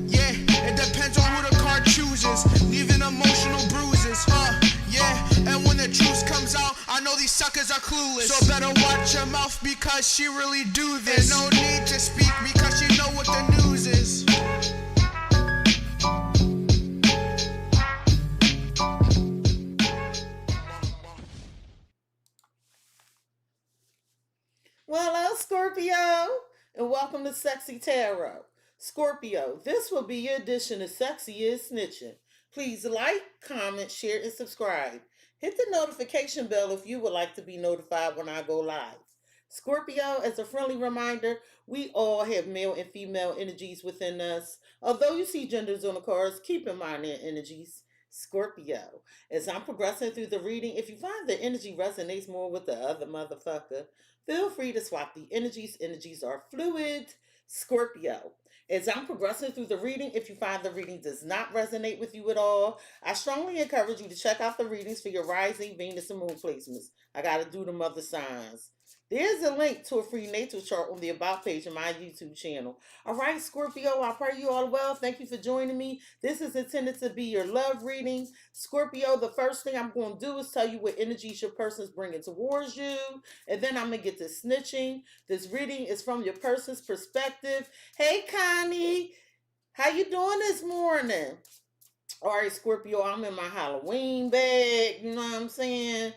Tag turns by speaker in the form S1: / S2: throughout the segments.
S1: Yeah, it depends on who the card chooses, leaving emotional bruises, yeah, and when the truth comes out, I know these suckers are clueless, so better watch your mouth because she really do this, and no need to speak because she know what the news is.
S2: Well, hello, Scorpio, and welcome to CexxiTarot. Scorpio, this will be your edition of Sexy is Snitching. Please like, comment, share, and subscribe. Hit the notification bell if you would like to be notified when I go live. Scorpio, as a friendly reminder, we all have male and female energies within us. Although you see genders on the cards, keep in mind their energies. Scorpio, as I'm progressing through the reading, if you find the energy resonates more with the other motherfucker, feel free to swap the energies. Energies are fluid. Scorpio, as I'm progressing through the reading, if you find the reading does not resonate with you at all, I strongly encourage you to check out the readings for your rising, Venus, and moon placements. I got to do them other signs. There's a link to a free natal chart on the About page of my YouTube channel. All right, Scorpio, I pray you all well. Thank you for joining me. This is intended to be your love reading. Scorpio, the first thing I'm going to do is tell you what energies your person's bringing towards you. And then I'm going to get to snitching. This reading is from your person's perspective. Hey, Connie. How you doing this morning? All right, Scorpio, I'm in my Halloween bag. You know what I'm saying?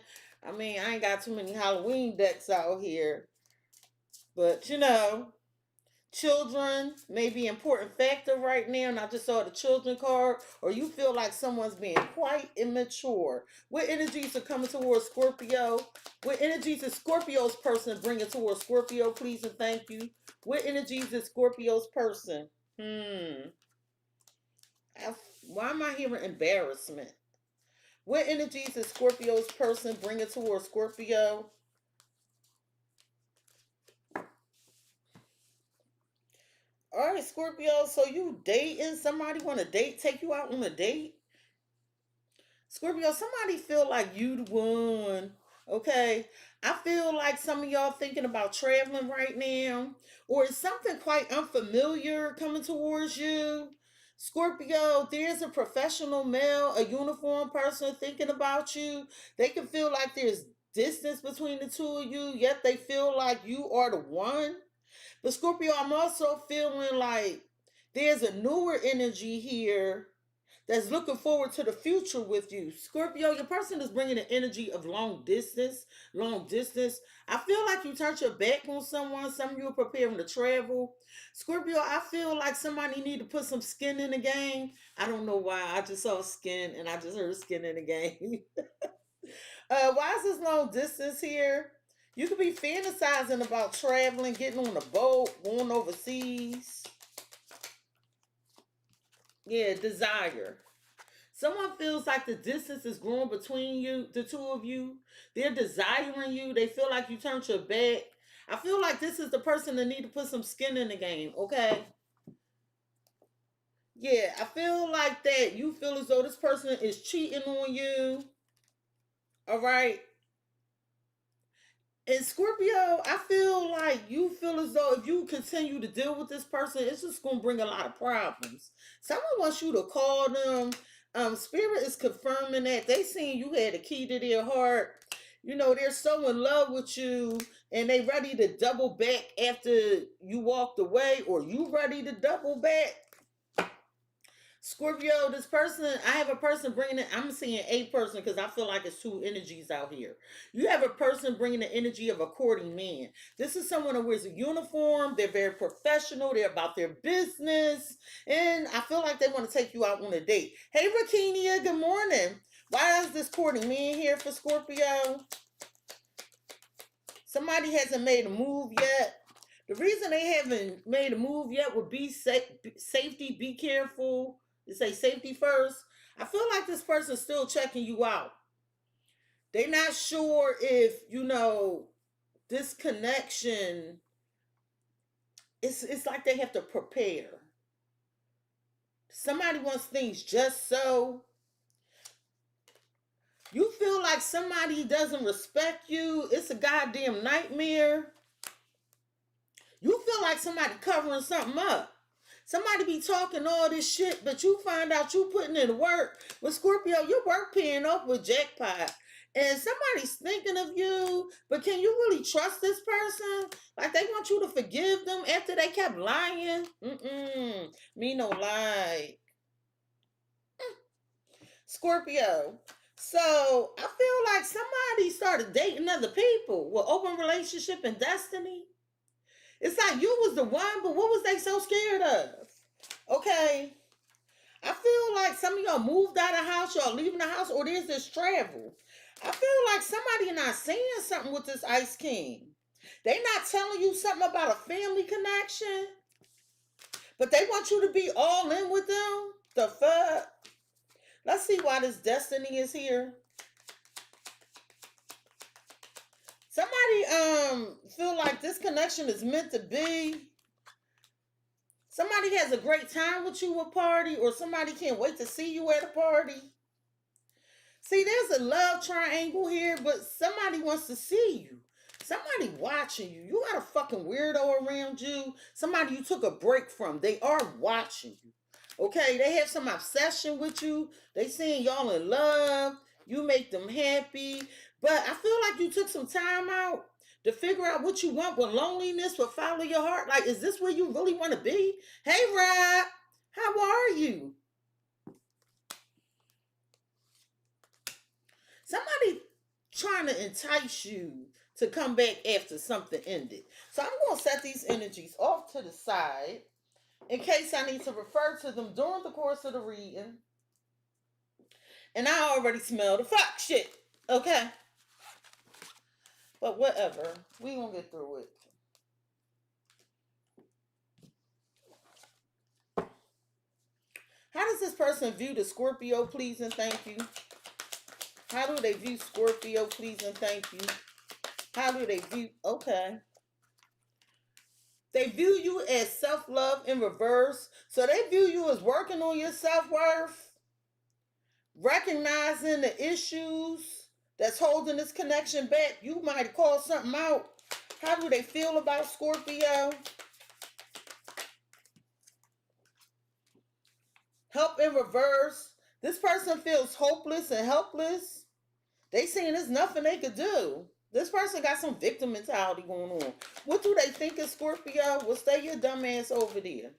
S2: I mean, I ain't got too many Halloween decks out here. But, you know, children may be an important factor right now. And I just saw the children card. Or you feel like someone's being quite immature. What energies are coming towards Scorpio? What energies is Scorpio's person bringing towards Scorpio, please and thank you? What energies is Scorpio's person? Why am I hearing embarrassment? What energies is Scorpio's person bringing towards Scorpio? All right, Scorpio, so you dating somebody, want to date, take you out on a date? Scorpio, somebody feel like you the one, okay? I feel like some of y'all thinking about traveling right now, or is something quite unfamiliar coming towards you? Scorpio, there's a professional male, a uniform person thinking about you. They can feel like there's distance between the two of you, yet they feel like you are the one. But Scorpio, I'm also feeling like there's a newer energy here that's looking forward to the future with you. Scorpio, your person is bringing the energy of long distance, long distance. I feel like you turned your back on someone. Some of you are preparing to travel. Scorpio, I feel like somebody need to put some skin in the game. I don't know why. I just saw skin and I just heard skin in the game. Why is this long distance here? You could be fantasizing about traveling, getting on a boat, going overseas. Yeah, desire. Someone feels like the distance is growing between you, the two of you. They're desiring you. They feel like you turned your back. I feel like this is the person that need to put some skin in the game, okay? Yeah, I feel like that you feel as though this person is cheating on you. All right. And Scorpio, I feel like you feel as though if you continue to deal with this person, it's just going to bring a lot of problems. Someone wants you to call them. Spirit is confirming that they seen you had a key to their heart. You know, they're so in love with you and they ready to double back after you walked away, or you ready to double back. Scorpio, this person, I have a person bringing it. I'm seeing a person because I feel like it's two energies out here. You have a person bringing the energy of a courting man. This is someone who wears a uniform. They're very professional. They're about their business. And I feel like they want to take you out on a date. Hey, Rakinia, good morning. Why is this courting man here for Scorpio? Somebody hasn't made a move yet. The reason they haven't made a move yet would be safety, be careful. They say safety first. I feel like this person's still checking you out. They're not sure if, you know, this connection, it's like they have to prepare. Somebody wants things just so. You feel like somebody doesn't respect you. It's a goddamn nightmare. You feel like somebody covering something up. Somebody be talking all this shit, but you find out you putting in the work. With Scorpio, your work paying off with jackpot. And somebody's thinking of you, but can you really trust this person? Like they want you to forgive them after they kept lying? Me no lie. Scorpio. So I feel like somebody started dating other people with open relationship and destiny. It's like you was the one, but what was they so scared of? Okay. I feel like some of y'all moved out of the house, y'all leaving the house, or there's this travel. I feel like somebody not saying something with this Ice King. They not telling you something about a family connection, but they want you to be all in with them. The fuck? Let's see why this destiny is here. Somebody feel like this connection is meant to be. Somebody has a great time with you at a party, or somebody can't wait to see you at a party. See, there's a love triangle here, but somebody wants to see you. Somebody watching you. You got a fucking weirdo around you. Somebody you took a break from. They are watching you. Okay, they have some obsession with you. They seeing y'all in love. You make them happy. But I feel like you took some time out to figure out what you want with loneliness, with follow your heart. Like, is this where you really want to be? Hey, Rob, how are you? Somebody trying to entice you to come back after something ended. So I'm going to set these energies off to the side in case I need to refer to them during the course of the reading. And I already smell the fuck shit. Okay? But whatever. We gonna get through it. How does this person view the Scorpio, please and thank you? How do they view Scorpio, please and thank you? How do they view... Okay. They view you as self-love in reverse. So they view you as working on your self-worth, recognizing the issues that's holding this connection back. You might call something out. How do they feel about Scorpio? Help in reverse. This person feels hopeless and helpless. They saying there's nothing they could do. This person got some victim mentality going on. What do they think is Scorpio? Well, stay your dumb ass over there.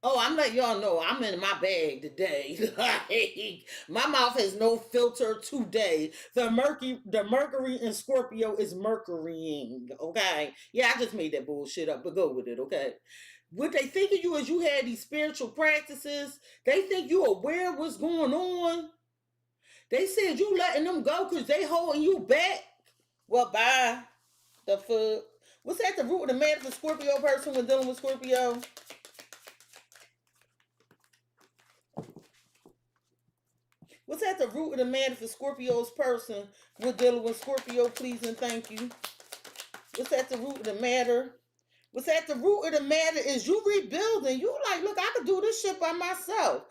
S2: Oh, I'm letting y'all know I'm in my bag today. My mouth has no filter today. The Mercury in Scorpio is Mercurying. Okay. Yeah, I just made that bullshit up, but go with it, okay? What they think of you is you had these spiritual practices. They think you aware of what's going on. They said you letting them go because they holding you back. Well, bye. The fuck? What's at the root of the matter for Scorpio person when dealing with Scorpio? What's at the root of the matter for Scorpio's person when dealing with Scorpio, please and thank you? What's at the root of the matter? What's at the root of the matter is you rebuilding. You like, look, I can do this shit by myself.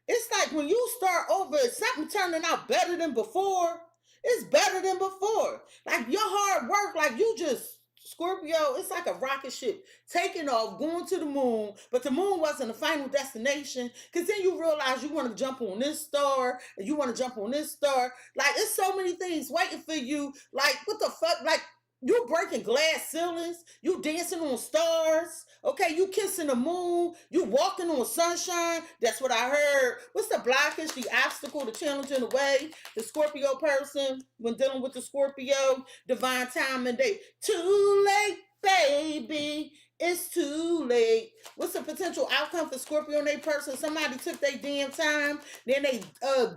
S2: It's like when you start over, something turning out better than before. It's better than before. Like your hard work, like you just, Scorpio, it's like a rocket ship taking off, going to the moon, but the moon wasn't the final destination. Because then you realize you want to jump on this star, and you want to jump on this star. Like, it's so many things waiting for you. Like, what the fuck? Like, you breaking glass ceilings. You dancing on stars. Okay, you kissing the moon. You walking on sunshine. That's what I heard. What's the blockage, the obstacle, the challenge in the way? The Scorpio person, when dealing with the Scorpio, divine time and day. Too late, baby. It's too late. What's the potential outcome for Scorpio and their person? Somebody took their damn time. Then they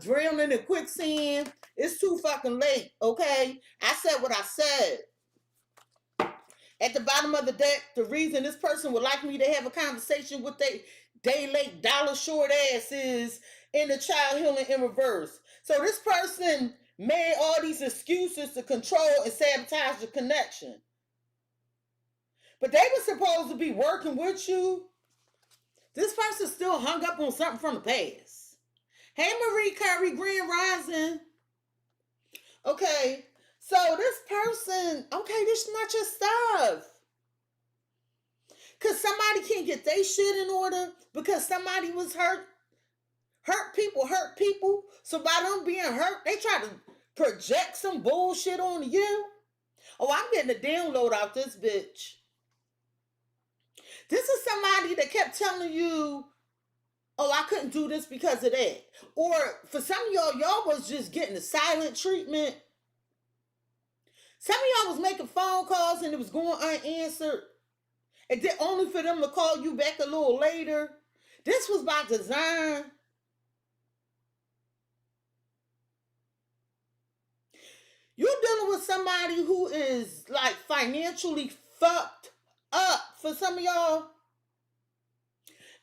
S2: drowned in quicksand. It's too fucking late, okay? I said what I said. At the bottom of the deck, the reason this person would like me to have a conversation with they day late dollar short ass is in the child healing in reverse. So this person made all these excuses to control and sabotage the connection. But they were supposed to be working with you. This person still hung up on something from the past. Hey, Marie Curry, Grand Rising. Okay. So this person, okay, this is not your stuff. Because somebody can't get their shit in order because somebody was hurt. Hurt people. So by them being hurt, they try to project some bullshit on you. Oh, I'm getting a download out this bitch. This is somebody that kept telling you, oh, I couldn't do this because of that. Or for some of y'all was just getting the silent treatment. Some of y'all was making phone calls and it was going unanswered. And then only for them to call you back a little later. This was by design. You're dealing with somebody who is like financially fucked up. For some of y'all,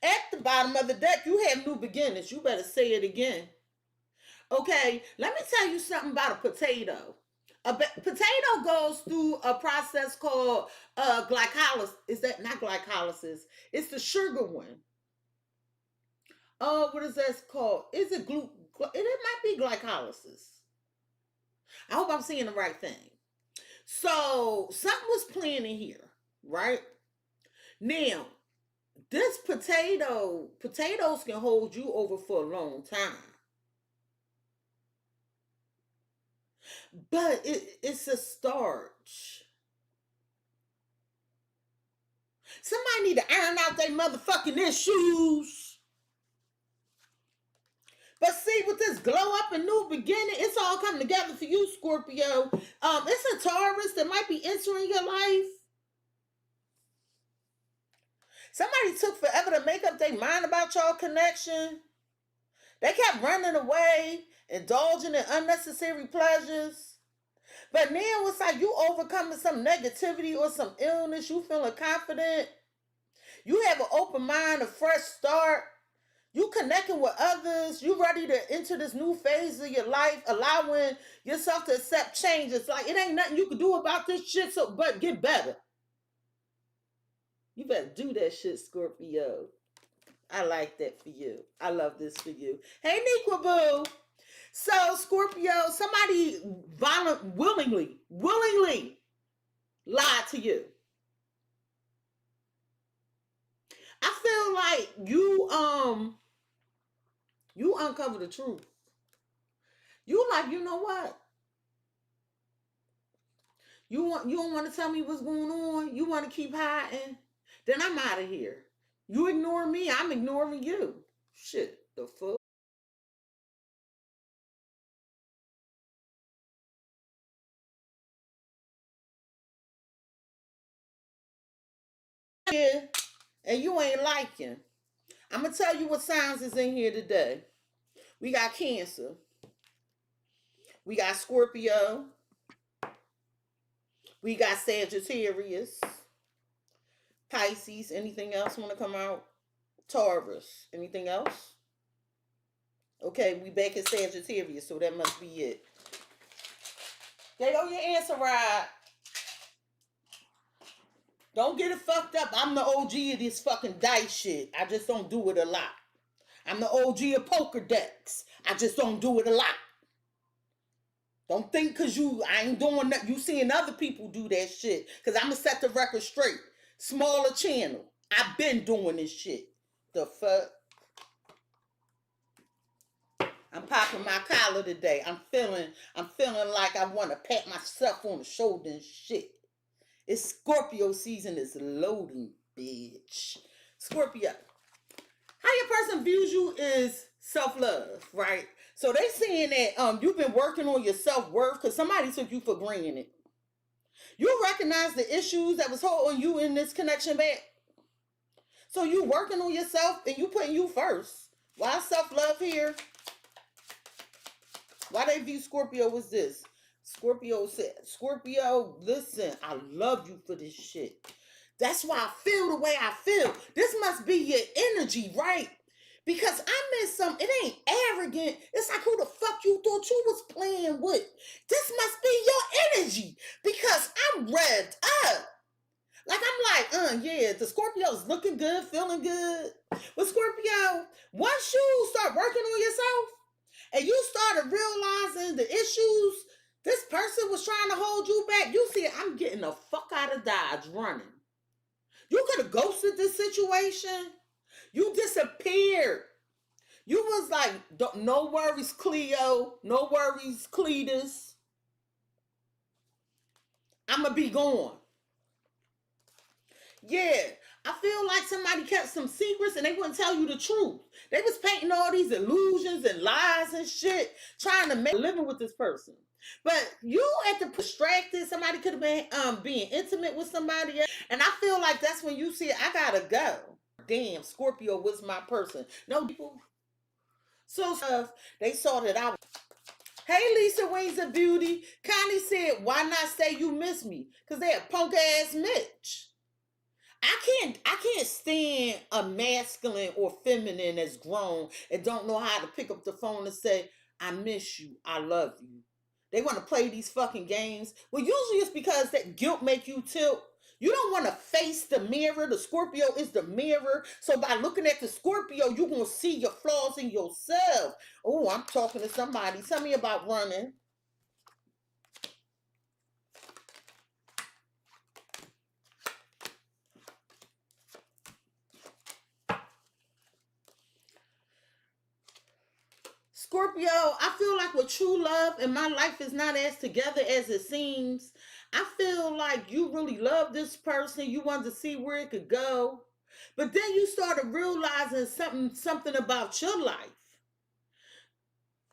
S2: at the bottom of the deck, you have new beginnings. You better say it again. Okay, let me tell you something about a potato. Potato goes through a process called glycolysis. Is that not glycolysis? It's the sugar one. Oh, what is that called? Is it it might be glycolysis. I hope I'm saying the right thing. So something was planning here, right? Now, this potatoes can hold you over for a long time. But it's a starch. Somebody need to iron out their motherfucking issues. But see, with this glow up and new beginning, it's all coming together for you, Scorpio. It's a Taurus that might be entering your life. Somebody took forever to make up their mind about y'all connection. They kept running away, indulging in unnecessary pleasures. But now it's like you overcoming some negativity or some illness. You feeling confident. You have an open mind, a fresh start. You connecting with others. You ready to enter this new phase of your life, allowing yourself to accept changes. Like it ain't nothing you can do about this shit, but get better. You better do that shit, Scorpio. I like that for you. I love this for you. Hey, Nikwa Boo. So, Scorpio, somebody willingly lied to you. I feel like you uncover the truth. You like, you know what? You don't want to tell me what's going on. You want to keep hiding. Then I'm out of here. You ignore me, I'm ignoring you. Shit, the fuck? Yeah, and you ain't liking. I'm gonna tell you what signs is in here today. We got Cancer. We got Scorpio. We got Sagittarius. Pisces. Anything else want to come out? Taurus. Anything else? Okay, we back in Sagittarius, so that must be it. There go your answer, Rod. Don't get it fucked up. I'm the OG of this fucking dice shit. I just don't do it a lot. I'm the OG of poker decks. I just don't do it a lot. Don't think cause I ain't doing that. You seeing other people do that shit. Cause I'm gonna set the record straight. Smaller channel. I've been doing this shit. The fuck? I'm popping my collar today. I'm feeling like I want to pat myself on the shoulder and shit. It's Scorpio season is loading, bitch. Scorpio. How your person views you is self-love, right? So they saying that you've been working on your self-worth because somebody took you for granted. You recognize the issues that was holding you in this connection back. So you working on yourself and you putting you first. Why self-love here? Why they view Scorpio as this? Scorpio said, Scorpio, listen, I love you for this shit. That's why I feel the way I feel. This must be your energy, right? Because it ain't arrogant. It's like who the fuck you thought you was playing with? This must be your energy because I'm revved up. Like I'm like, yeah, the Scorpio's looking good, feeling good. But Scorpio, once you start working on yourself and you started realizing the issues this person was trying to hold you back, you see, I'm getting the fuck out of Dodge running. You could have ghosted this situation. You disappeared. You was like, no worries, Cleo. No worries, Cletus. I'm going to be gone. Yeah, I feel like somebody kept some secrets and they wouldn't tell you the truth. They was painting all these illusions and lies and shit, trying to make a living with this person. But you at the distracted, somebody could have been being intimate with somebody else. And I feel like that's when you see, I gotta go. Damn, Scorpio was my person. No people. So they saw that I was. Hey, Lisa Wings of Beauty. Connie said, why not say you miss me? Because they a punk ass Mitch. I can't stand a masculine or feminine that's grown and don't know how to pick up the phone and say, I miss you, I love you. They want to play these fucking games. Well, usually it's because that guilt make you tilt. You don't want to face the mirror. The Scorpio is the mirror. So by looking at the Scorpio, you're going to see your flaws in yourself. Oh, I'm talking to somebody. Tell me about running. Scorpio, I feel like with true love and my life is not as together as it seems. I feel like you really love this person. You wanted to see where it could go. But then you started realizing something about your life.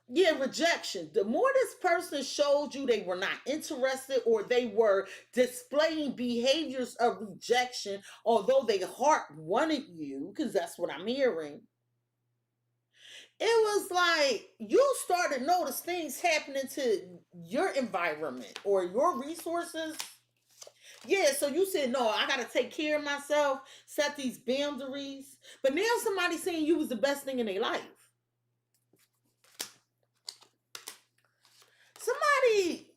S2: Yeah, rejection. The more this person showed you they were not interested or they were displaying behaviors of rejection, although their heart wanted you, because that's what I'm hearing, it was like you started to notice things happening to your environment or your resources. Yeah, so you said, no, I got to take care of myself, set these boundaries. But now somebody's saying you was the best thing in their life. Somebody,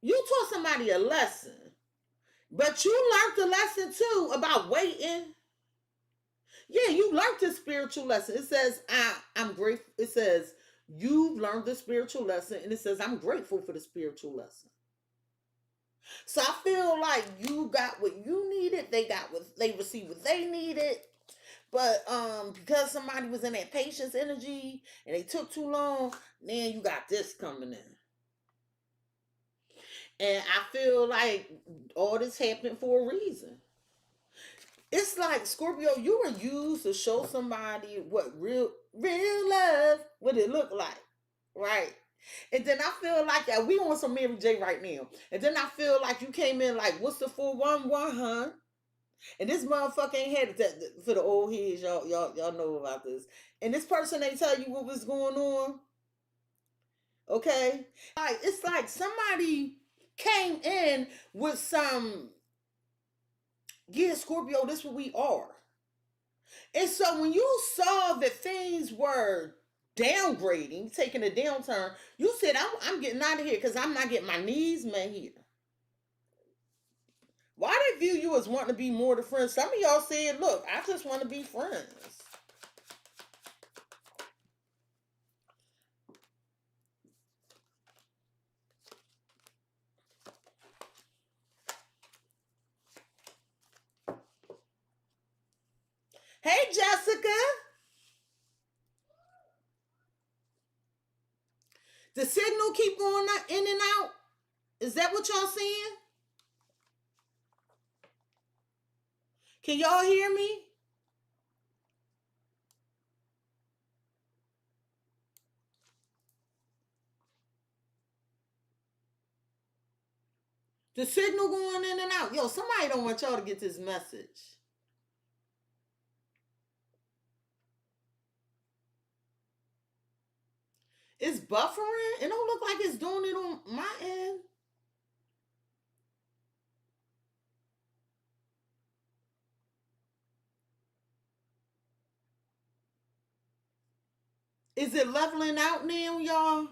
S2: you taught somebody a lesson, but you learned the lesson too about waiting. Yeah, you learned this spiritual lesson. It says, I'm grateful. It says, you've learned the spiritual lesson, and it says, I'm grateful for the spiritual lesson. So I feel like you got what you needed. They got what they received what they needed. But because somebody was in that patience energy and they took too long, then you got this coming in. And I feel like all this happened for a reason. It's like Scorpio, you were used to show somebody what real love, what it looked like, right? And then I feel like we on some Mary J right now. And then I feel like you came in like, what's the 411, huh? And this motherfucker ain't had it for the old heads. Y'all know about this. And this person ain't tell you what was going on. Okay, like it's like somebody came in with some. Yeah, Scorpio, this what we are. And so when you saw that things were downgrading, taking a downturn, you said, I'm getting out of here because I'm not getting my needs met here. Why they view you as wanting to be more than friends? Some of y'all said, look, I just want to be friends. Hey, Jessica. The signal keep going in and out. Is that what y'all seeing? Can y'all hear me? The signal going in and out. Yo, somebody don't want y'all to get this message. It's buffering. It don't look like it's doing it on my end. Is it leveling out now, y'all?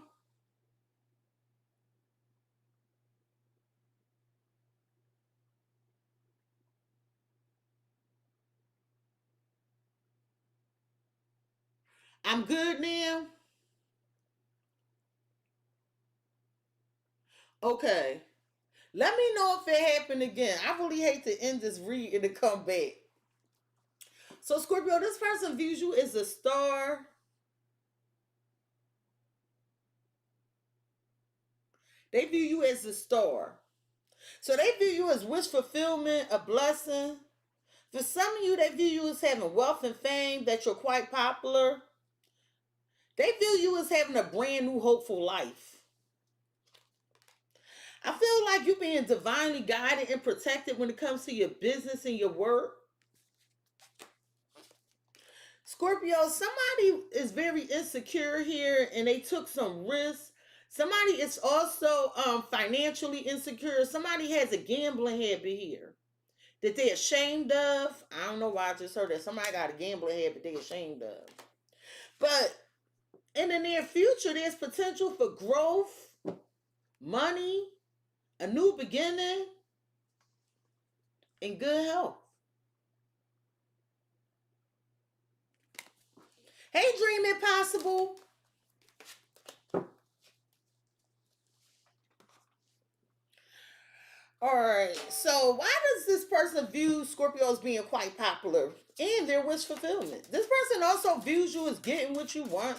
S2: I'm good now. Okay. Let me know if it happened again. I really hate to end this read and to come back. So, Scorpio, this person views you as a star. They view you as a star. So they view you as wish fulfillment, a blessing. For some of you, they view you as having wealth and fame, that you're quite popular. They view you as having a brand new, hopeful life. I feel like you're being divinely guided and protected when it comes to your business and your work. Scorpio, somebody is very insecure here and they took some risks. Somebody is also financially insecure. Somebody has a gambling habit here that they're ashamed of. I don't know why I just heard that. Somebody got a gambling habit they're ashamed of. But in the near future, there's potential for growth, money, a new beginning, and good health. Hey, Dream Impossible. All right. So, why does this person view Scorpio as being quite popular and their wish fulfillment? This person also views you as getting what you want.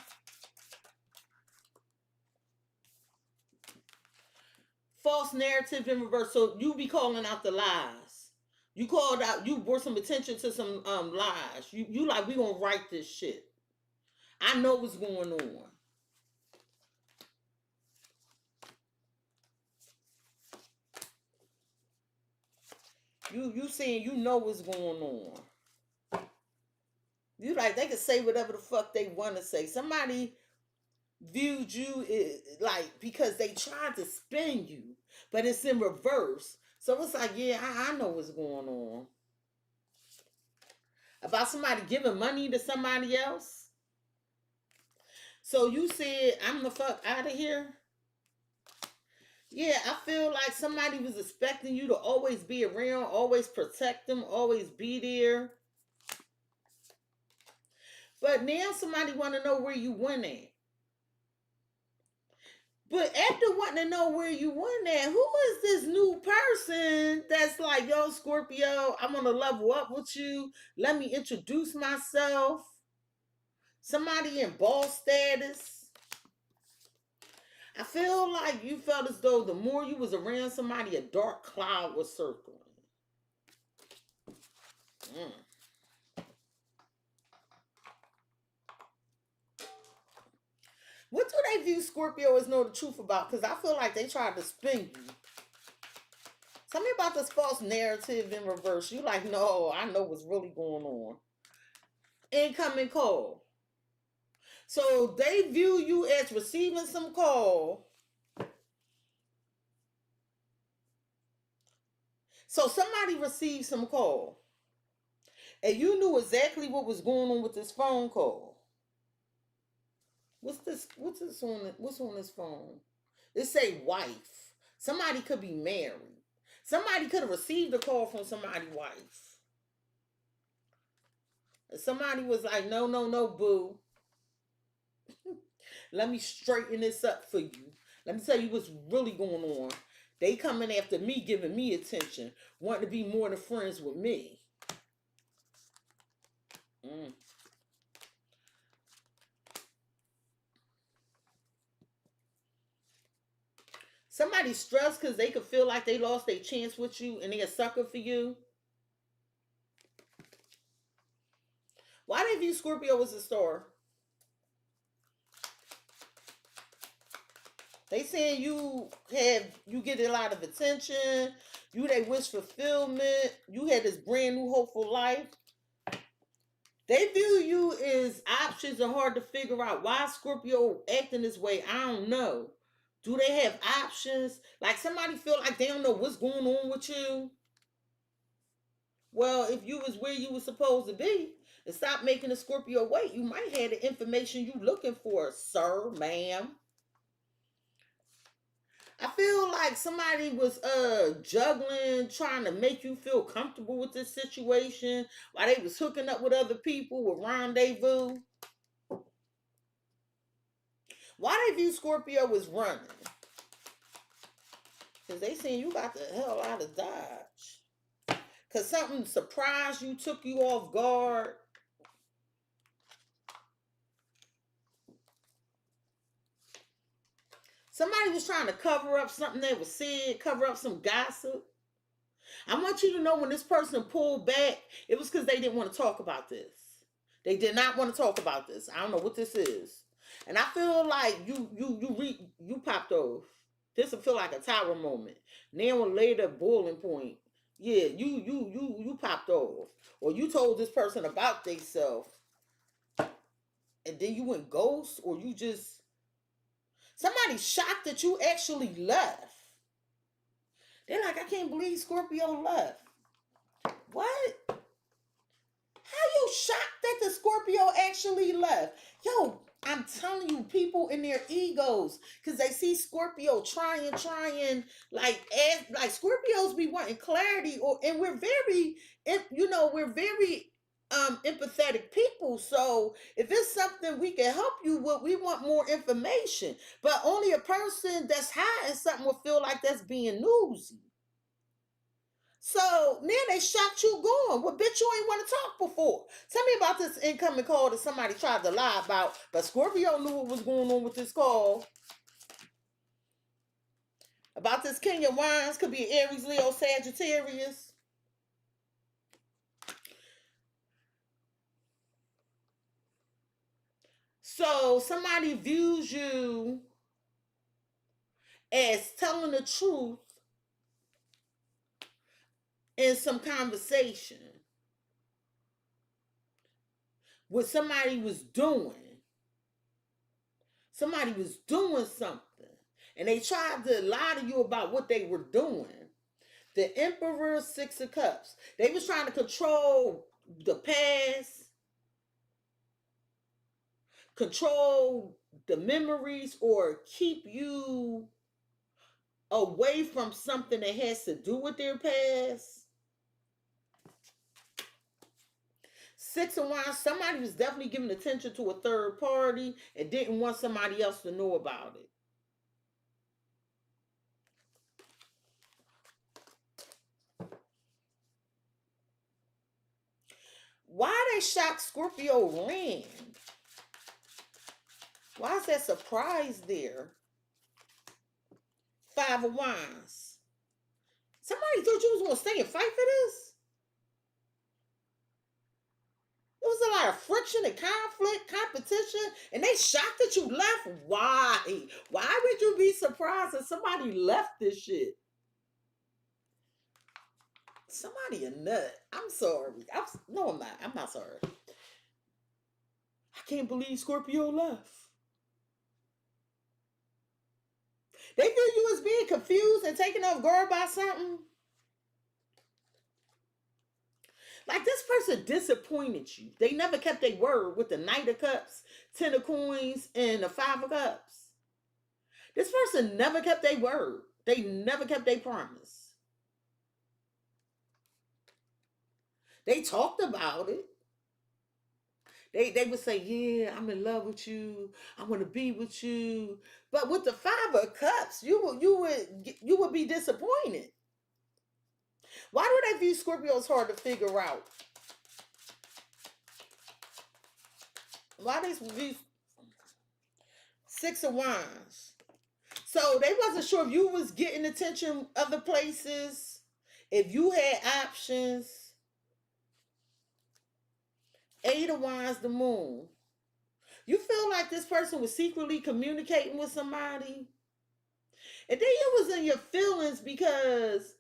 S2: False narrative in reverse. So, you be calling out the lies. You called out. You brought some attention to some lies. You like, we gonna write this shit. I know what's going on. You saying you know what's going on. You like, they can say whatever the fuck they want to say. Somebody viewed you like, because they tried to spin you, but it's in reverse. So it's like, yeah, I know what's going on. About somebody giving money to somebody else. So you said, I'm the fuck out of here. Yeah, I feel like somebody was expecting you to always be around, always protect them, always be there. But now somebody want to know where you went at. But after wanting to know where you went at, who is this new person that's like, yo, Scorpio, I'm going to level up with you. Let me introduce myself. Somebody in boss status. I feel like you felt as though the more you was around somebody, a dark cloud was circling. What do they view Scorpio as know the truth about? Because I feel like they tried to spin you. Tell me about this false narrative in reverse. You like, no, I know what's really going on. Incoming call. So they view you as receiving some call. So somebody received some call. And you knew exactly what was going on with this phone call. What's this? What's on this phone? It say wife. Somebody could be married. Somebody could have received a call from somebody's wife. Somebody was like, no, no, no, boo. Let me straighten this up for you. Let me tell you what's really going on. They coming after me, giving me attention, wanting to be more than friends with me. Somebody stressed because they could feel like they lost their chance with you and they a sucker for you. Why they view Scorpio as a star? They saying you get a lot of attention. You they wish fulfillment. You had this brand new hopeful life. They view you as options are hard to figure out. Why Scorpio acting this way? I don't know. Do they have options? Like somebody feel like they don't know what's going on with you? Well, if you was where you was supposed to be and stop making the Scorpio wait, you might have the information you looking for, sir, ma'am. I feel like somebody was juggling, trying to make you feel comfortable with this situation while they was hooking up with other people with rendezvous. Why they view Scorpio as running? Because they saying you got the hell out of Dodge. Because something surprised you, took you off guard. Somebody was trying to cover up something that was said, cover up some gossip. I want you to know when this person pulled back, it was because they didn't want to talk about this. They did not want to talk about this. I don't know what this is. And I feel like you popped off. This will feel like a tower moment. Then when later boiling point. Yeah, you popped off. Or you told this person about themselves. And then you went ghost, or you just somebody's shocked that you actually left. They're like, I can't believe Scorpio left. What? How you shocked that the Scorpio actually left? Yo, I'm telling you, people in their egos, because they see Scorpio trying, like Scorpios be wanting clarity, and we're very, we're very empathetic people. So if it's something we can help you with, we want more information. But only a person that's hiding something will feel like that's being nosy. So then they shot you going. Well, bitch, you ain't want to talk before. Tell me about this incoming call that somebody tried to lie about, but Scorpio knew what was going on with this call. About this King of Wands, could be Aries, Leo, Sagittarius. So somebody views you as telling the truth in some conversation what somebody was doing. Somebody was doing something, and they tried to lie to you about what they were doing. The Emperor, Six of Cups. They was trying to control the past, control the memories, or keep you away from something that has to do with their past. Six of Wands, somebody was definitely giving attention to a third party and didn't want somebody else to know about it. Why they shocked Scorpio land? Why is that surprise there? Five of Wands. Somebody thought you was going to stay and fight for this? There was a lot of friction and conflict, competition, and they shocked that you left. Why? Why would you be surprised that somebody left this shit? Somebody a nut. I'm sorry. No, I'm not. I'm not sorry. I can't believe Scorpio left. They feel you as being confused and taken off guard by something. Like this person disappointed you. They never kept their word with the Knight of Cups, Ten of Coins, and the Five of Cups. This person never kept their word. They never kept their promise. They talked about it. They would say, yeah, I'm in love with you. I want to be with you. But with the Five of Cups, you would be disappointed. Why do they view Scorpios hard to figure out? Why they view Six of Wands? So they wasn't sure if you was getting attention other places, if you had options. Eight of Wands, the Moon. You feel like this person was secretly communicating with somebody. And then you was in your feelings because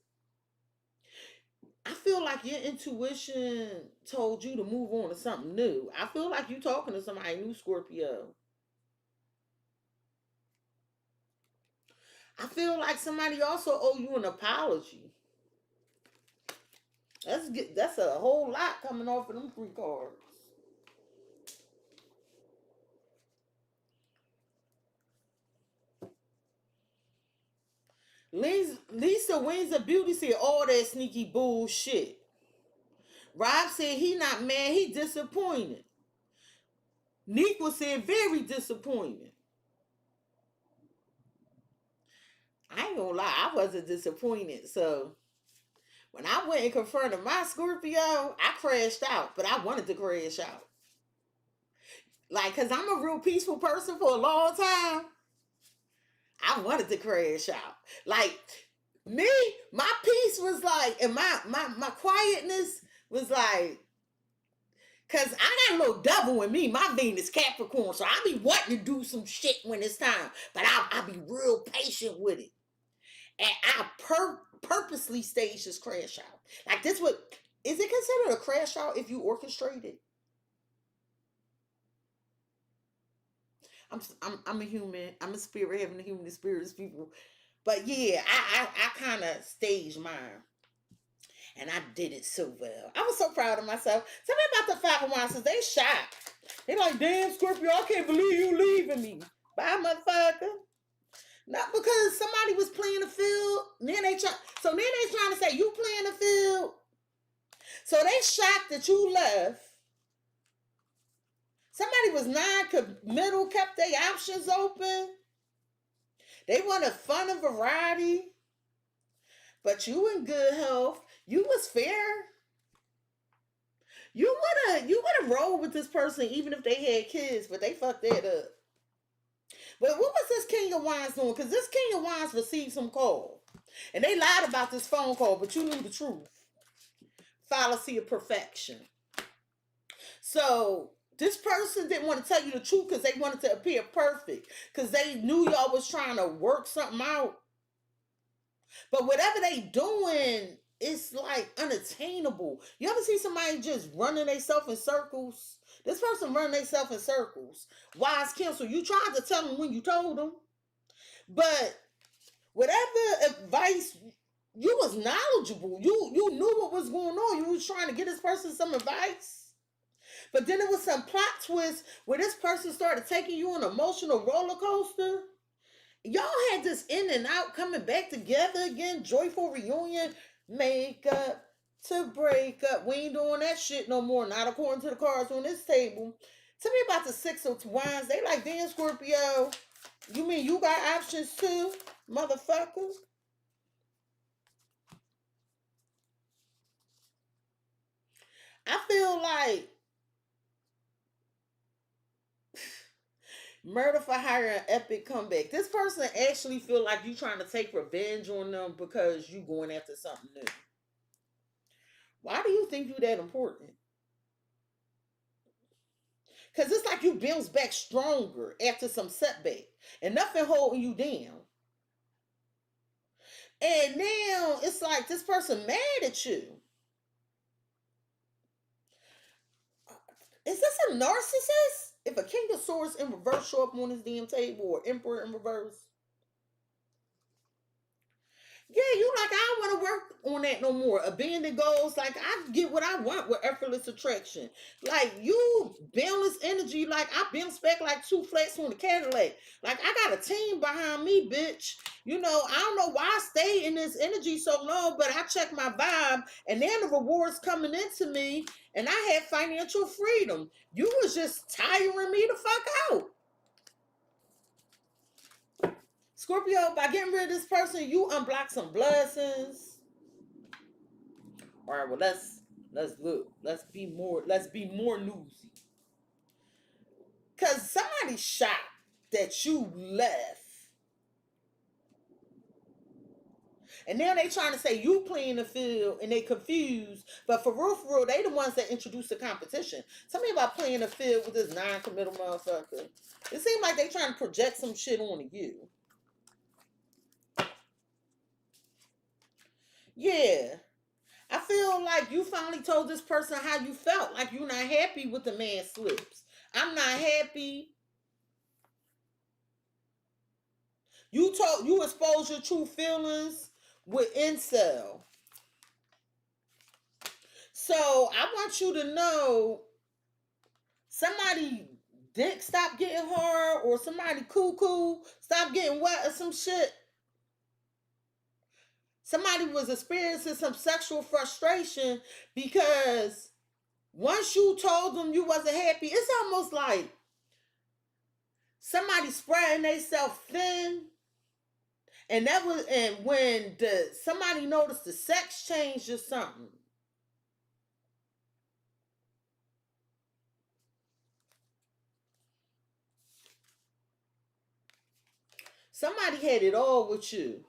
S2: I feel like your intuition told you to move on to something new. I feel like you talking to somebody new, Scorpio. I feel like somebody also owe you an apology. That's a whole lot coming off of them three cards. Lisa Wings of Beauty said all that sneaky bullshit. Rob said he not mad, he disappointed. Nick was said very disappointed. I ain't gonna lie, I wasn't disappointed. So when I went and confronted my Scorpio, I crashed out, but I wanted to crash out. Like, cause I'm a real peaceful person for a long time. I wanted to crash out. Like me, my peace was like, and my quietness was like, cause I got a little devil in me. My Venus Capricorn, so I be wanting to do some shit when it's time, but I be real patient with it, and I purposely stage this crash out. Like this, what is it considered a crash out if you orchestrate it? I'm a human. I'm a spirit having a human experience, people. But yeah, I kind of staged mine, and I did it so well. I was so proud of myself. Tell me about the Five of Wands. They shocked. They like, damn, Scorpio, I can't believe you leaving me. Bye, motherfucker. Not because somebody was playing the field. So then they trying to say you playing the field. So they shocked that you left. Somebody was non-committal, kept their options open. They wanted fun and variety. But you in good health. You was fair. You would have rolled with this person even if they had kids, but they fucked that up. But what was this King of Wands doing? Because this King of Wands received some call. And they lied about this phone call, but you knew the truth. Fallacy of perfection. So this person didn't want to tell you the truth because they wanted to appear perfect. Because they knew y'all was trying to work something out. But whatever they doing, it's like unattainable. You ever see somebody just running themselves in circles? This person running themselves in circles. Wise counsel. You tried to tell them when you told them. But whatever advice, you was knowledgeable. You knew what was going on. You was trying to get this person some advice. But then there was some plot twist where this person started taking you on an emotional roller coaster. Y'all had this in and out coming back together again. Joyful reunion. Make up to break up. We ain't doing that shit no more. Not according to the cards on this table. Tell me about the Six of Wands. They like, damn, Scorpio. You mean you got options too, motherfucker? I feel like murder for hire and epic comeback. This person actually feel like you trying to take revenge on them because you going after something new. Why do you think you that important? Because it's like you bounce back stronger after some setback. And nothing holding you down. And now it's like this person mad at you. Is this a narcissist? If a King of Swords in reverse show up on this damn table, or Emperor in reverse. Yeah, you like, I don't want to work on that no more. Abandoned goals, like, I get what I want with effortless attraction. Like, you boundless energy, like, I bounce back like two flats on the Cadillac. Like, I got a team behind me, bitch. You know, I don't know why I stay in this energy so long, but I check my vibe, and then the rewards coming into me, and I had financial freedom. You was just tiring me the fuck out. Scorpio, by getting rid of this person, you unblock some blessings. All right, well, let's look. Let's be more newsy. Cause somebody's shocked that you left. And now they trying to say you playing the field and they confused. But for real, they the ones that introduced the competition. Tell me about playing the field with this non-committal motherfucker. It seems like they trying to project some shit onto you. Yeah. I feel like you finally told this person how you felt. Like you're not happy with the man slips. I'm not happy. You expose your true feelings with incel. So I want you to know somebody dick stop getting hard, or somebody cuckoo stop getting wet, or some shit. Somebody was experiencing some sexual frustration because once you told them you wasn't happy, it's almost like somebody spreading themselves thin And when somebody noticed the sex changed or something. Somebody had it all with you.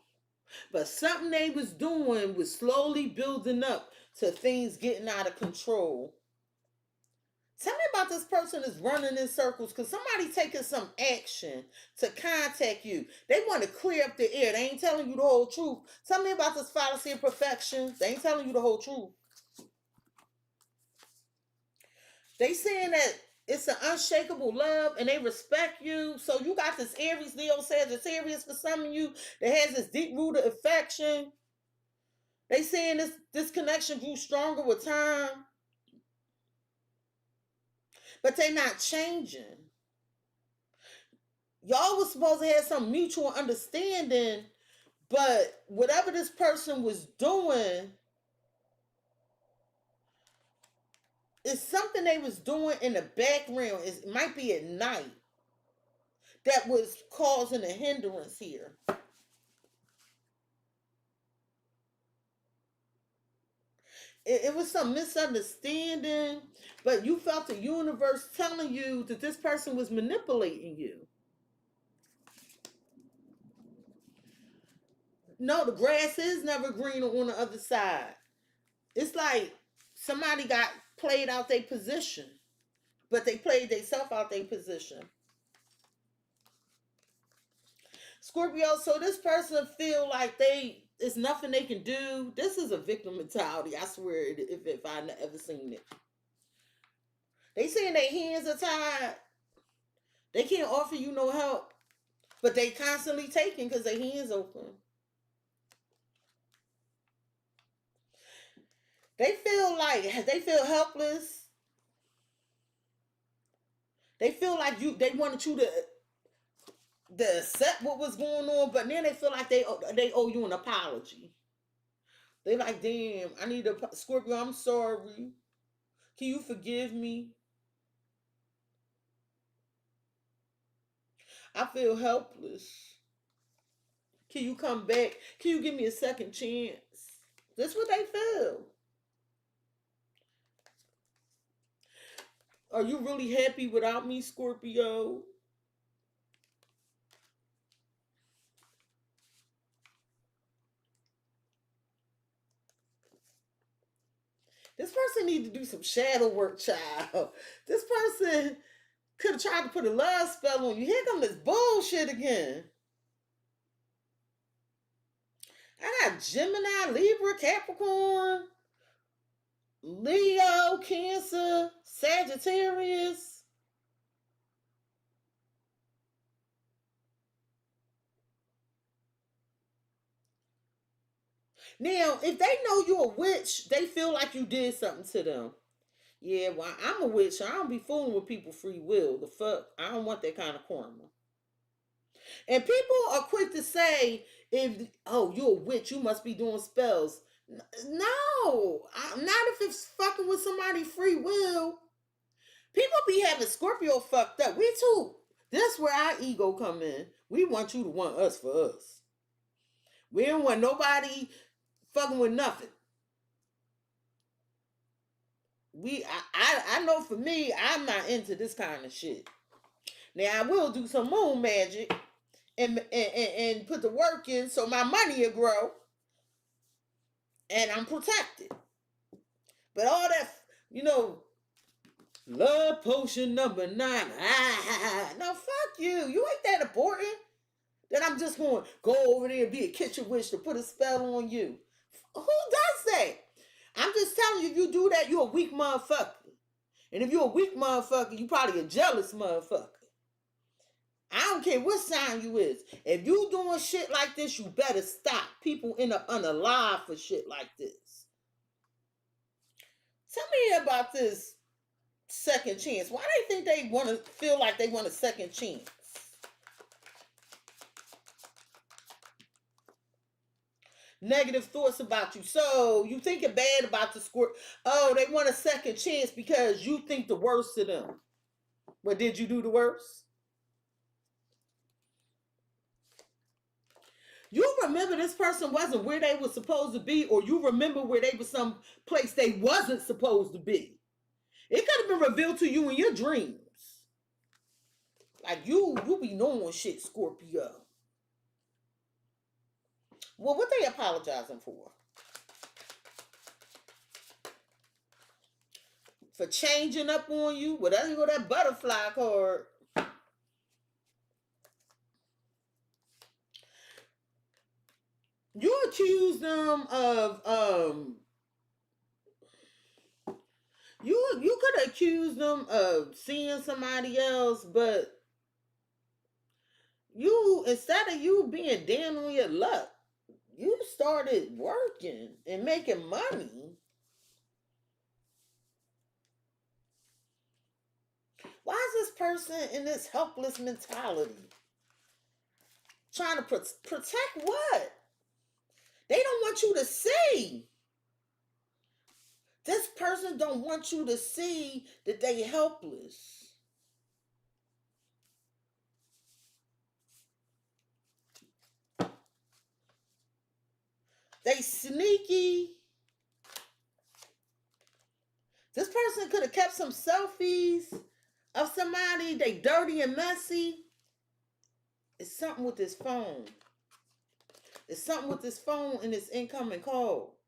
S2: But something they was doing was slowly building up to things getting out of control. Tell me about this person that's running in circles because somebody taking some action to contact you. They want to clear up the air. They ain't telling you the whole truth. Tell me about this fallacy of perfection. They ain't telling you the whole truth. They saying that it's an unshakable love and they respect you. So you got this Aries, Leo, Sagittarius for some of you that has this deep-rooted affection. They saying this connection grew stronger with time. But they not changing. Y'all was supposed to have some mutual understanding, but whatever this person was doing is something they was doing in the background. It might be at night that was causing a hindrance here. It was some misunderstanding, but you felt the universe telling you that this person was manipulating you. No, the grass is never greener on the other side. It's like somebody got played out their position, but they played themselves out their position. Scorpio, so this person feel like it's nothing they can do. This is a victim mentality. I swear, if I ever seen it. They saying their hands are tied. They can't offer you no help, but they constantly taking because their hands open. They feel helpless. They feel like they wanted you to accept what was going on, but then they feel like they owe you an apology. They like, damn, I need a Scorpio. I'm sorry. Can you forgive me? I feel helpless. Can you come back? Can you give me a second chance? That's what they feel. Are you really happy without me, Scorpio? This person need to do some shadow work, child. This person could have tried to put a love spell on you. Here come this bullshit again. I got Gemini, Libra, Capricorn, Leo, Cancer, Sagittarius. Now, if they know you're a witch, they feel like you did something to them. Yeah, well, I'm a witch. So I don't be fooling with people free will. The fuck? I don't want that kind of karma. And people are quick to say, you're a witch, you must be doing spells. No, not if it's fucking with somebody free will. People be having Scorpio fucked up. We too. That's where our ego come in. We want you to want us for us. We don't want nobody fucking with nothing. I know for me, I'm not into this kind of shit. Now I will do some moon magic and put the work in so my money will grow and I'm protected. But all that, love potion number 9. No, fuck you. You ain't that important. That I'm just going to go over there and be a kitchen witch to put a spell on you. Who does that? I'm just telling you, if you do that, you're a weak motherfucker. And if you're a weak motherfucker, you probably a jealous motherfucker. I don't care what sign you is. If you doing shit like this, you better stop. People end up unalive for shit like this. Tell me about this second chance. Why do they think they want to feel like they want a second chance? Negative thoughts about you. So you thinking bad about the squirt. Oh, they want a second chance because you think the worst of them. But did you do the worst? You remember this person wasn't where they were supposed to be, or you remember where they were some place they wasn't supposed to be. It could have been revealed to you in your dreams. Like you be knowing shit, Scorpio. Well, what they apologizing for? For changing up on you? Well, there you go, that butterfly card. You accuse them of you could accuse them of seeing somebody else, but you, instead of you being down on your luck, you started working and making money. Why is this person in this helpless mentality? Trying to protect what? They don't want you to see. This person don't want you to see that they helpless. They sneaky. This person could have kept some selfies of somebody. They dirty and messy. It's something with this phone. It's something with this phone and this incoming call.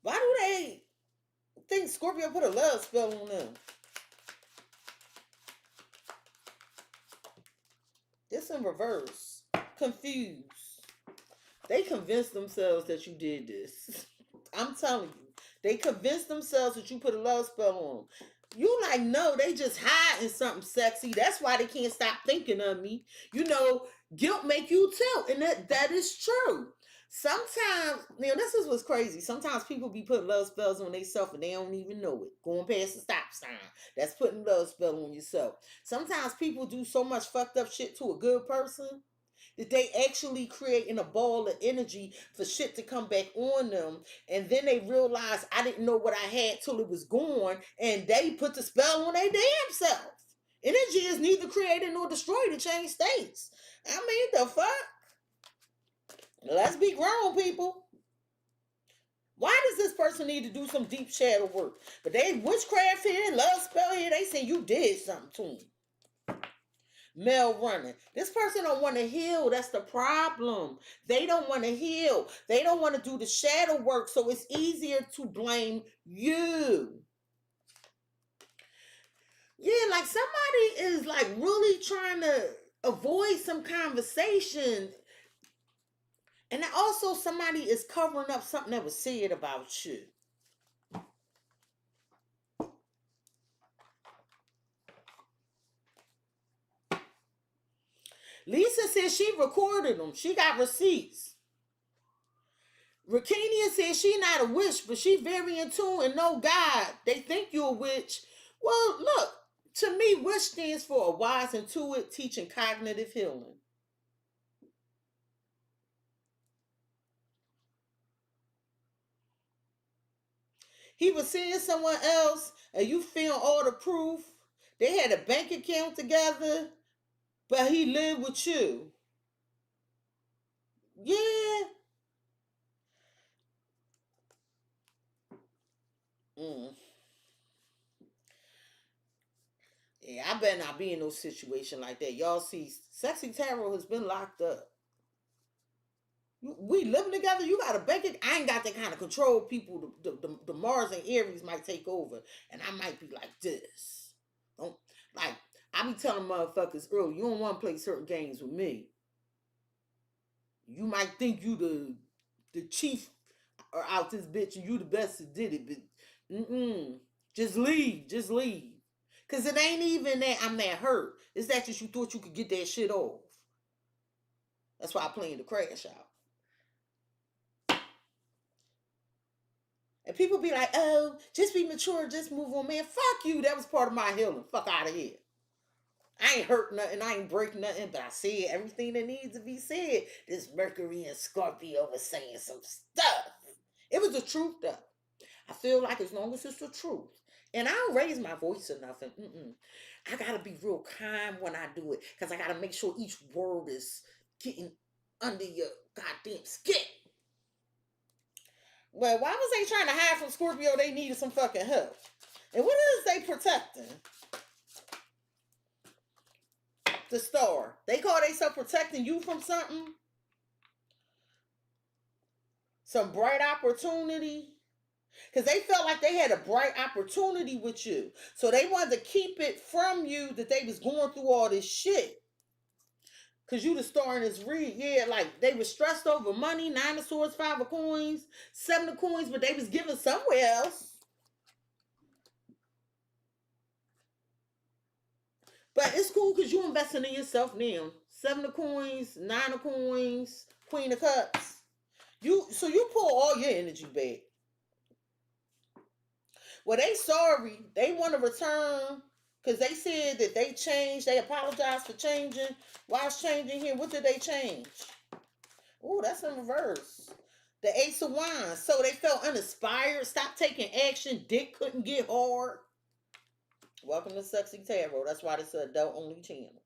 S2: Why do they think Scorpio put a love spell on them? This in reverse. Confused. They convinced themselves that you did this. I'm telling you. They convinced themselves that you put a love spell on them. You like, no, they just hiding something sexy. That's why they can't stop thinking of me. You know, guilt make you tilt. And that is true. Sometimes, you know, this is what's crazy. Sometimes people be putting love spells on themselves and they don't even know it. Going past the stop sign. That's putting love spell on yourself. Sometimes people do so much fucked up shit to a good person that they actually creating a ball of energy for shit to come back on them. And then they realize, I didn't know what I had till it was gone. And they put the spell on their damn self. Energy is neither created nor destroyed to change states. I mean, the fuck? Let's be grown, people. Why does this person need to do some deep shadow work? But they witchcraft here, love spell here, they say you did something to them. Male running. This person don't want to heal. That's the problem. They don't want to heal. They don't want to do the shadow work, so it's easier to blame you. Yeah, like somebody is like really trying to avoid some conversation. And also somebody is covering up something that was said about you. Lisa says she recorded them. She got receipts. Rakenia says she not a witch, but she very in tune and know God. They think you're a witch. Well, look, to me, witch stands for a wise intuitive teaching cognitive healing. He was seeing someone else and you found all the proof. They had a bank account together, but he lived with you. Yeah. Mm. Yeah, I better not be in no situation like that. Y'all see, CexxiTarot has been locked up. We living together. You got to bank it. I ain't got that kind of control. People, the Mars and Aries might take over, and I might be like this. Don't like. I be telling motherfuckers early. You don't want to play certain games with me. You might think you the chief or out this bitch, and you the best that did it, but just leave, just leave. Cause it ain't even that I'm that hurt. It's that just you thought you could get that shit off. That's why I playing the crash out. And people be like, oh, just be mature, just move on, man. Fuck you. That was part of my healing. Fuck out of here. I ain't hurt nothing. I ain't break nothing. But I said everything that needs to be said. This Mercury and Scorpio was saying some stuff. It was the truth, though. I feel like as long as it's the truth, And I don't raise my voice or nothing. I gotta be real calm when I do it because I gotta make sure each word is getting under your goddamn skin. Well, why was they trying to hide from Scorpio? They needed some fucking help. And what is they protecting? The star. They call themselves protecting you from something. Some bright opportunity. Because they felt like they had a bright opportunity with you. So they wanted to keep it from you that they was going through all this shit. Because you the star in this read. Yeah, like they was stressed over money. 9 of swords, 5 of coins, 7 of coins, but they was giving somewhere else. But it's cool because you investing in yourself now. 7 of coins, 9 of coins, Queen of cups. So you pull all your energy back. Well, they sorry. They want to return because they said that they changed. They apologized for changing. Why it's changing here? What did they change? Oh, that's in reverse. The Ace of Wands. So they felt uninspired. Stopped taking action. Dick couldn't get hard. Welcome to CexxiTarot. That's why this is an adult only channel.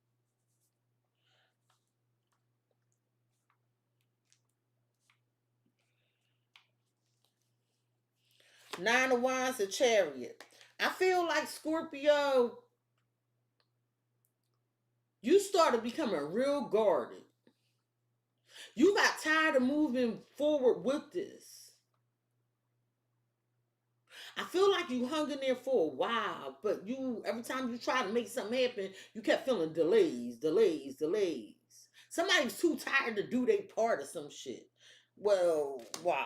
S2: Nine of Wands, the Chariot. I feel like Scorpio, you started becoming real guarded. You got tired of moving forward with this. I feel like you hung in there for a while, but every time you try to make something happen, you kept feeling delays. Somebody's too tired to do their part or some shit. Well, why?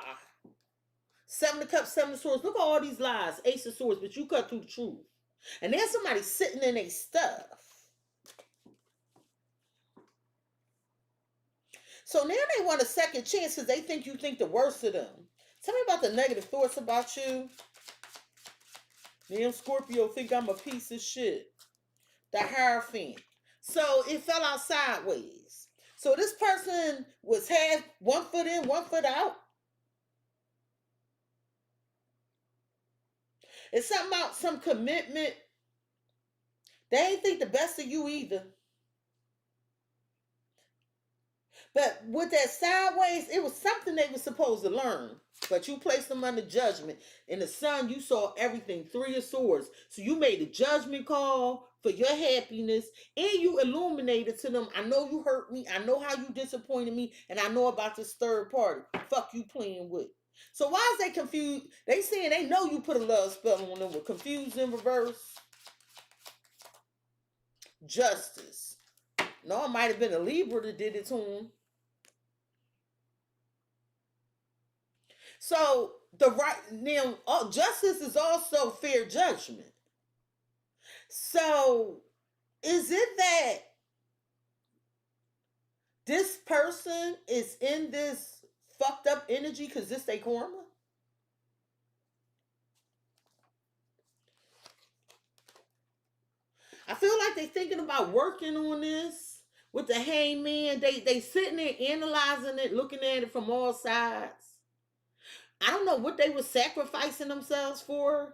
S2: 7 of cups, 7 of swords. Look at all these lies. Ace of swords, but you cut through the truth. And there's somebody sitting in their stuff. So now they want a second chance because they think you think the worst of them. Tell me about the negative thoughts about you. Damn, Scorpio think I'm a piece of shit. The Hierophant. So it fell out sideways. So this person was half one foot in, one foot out. It's something about some commitment. They ain't think the best of you either. But with that sideways, it was something they were supposed to learn. But you placed them under judgment. In the sun, you saw everything. 3 of swords. So you made a judgment call for your happiness. And you illuminated to them, I know you hurt me. I know how you disappointed me. And I know about this third party. Fuck you playing with. So why is they confused? They saying they know you put a love spell on them. With confused in reverse. Justice. No, it might have been a Libra that did it to him. So the right now, justice is also fair judgment. So is it that this person is in this fucked up energy because this they karma? I feel like they thinking about working on this with the hangman. They sitting there analyzing it, looking at it from all sides. I don't know what they were sacrificing themselves for.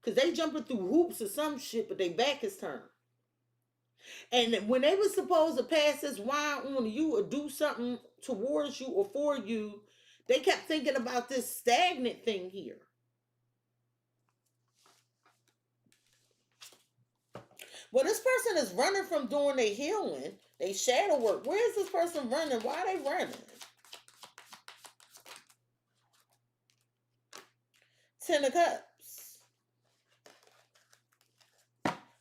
S2: Because they jumping through hoops or some shit, but their back is turned. And when they were supposed to pass this wine on to you or do something towards you or for you, they kept thinking about this stagnant thing here. Well, this person is running from doing their healing, their shadow work. Where is this person running? Why are they running? 10 of Cups.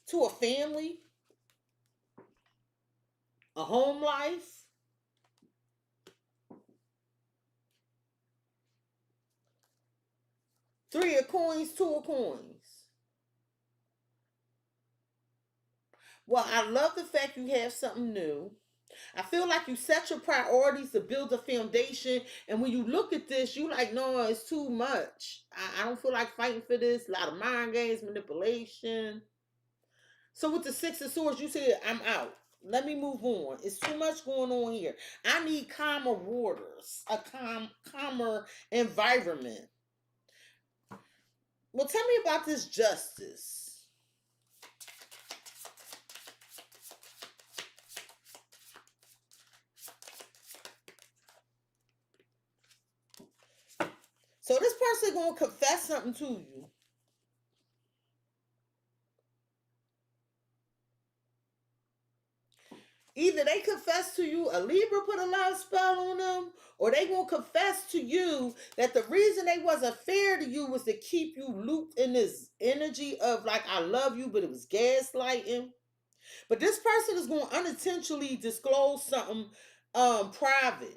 S2: To a family. A home life. Three of coins, 2 of coins. Well, I love the fact you have something new. I feel like you set your priorities to build a foundation. And when you look at this, you like, no, it's too much. I don't feel like fighting for this. A lot of mind games, manipulation. So with the 6 of swords, you said, I'm out. Let me move on. It's too much going on here. I need calmer waters, a calmer environment. Well, tell me about this justice. So this person gonna confess something to you. Either they confess to you, a Libra put a love spell on them, or they gonna confess to you that the reason they wasn't fair to you was to keep you looped in this energy of like, I love you, but it was gaslighting. But this person is gonna unintentionally disclose something private.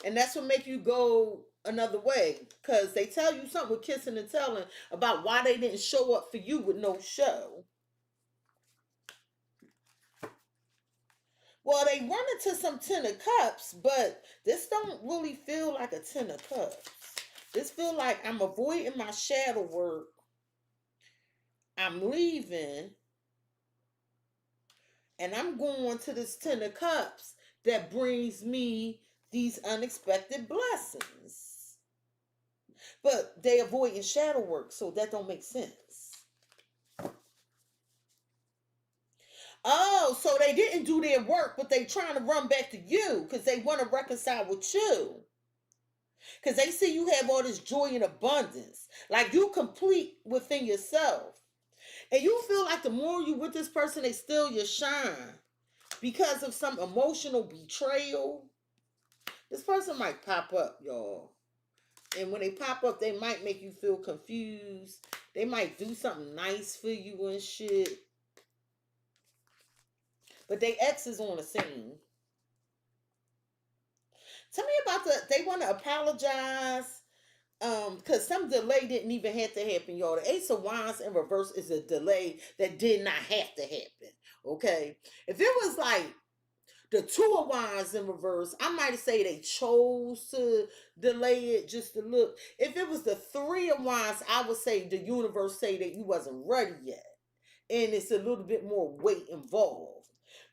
S2: And that's what make you go another way. Because they tell you something with kissing and telling about why they didn't show up for you with no show. Well, they run into some Ten of Cups, but this don't really feel like a Ten of Cups. This feel like I'm avoiding my shadow work. I'm leaving. And I'm going to this Ten of Cups that brings me these unexpected blessings. But they avoiding shadow work, so that don't make sense. Oh, so they didn't do their work, but they trying to run back to you because they want to reconcile with you. Because they see you have all this joy and abundance. Like you complete within yourself. And you feel like the more you with this person, they steal your shine. Because of some emotional betrayal. This person might pop up, y'all. And when they pop up, they might make you feel confused. They might do something nice for you and shit. But they ex is on the scene. Tell me about they want to apologize. Because some delay didn't even have to happen, y'all. The Ace of Wands in reverse is a delay that did not have to happen. Okay. If it was like the Two of Wands in reverse, I might say they chose to delay it just to look. If it was the Three of Wands, I would say the universe say that you wasn't ready yet. And it's a little bit more weight involved.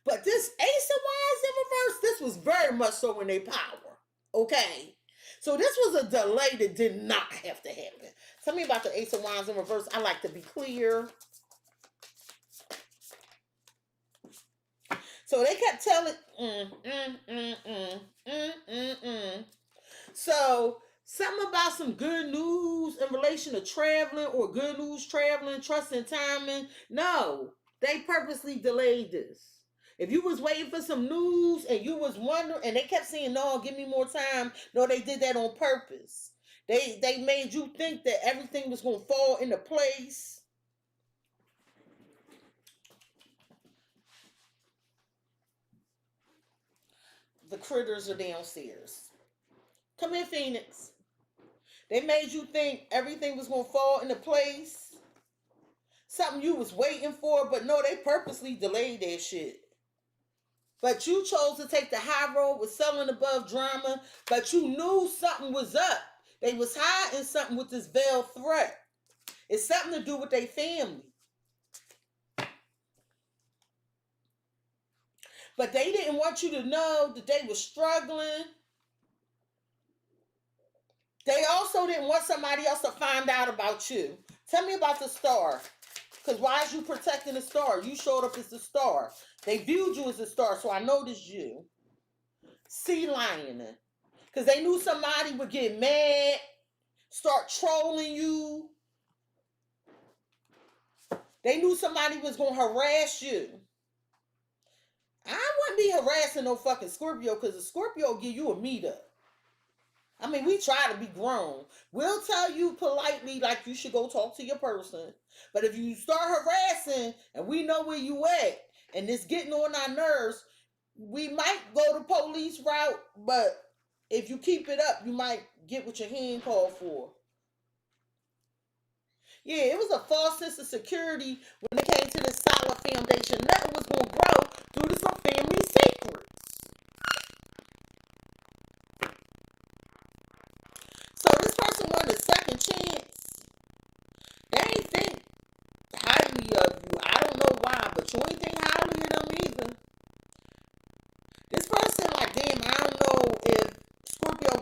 S2: But this Ace of Wands in reverse, this was very much so in their power. Okay? So this was a delay that did not have to happen. Tell me about the Ace of Wands in reverse. I like to be clear. So they kept telling, So something about some good news in relation to traveling or good news traveling, trust and timing. No, they purposely delayed this. If you was waiting for some news and you was wondering, and they kept saying, no, give me more time. No, they did that on purpose. They made you think that everything was going to fall into place. The critters are downstairs. Come here, Phoenix. They made you think everything was going to fall into place. Something you was waiting for, but no, they purposely delayed that shit. But you chose to take the high road with selling above drama, but you knew something was up. They was hiding something with this veiled threat. It's something to do with their family. But they didn't want you to know that they were struggling. They also didn't want somebody else to find out about you. Tell me about the star. Because why is you protecting the star? You showed up as the star. They viewed you as the star, so I noticed you. Sea lion. Because they knew somebody would get mad, start trolling you. They knew somebody was going to harass you. I wouldn't be harassing no fucking Scorpio because the Scorpio will give you a meetup. I mean, we try to be grown. We'll tell you politely like you should go talk to your person. But if you start harassing and we know where you at and it's getting on our nerves, we might go the police route. But if you keep it up, you might get what your hand called for. Yeah, it was a false sense of security when it came to this solid foundation. Nothing was going to grow due to some family secrets. So this person wanted a second chance. They ain't think highly of you. I don't know why, but you ain't think highly of them either. This person like, damn, I don't know if Scorpio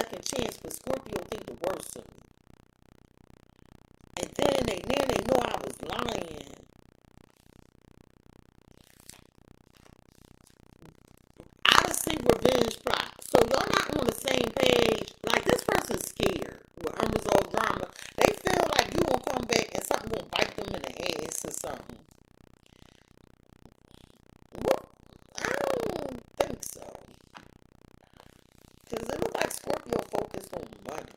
S2: second chance, but Scorpio think the worst of me. And then they know I was lying. Out of sync revenge plot. So y'all not on the same page. Like, this person's scared with unresolved drama. They feel like you gonna come back and something gonna bite them in the ass or something. Well, I don't think so. Because it looks like Scorpio focused on money.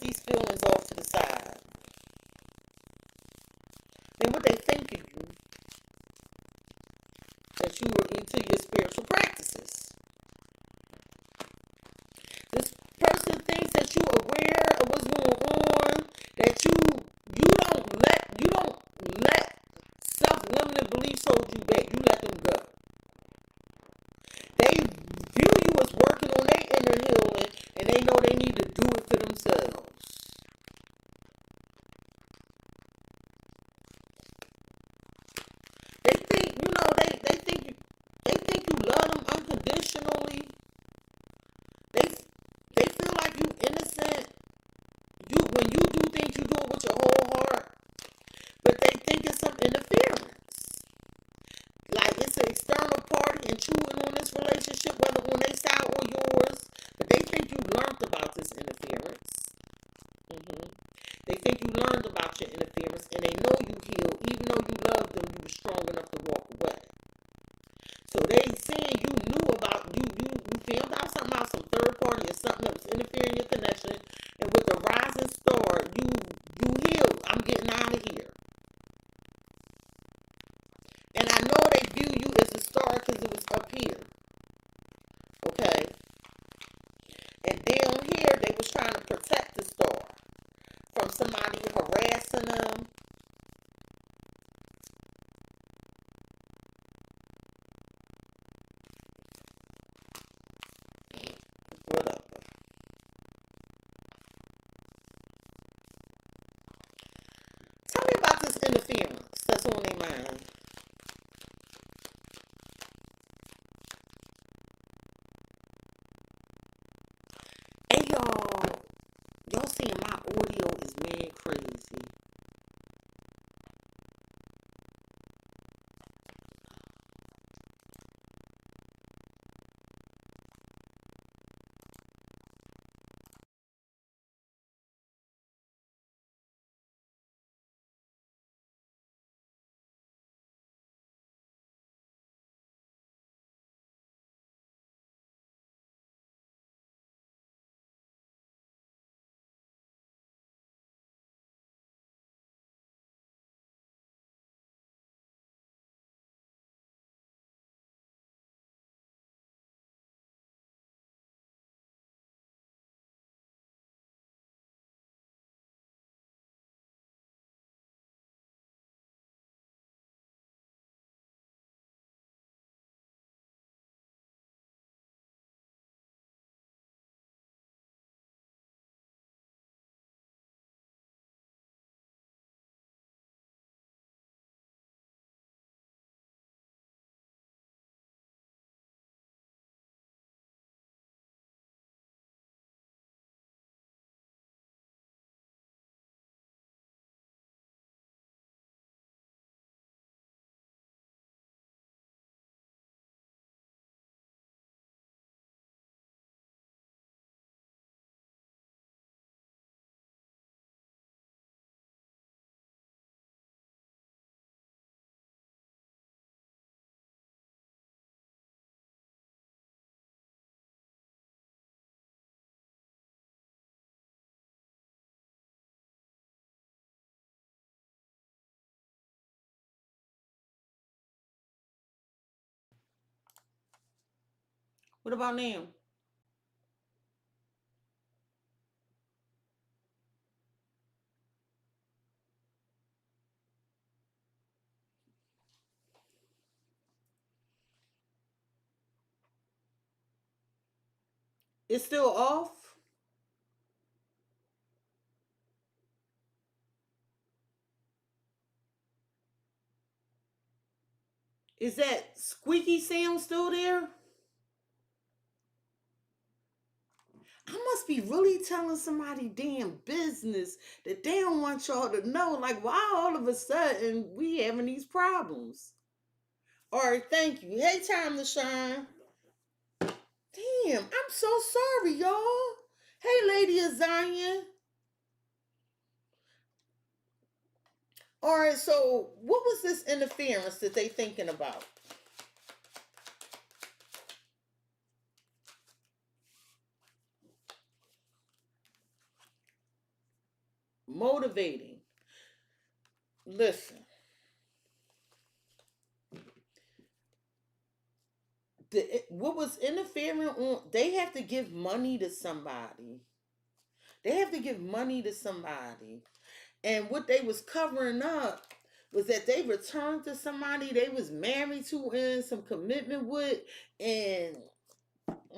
S2: these feelings off to the side. Then what they think of you, that you are into your spiritual practices. This person thinks that you're aware of what's going on, that you don't let self-limiting beliefs hold you back. You let them go. They view you as working on their inner healing, and they know they need to do it for themselves. They think, they think you love them unconditionally. They feel like you innocent. When you do things, you do it with your whole heart. But they think it's some interference. Like it's an external party intruding on this relationship, whether on their side or yours. But they think you learned about this interference. They think you learned about your interference, and they know you healed. Even though you loved them, you were strong enough to walk away. So they saying you knew about, you found out something about some third party or something that was interfering in your connection, and with the rising star, you healed. I'm getting out of here. And I know they view you as a star because it was up here. Okay? And down here, they was trying to protect the star from somebody harassing them. Whatever. Tell me about this interference that's on their mind. And y'all seeing my audio is mad crazy. What about now? It's still off? Is that squeaky sound still there? I must be really telling somebody damn business that they don't want y'all to know. Like, why all of a sudden we having these problems? All right, thank you. Hey, time to shine. Damn, I'm so sorry, y'all. Hey, Lady of Zion. All right, so what was this interference that they thinking about? Motivating. Listen, what was interfering on, they have to give money to somebody. They have to give money to somebody. And what they was covering up was that they returned to somebody they was married to in some commitment with, and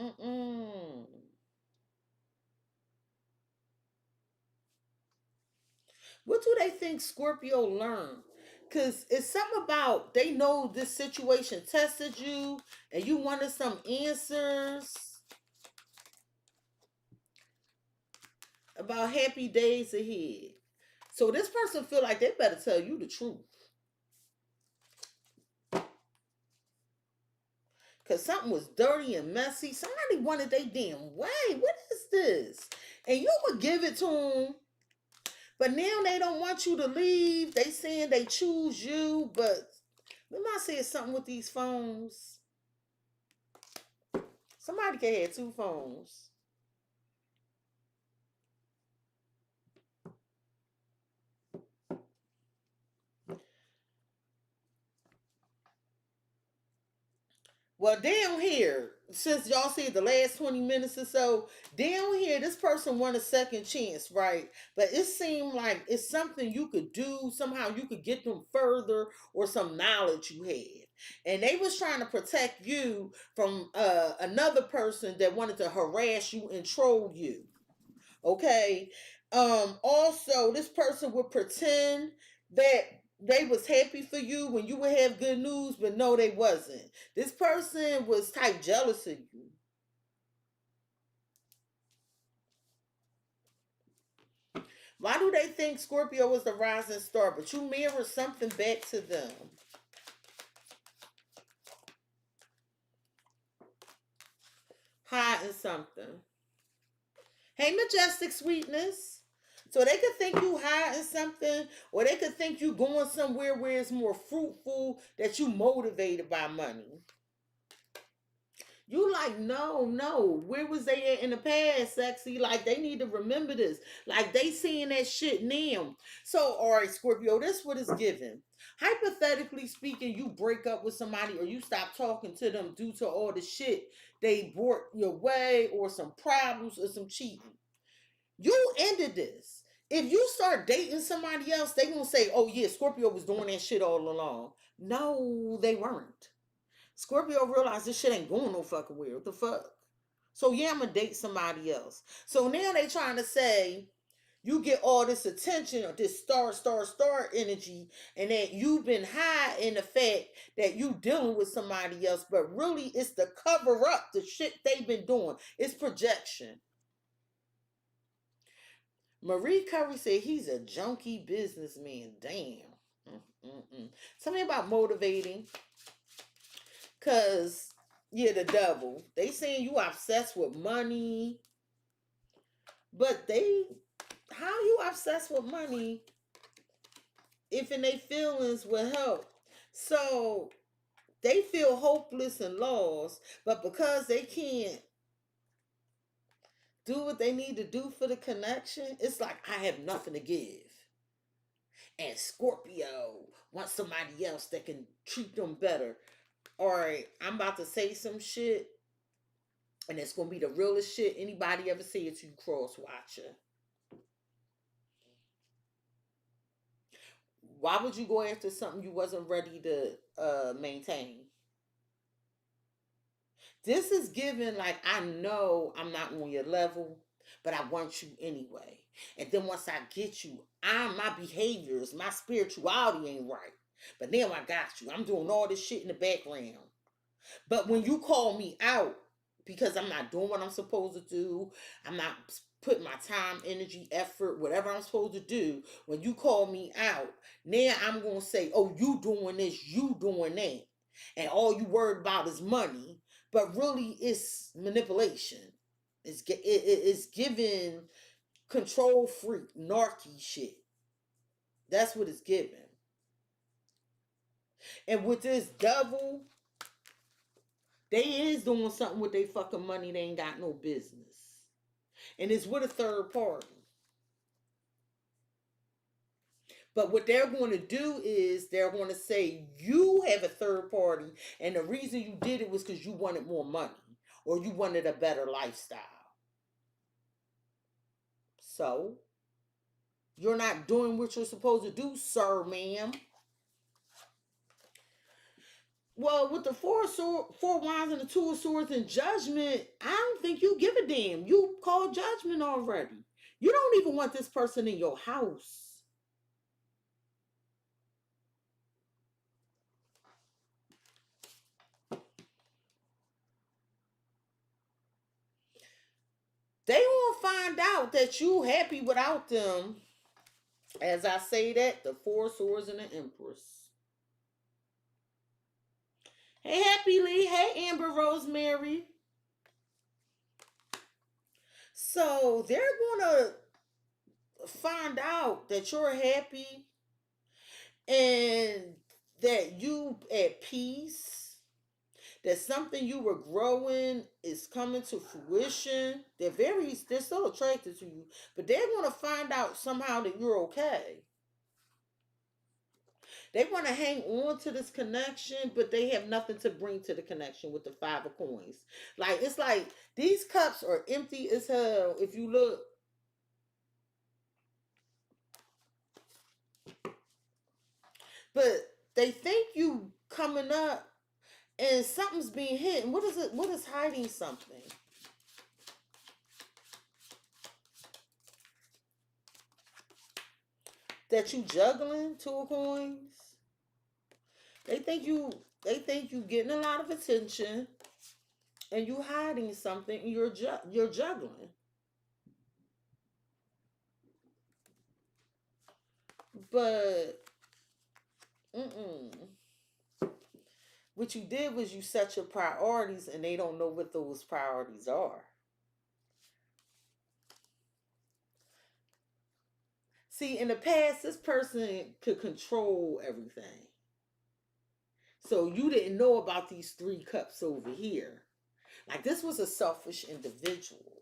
S2: mm-mm. What do they think Scorpio learned? Because it's something about they know this situation tested you and you wanted some answers about happy days ahead. So this person feel like they better tell you the truth. Because something was dirty and messy. Somebody wanted their damn way. What is this? And you would give it to them. But now they don't want you to leave. They saying they choose you. But we might say something with these phones. Somebody can have two phones. Well, down here, since y'all see the last 20 minutes or so, down here, this person won a second chance, right? But it seemed like it's something you could do. Somehow you could get them further or some knowledge you had. And they was trying to protect you from another person that wanted to harass you and troll you. Okay. Also, this person would pretend that they was happy for you when you would have good news, but no, they wasn't. This person was type jealous of you. Why do they think Scorpio was the rising star? But you mirror something back to them. Hiding something. Hey, majestic sweetness. So they could think you hiding something, or they could think you going somewhere where it's more fruitful, that you motivated by money. You like, no, no. Where was they at in the past, Cexxi? Like, they need to remember this. Like, they seeing that shit now. So, all right, Scorpio, this what it's given. Hypothetically speaking, you break up with somebody or you stop talking to them due to all the shit they brought your way or some problems or some cheating. You ended this. If you start dating somebody else, they gonna say, oh yeah, Scorpio was doing that shit all along. No, they weren't. Scorpio realized this shit ain't going no fucking where. What the fuck? So yeah, I'm gonna date somebody else. So now they trying to say you get all this attention or this star energy, and that you've been high in the fact that you dealing with somebody else, but really it's the cover up, the shit they've been doing. It's projection. Marie Curry said he's a junkie businessman. Damn. Mm-mm-mm. Tell me about motivating. Cause yeah, the devil. They saying you obsessed with money, but they, how you obsessed with money if in their feelings will help? So they feel hopeless and lost, but because they can't do what they need to do for the connection, it's like I have nothing to give. And Scorpio wants somebody else that can treat them better. All right, I'm about to say some shit, and it's gonna be the realest shit anybody ever said to you, cross watcher. Why would you go after something you wasn't ready to maintain? This is given like, I know I'm not on your level, but I want you anyway. And then once I get you, my behaviors, my spirituality ain't right. But now I got you. I'm doing all this shit in the background. But when you call me out because I'm not doing what I'm supposed to do, I'm not putting my time, energy, effort, whatever I'm supposed to do, when you call me out, now I'm going to say, oh, you doing this, you doing that. And all you worried about is money. But really, it's manipulation. It's giving control freak, narky shit. That's what it's giving. And with this devil, they is doing something with their fucking money they ain't got no business. And it's with a third party. But what they're going to do is they're going to say you have a third party, and the reason you did it was because you wanted more money or you wanted a better lifestyle. So you're not doing what you're supposed to do, sir, ma'am. Well, with the four wands and the two of swords and judgment, I don't think you give a damn. You called judgment already. You don't even want this person in your house. They will find out that you happy without them. As I say that, the four swords and the empress. Hey, Happy Lee. Hey, Amber Rosemary. So they're going to find out that you're happy and that you at peace, that something you were growing is coming to fruition. They're still attracted to you, but they're going to find out somehow that you're okay. They want to hang on to this connection, but they have nothing to bring to the connection with the five of coins. Like, it's like these cups are empty as hell. If you look, but they think you coming up and something's being hidden. What is it? What is hiding something? That you juggling two of coins. They think you getting a lot of attention and you hiding something and you're juggling. But what you did was you set your priorities and they don't know what those priorities are. See, in the past, this person could control everything. So you didn't know about these three cups over here. Like, this was a selfish individual.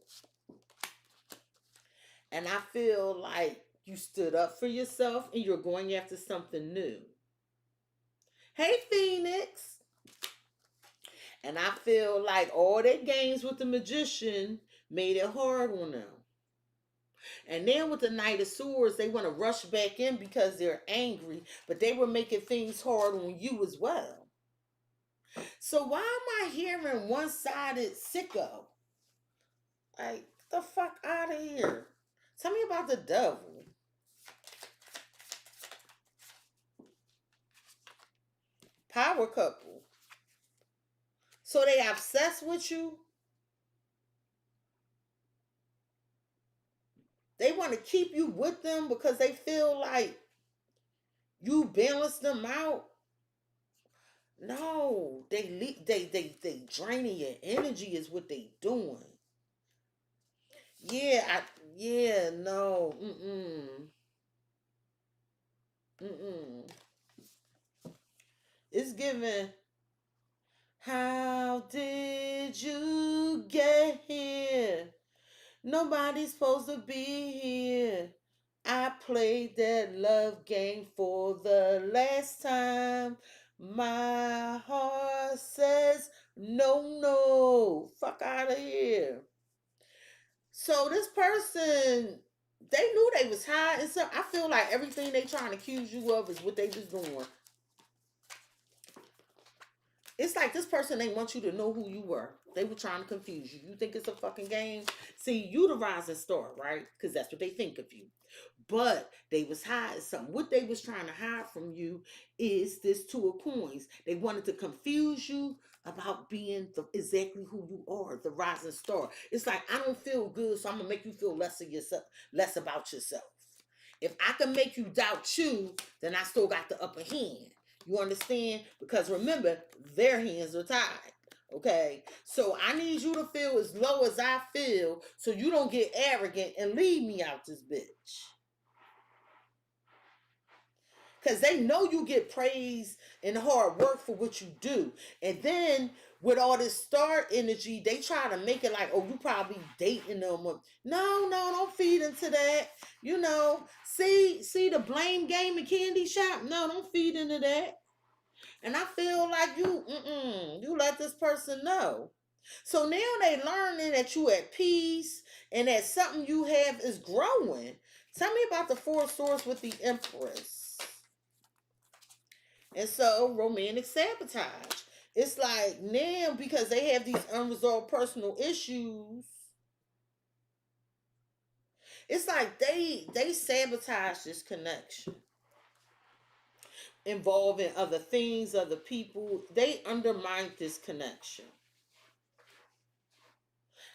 S2: And I feel like you stood up for yourself and you're going after something new. Hey, Phoenix. And I feel like all their games with the magician made it hard on them. And then with the Knight of Swords, they want to rush back in because they're angry, but they were making things hard on you as well. So why am I hearing one-sided sicko? Like, get the fuck out of here. Tell me about the devil. Power couple. So they obsessed with you? They want to keep you with them because they feel like you balance them out? No, they draining your energy is what they doing. No. It's given. How did you get here? Nobody's supposed to be here. I played that love game for the last time. My heart says no. Fuck out of here. So this person, they knew they was high and stuff. I feel like everything they trying to accuse you of is what they was doing. It's like this person, they want you to know who you were. They were trying to confuse you. You think it's a fucking game? See, you the rising star, right? Because that's what they think of you. But they was hiding something. What they was trying to hide from you is this two of coins. They wanted to confuse you about being exactly who you are, the rising star. It's like, I don't feel good, so I'm going to make you feel less of yourself, less about yourself. If I can make you doubt you, then I still got the upper hand. You understand? Because remember, their hands are tied. Okay? So I need you to feel as low as I feel so you don't get arrogant and leave me out this bitch. Because they know you get praise and hard work for what you do. And then with all this star energy, they try to make it like, oh, you probably dating them. No, don't feed into that. See the blame game and candy shop? No, don't feed into that. And I feel like you let this person know. So now they learning that you at peace and that something you have is growing. Tell me about the four swords with the Empress. And so romantic sabotage. It's like now because they have these unresolved personal issues. It's like they sabotage this connection involving other things, other people. They undermine this connection.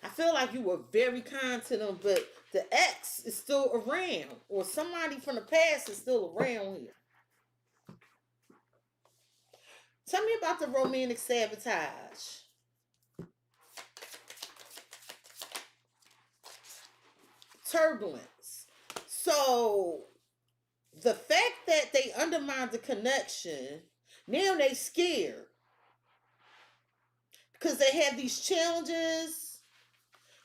S2: I feel like you were very kind to them, but the ex is still around, or somebody from the past is still around here. Tell me about the romantic sabotage. Turbulence. So the fact that they undermine the connection, now they scared because they have these challenges,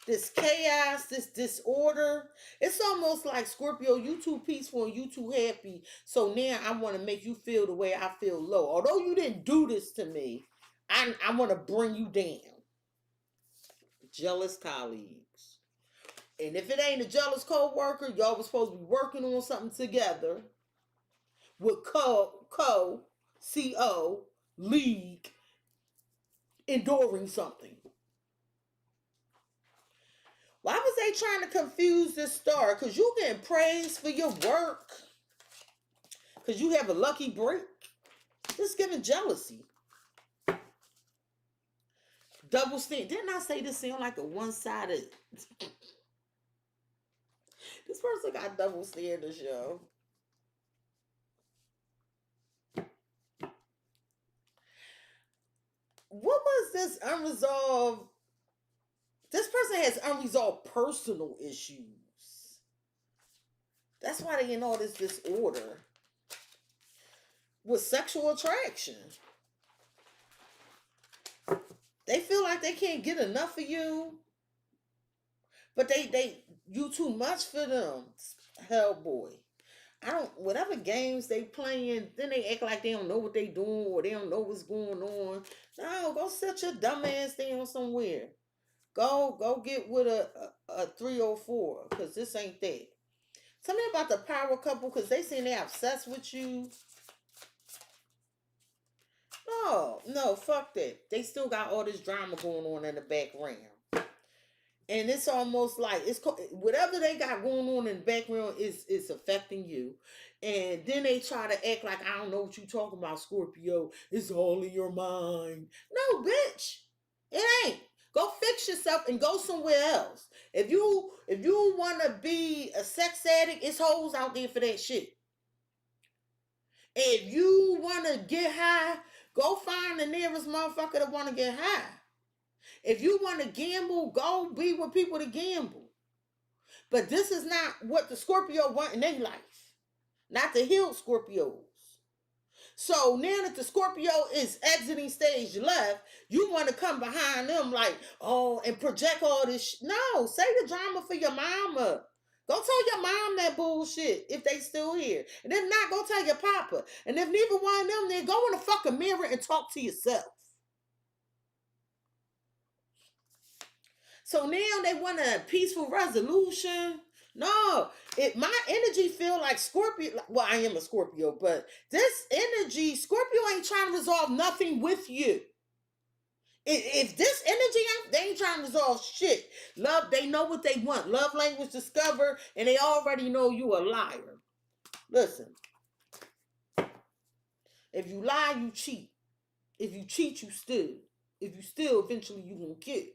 S2: this chaos, this disorder. It's almost like, Scorpio, you too peaceful and you too happy, so now I want to make you feel the way I feel low. Although you didn't do this to me, I want to bring you down. Jealous colleagues. And if it ain't a jealous co-worker, y'all was supposed to be working on something together with co, league, enduring something. Why was they trying to confuse this star? Because you getting praised for your work. Because you have a lucky break. This giving jealousy. Double standard. Didn't I say this sound like a one-sided? This person got double standards, yo. What was this unresolved? This person has unresolved personal issues. That's why they in all this disorder with sexual attraction. They feel like they can't get enough of you, but you too much for them. Hellboy. Whatever games they playing, then they act like they don't know what they doing or they don't know what's going on. No, go sit your dumb ass down somewhere. Go get with a 304, because this ain't that. Tell me about the power couple, because they seem they're obsessed with you. No, fuck that. They still got all this drama going on in the background. And it's almost like whatever they got going on in the background is affecting you. And then they try to act like, I don't know what you talking about, Scorpio. It's all in your mind. No, bitch. It ain't. Go fix yourself and go somewhere else. If you want to be a sex addict, it's hoes out there for that shit. If you want to get high, go find the nearest motherfucker that want to get high. If you want to gamble, go be with people to gamble. But this is not what the Scorpio want in their life. Not the healed Scorpios. So now that the Scorpio is exiting stage left, you want to come behind them like, oh, and project all this. No, say the drama for your mama. Go tell your mom that bullshit if they still here. And if not, go tell your papa. And if neither one of them, then go in the fucking mirror and talk to yourself. So now they want a peaceful resolution. No, my energy feel like Scorpio. Well, I am a Scorpio, but this energy, Scorpio ain't trying to resolve nothing with you. If this energy, they ain't trying to resolve shit. Love, they know what they want. Love language discovered, and they already know you a liar. Listen, if you lie, you cheat. If you cheat, you steal. If you steal, eventually you gonna kill.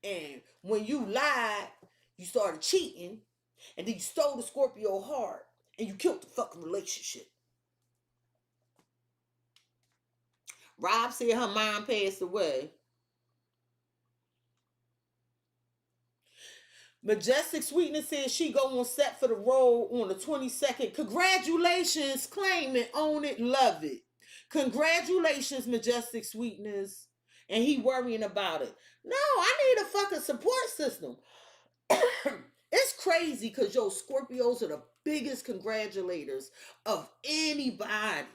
S2: And when you lied, you started cheating, and then you stole the Scorpio heart, and you killed the fucking relationship. Rob said her mom passed away. Majestic Sweetness says she go on set for the role on the 22nd. Congratulations, claim it, own it, love it. Congratulations, Majestic Sweetness. And he worrying about it. No, I need a fucking support system. It's crazy because Scorpios are the biggest congratulators of anybody.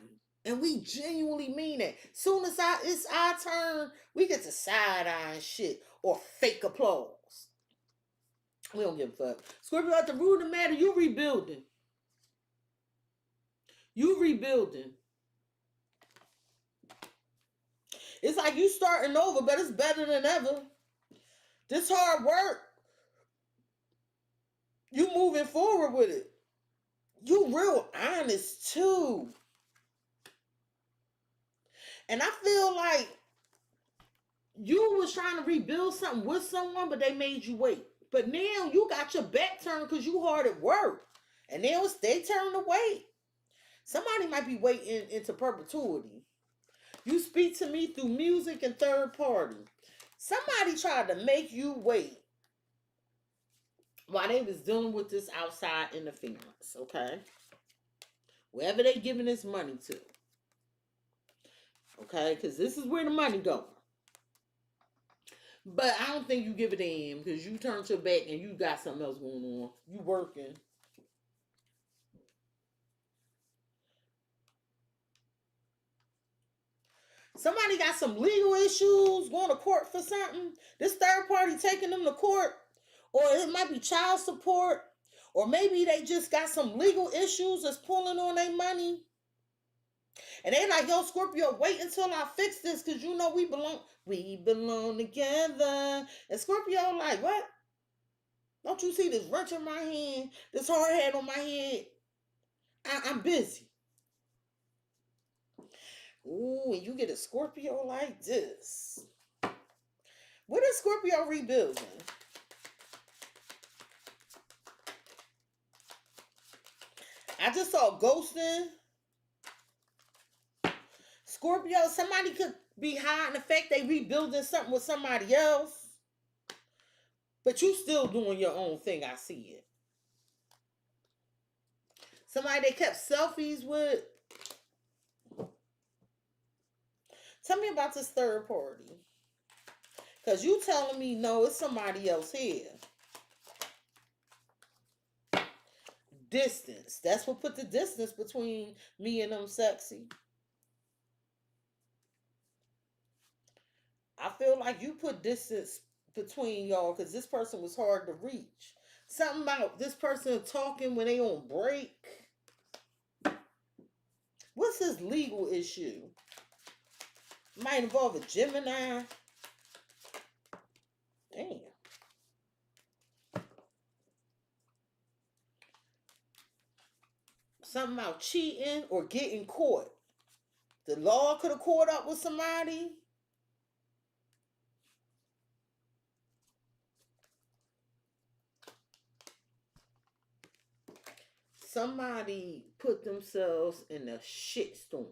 S2: And we genuinely mean it. Soon as it's our turn, we get to side eye and shit or fake applause. We don't give a fuck. Scorpio, at the root of the matter, you rebuilding. You rebuilding. It's like you starting over, but it's better than ever. This hard work, you moving forward with it. You real honest too. And I feel like you was trying to rebuild something with someone, but they made you wait. But now you got your back turned because you hard at work. And now it's their turn to wait. Somebody might be waiting into perpetuity. You speak to me through music and third party. Somebody tried to make you wait while they was dealing with this outside interference, okay? Wherever they giving this money to. Okay? Because this is where the money goes. But I don't think you give it to him because you turned your back and you got something else going on. You working. Somebody got some legal issues, going to court for something. This third party taking them to court. Or it might be child support. Or maybe they just got some legal issues that's pulling on their money. And they like, yo, Scorpio, wait until I fix this because you know we belong together. And Scorpio like, what? Don't you see this wrench in my hand? This hard hat on my head? I'm busy. Ooh, and you get a Scorpio like this. What is Scorpio rebuilding? I just saw ghosting. Scorpio, somebody could be hiding the fact they rebuilding something with somebody else. But you still doing your own thing, I see it. Somebody they kept selfies with. Tell me about this third party. Because you telling me, no, it's somebody else here. Distance. That's what put the distance between me and them sexy. I feel like you put distance between y'all because this person was hard to reach. Something about this person talking when they on break. What's his legal issue? Might involve a Gemini. Damn. Something about cheating or getting caught. The law could have caught up with somebody. Somebody put themselves in a shitstorm.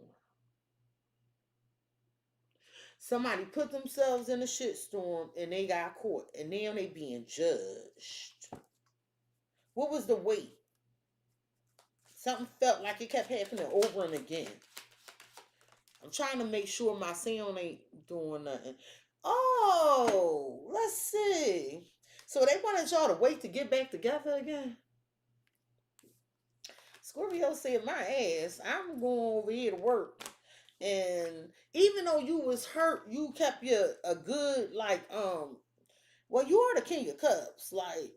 S2: Somebody put themselves in a shitstorm and they got caught. And now they being judged. What was the weight? Something felt like it kept happening over and again. I'm trying to make sure my sound ain't doing nothing. Oh, let's see. So they wanted y'all to wait to get back together again? Scorpio said, my ass, I'm going over here to work. And even though you was hurt, you kept a good, like, well, you are the king of cups. Like,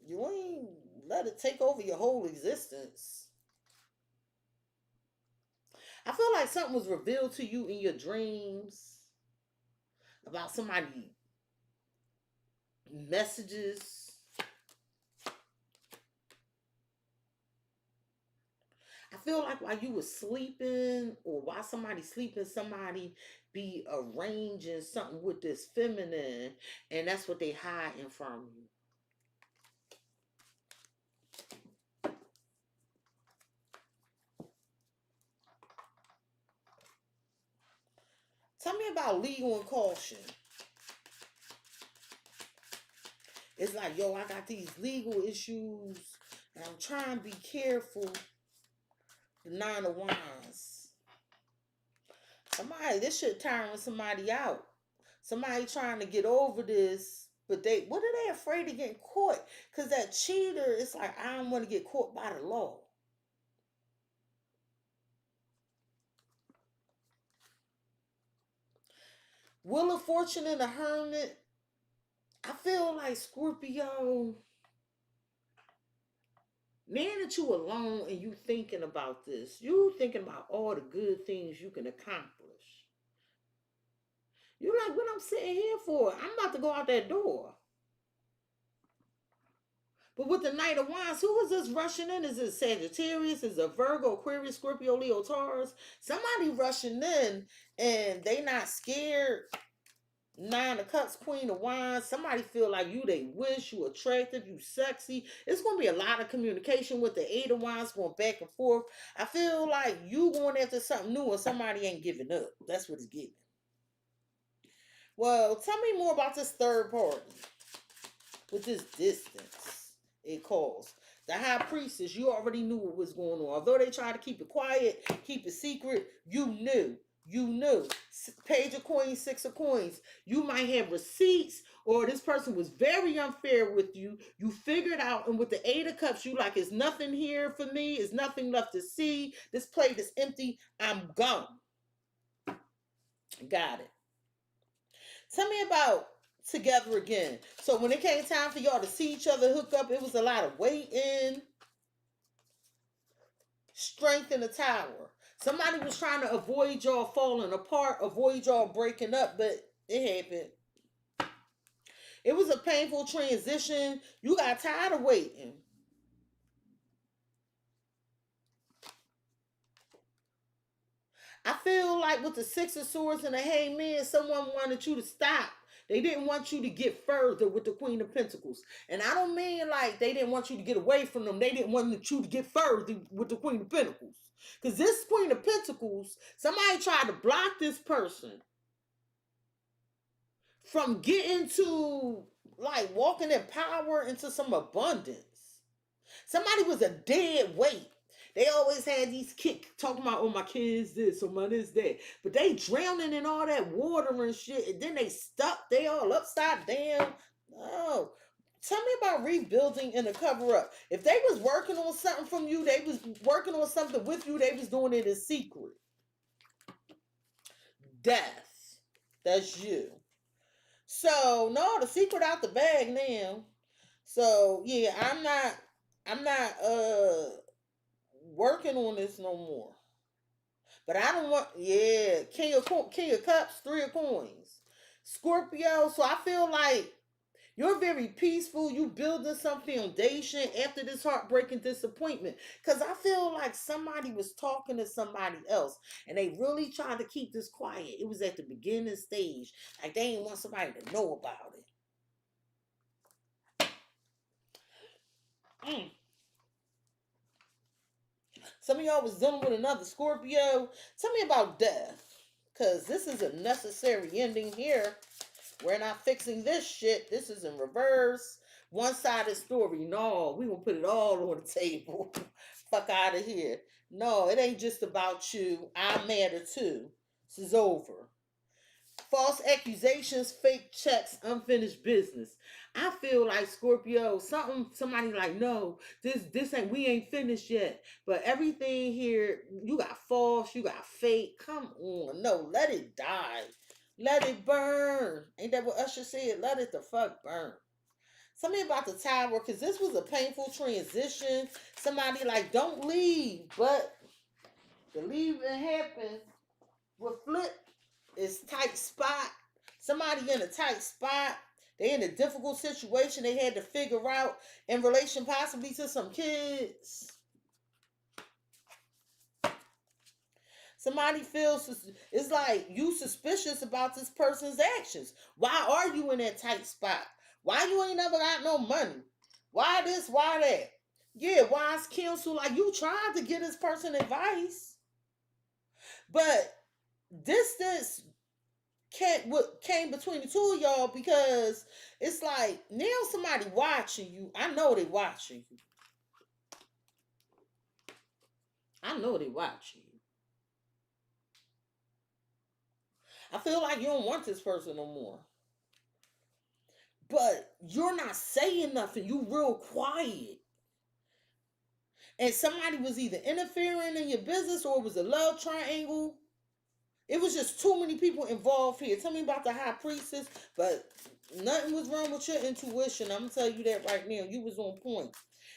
S2: you ain't let it take over your whole existence. I feel like something was revealed to you in your dreams about somebody messages. I feel like while you were sleeping or while somebody's sleeping, somebody be arranging something with this feminine and that's what they hiding from you. Tell me about legal and caution. It's like, yo, I got these legal issues and I'm trying to be careful. The 9 of Wands. Somebody, this shit tiring somebody out. Somebody trying to get over this But what are they afraid of getting caught? Because that cheater, it's like, I don't want to get caught by the law. Wheel of Fortune and the Hermit. I feel like Scorpio, now that you alone and you thinking about this, you thinking about all the good things you can accomplish. You're like, what I'm sitting here for? I'm about to go out that door. But with the Knight of Wands, who is this rushing in? Is it Sagittarius? Is it Virgo, Aquarius, Scorpio, Leo, Taurus? Somebody rushing in and they not scared. Nine of Cups, Queen of Wands. Somebody feel like you, they wish, you attractive, you sexy. It's going to be a lot of communication with the Eight of Wands going back and forth. I feel like you going after something new and somebody ain't giving up. That's what it's giving. Well, tell me more about this third party with this distance it caused. The High Priestess, you already knew what was going on. Although they tried to keep it quiet, keep it secret, you knew. You knew. Page of Coins, Six of Coins. You might have receipts, or this person was very unfair with you. You figured out, and with the Eight of Cups, you like, it's nothing here for me. It's nothing left to see. This plate is empty. I'm gone. Got it. Tell me about Together Again. So when it came time for y'all to see each other, hook up, it was a lot of waiting. Strength in the Tower. Somebody was trying to avoid y'all falling apart, avoid y'all breaking up, but it happened. It was a painful transition. You got tired of waiting. I feel like with the Six of Swords and the Hangman, someone wanted you to stop. They didn't want you to get further with the Queen of Pentacles. And I don't mean like they didn't want you to get away from them. They didn't want you to get further with the Queen of Pentacles. Because this Queen of Pentacles, somebody tried to block this person from getting to, like, walking in power into some abundance. Somebody was a dead weight. They always had these kids talking about, oh, my kids this or my this that. But they drowning in all that water and shit. And then they stuck. They all upside down. Oh, tell me about rebuilding and the cover up. If they was working on something from you, they was working on something with you, they was doing it in secret. Death. That's you. So, no, the secret out the bag now. So, yeah, I'm not working on this no more. But I don't want, yeah, King of Cups, Three of Coins. Scorpio, so I feel like you're very peaceful. You building some foundation after this heartbreaking disappointment. Because I feel like somebody was talking to somebody else and they really tried to keep this quiet. It was at the beginning stage. Like they didn't want somebody to know about it. Some of y'all was dealing with another Scorpio. Tell me about death. Because this is a necessary ending here. We're not fixing this shit. This is in reverse. One-sided story. No, we gonna put it all on the table. Fuck out of here. No, it ain't just about you. I matter too. This is over. False accusations, fake checks, unfinished business. I feel like Scorpio, somebody like, no, this ain't, we ain't finished yet. But everything here, you got false, you got fake. Come on. No, let it die. Let it burn. Ain't that what Usher said? Let it the fuck burn. Tell me about the Tower, because this was a painful transition. Somebody like, don't leave. But the leaving happened. With Flip, it's tight spot. Somebody in a tight spot. They in a difficult situation they had to figure out in relation possibly to some kids. Somebody feels, it's like you suspicious about this person's actions. Why are you in that tight spot? Why you ain't never got no money? Why this, why that? Yeah, wise counsel, like you tried to get this person advice. But distance what came between the two of y'all, because it's like now somebody watching you. I know they watching you. I know they watching you. I feel like you don't want this person no more. but you're not saying nothing. You real quiet. And somebody was either interfering in your business or it was a love triangle. It was just too many people involved here. Tell me about the high priestess, but nothing was wrong with your intuition. I'm gonna tell you that right now. You was on point.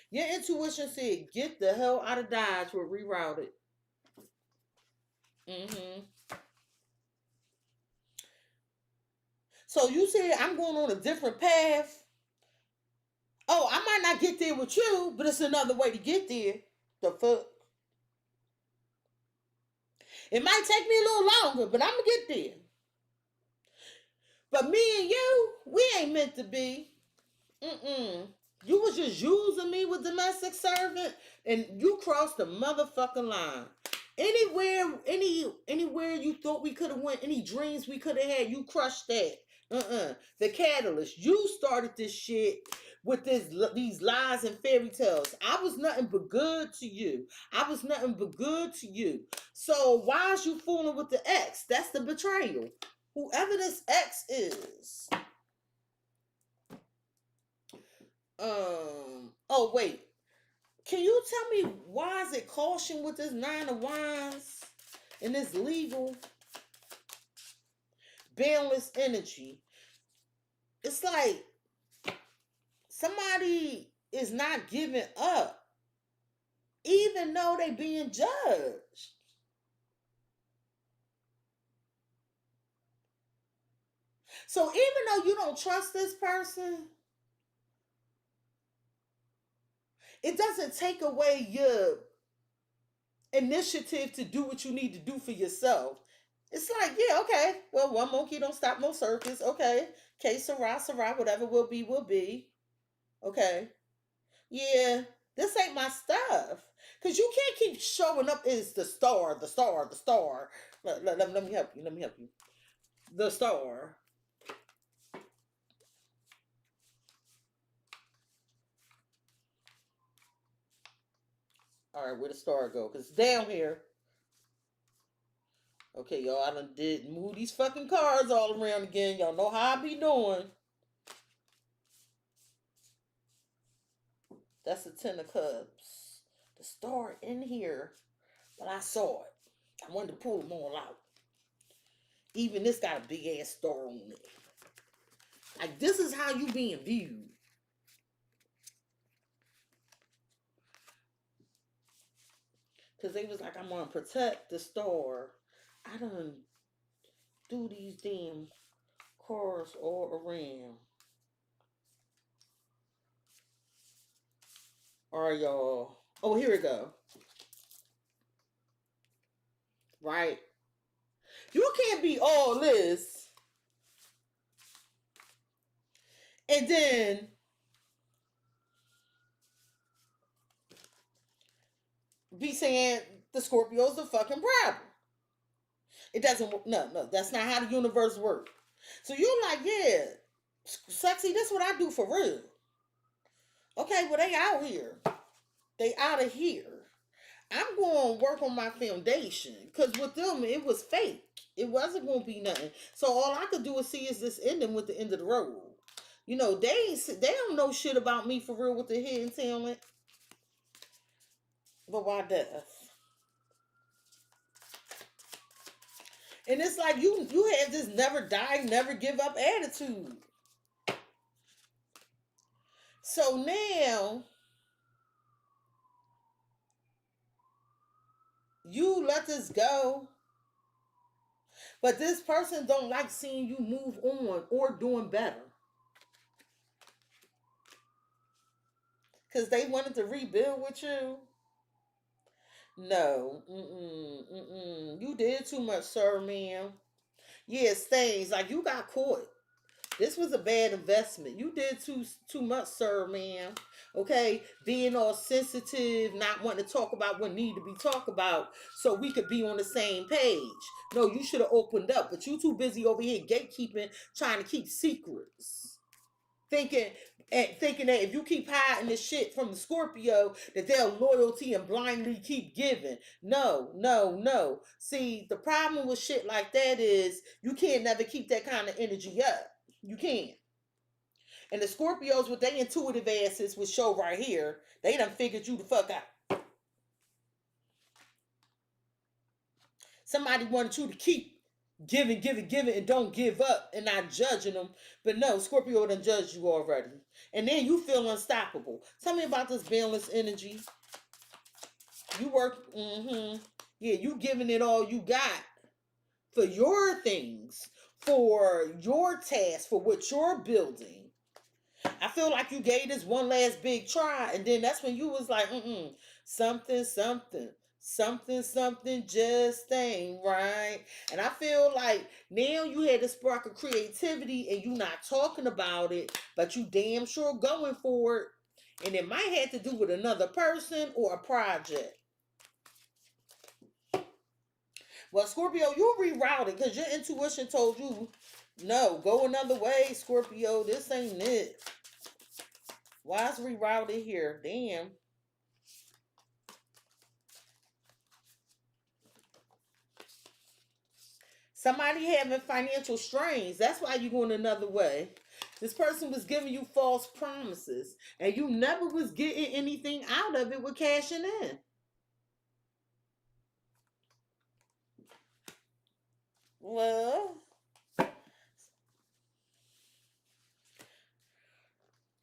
S2: Your intuition said, "Get the hell out of Dodge." We're rerouted. Mm-hmm. So you said I'm going on a different path. Oh, I might not get there with you, but it's another way to get there. The fuck. It might take me a little longer, but I'm gonna get there. But me and you, we ain't meant to be. Mm-mm. You was just using me with domestic servant, and you crossed the motherfucking line. Anywhere you thought we could have went, any dreams we could have had, you crushed that. The catalyst. You started this shit with these lies and fairy tales. I was nothing but good to you. I was nothing but good to you. So why is you fooling with the ex? That's the betrayal. Whoever this ex is. Oh wait. Can you tell me why is it caution with this 9 of Wands and this legal boundless energy? It's like somebody is not giving up, even though they being judged. So even though you don't trust this person, it doesn't take away your initiative to do what you need to do for yourself. It's like, yeah, okay. Well, one monkey don't stop no circus. Okay. Okay, Sarah, whatever will be, will be. Okay. Yeah, this ain't my stuff. Cause you can't keep showing up as the star, the star, the star. Let me help you. Let me help you. The star. All right, where the star go? Cause it's down here. Okay, y'all, I done did move these fucking cards all around again. Y'all know how I be doing. That's a 10 of cups. The star in here, but I saw it. I wanted to pull them all out. Even this got a big ass star on it. Like, this is how you being viewed. Because they was like, I'm going to protect the star. I done do these damn cars all around. All right, y'all. Oh, here we go. Right? You can't be all this and then be saying the Scorpio's the fucking problem. It doesn't, no, that's not how the universe works. So you're like, yeah, sexy, this is what I do for real. Okay, well, they out here. They out of here. I'm going to work on my foundation. Because with them, it was fake. It wasn't going to be nothing. So all I could do is see is this ending with the end of the road. You know, they don't know shit about me for real with the hidden talent. But why death? And it's like you have this never die, never give up attitude. So now you let this go, but this person don't like seeing you move on or doing better. Because they wanted to rebuild with you. No. You did too much, sir, ma'am. Yeah, stains. Like, you got caught. This was a bad investment. You did too much, sir, ma'am. Okay? Being all sensitive, not wanting to talk about what need to be talked about so we could be on the same page. No, you should have opened up, but you too busy over here gatekeeping, trying to keep secrets. Thinking that if you keep hiding this shit from the Scorpio, that they'll loyalty and blindly keep giving. No. See, the problem with shit like that is you can't never keep that kind of energy up. You can't. And the Scorpios with their intuitive asses would show right here. They done figured you the fuck out. Somebody wanted you to keep giving, giving, giving, and don't give up, and not judging them. But no, Scorpio done judged you already. And then you feel unstoppable. Tell me about this balanced energy. You work, yeah, you giving it all you got for your things, for your task, for what you're building. I feel like you gave this one last big try, and then that's when you was like, something, something, something, something just ain't right. And I feel like now you had a spark of creativity, and you not talking about it, but you damn sure going for it. And it might have to do with another person or a project. Well, Scorpio, you rerouted because your intuition told you, no, go another way, Scorpio. This ain't it. Why is rerouted here? Damn. Somebody having financial strains. That's why you going another way. This person was giving you false promises, and you never was getting anything out of it with cashing in. Well,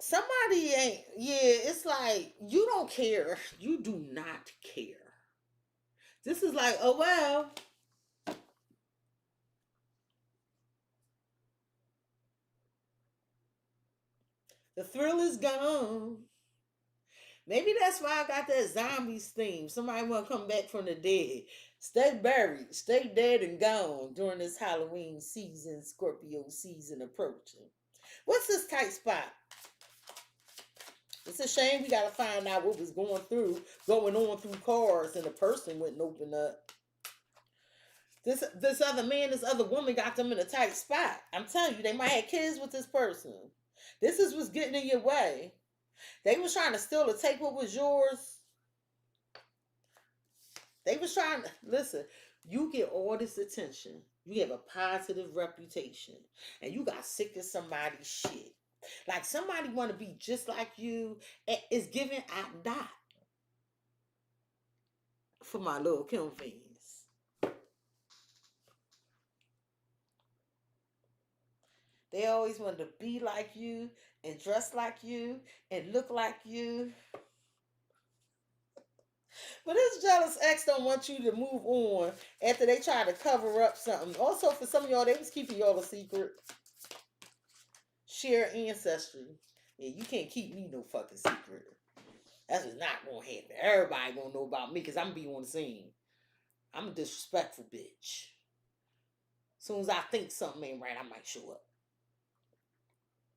S2: somebody ain't. Yeah, it's like you don't care. You do not care. This is like, oh well. The thrill is gone. Maybe that's why I got that zombies theme. Somebody want to come back from the dead. Stay buried, stay dead and gone during this Halloween season, Scorpio season approaching. What's this tight spot? It's a shame we got to find out what was going on through cars, and the person wouldn't open up. This other man, this other woman got them in a tight spot. I'm telling you, they might have kids with this person. This is what's getting in your way. They was trying to steal or take what was yours. They was trying to listen. You get all this attention. You have a positive reputation, and you got sick of somebody's shit. Like somebody want to be just like you. It's giving out dot for my little Kim fans. They always wanted to be like you and dress like you and look like you. But this jealous ex don't want you to move on after they try to cover up something. Also, for some of y'all, they was keeping y'all a secret. Share ancestry. Yeah, you can't keep me no fucking secret. That's just not gonna happen. Everybody gonna know about me because I'm gonna be on the scene. I'm a disrespectful bitch. As soon as I think something ain't right, I might show up.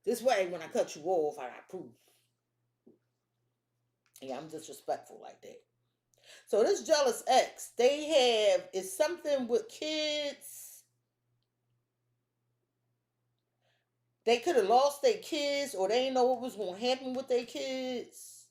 S2: This way, when I cut you off, I got proof. Yeah, I'm disrespectful like that. So this jealous ex, they have is something with kids. They could have lost their kids, or they didn't know what was going to happen with their kids.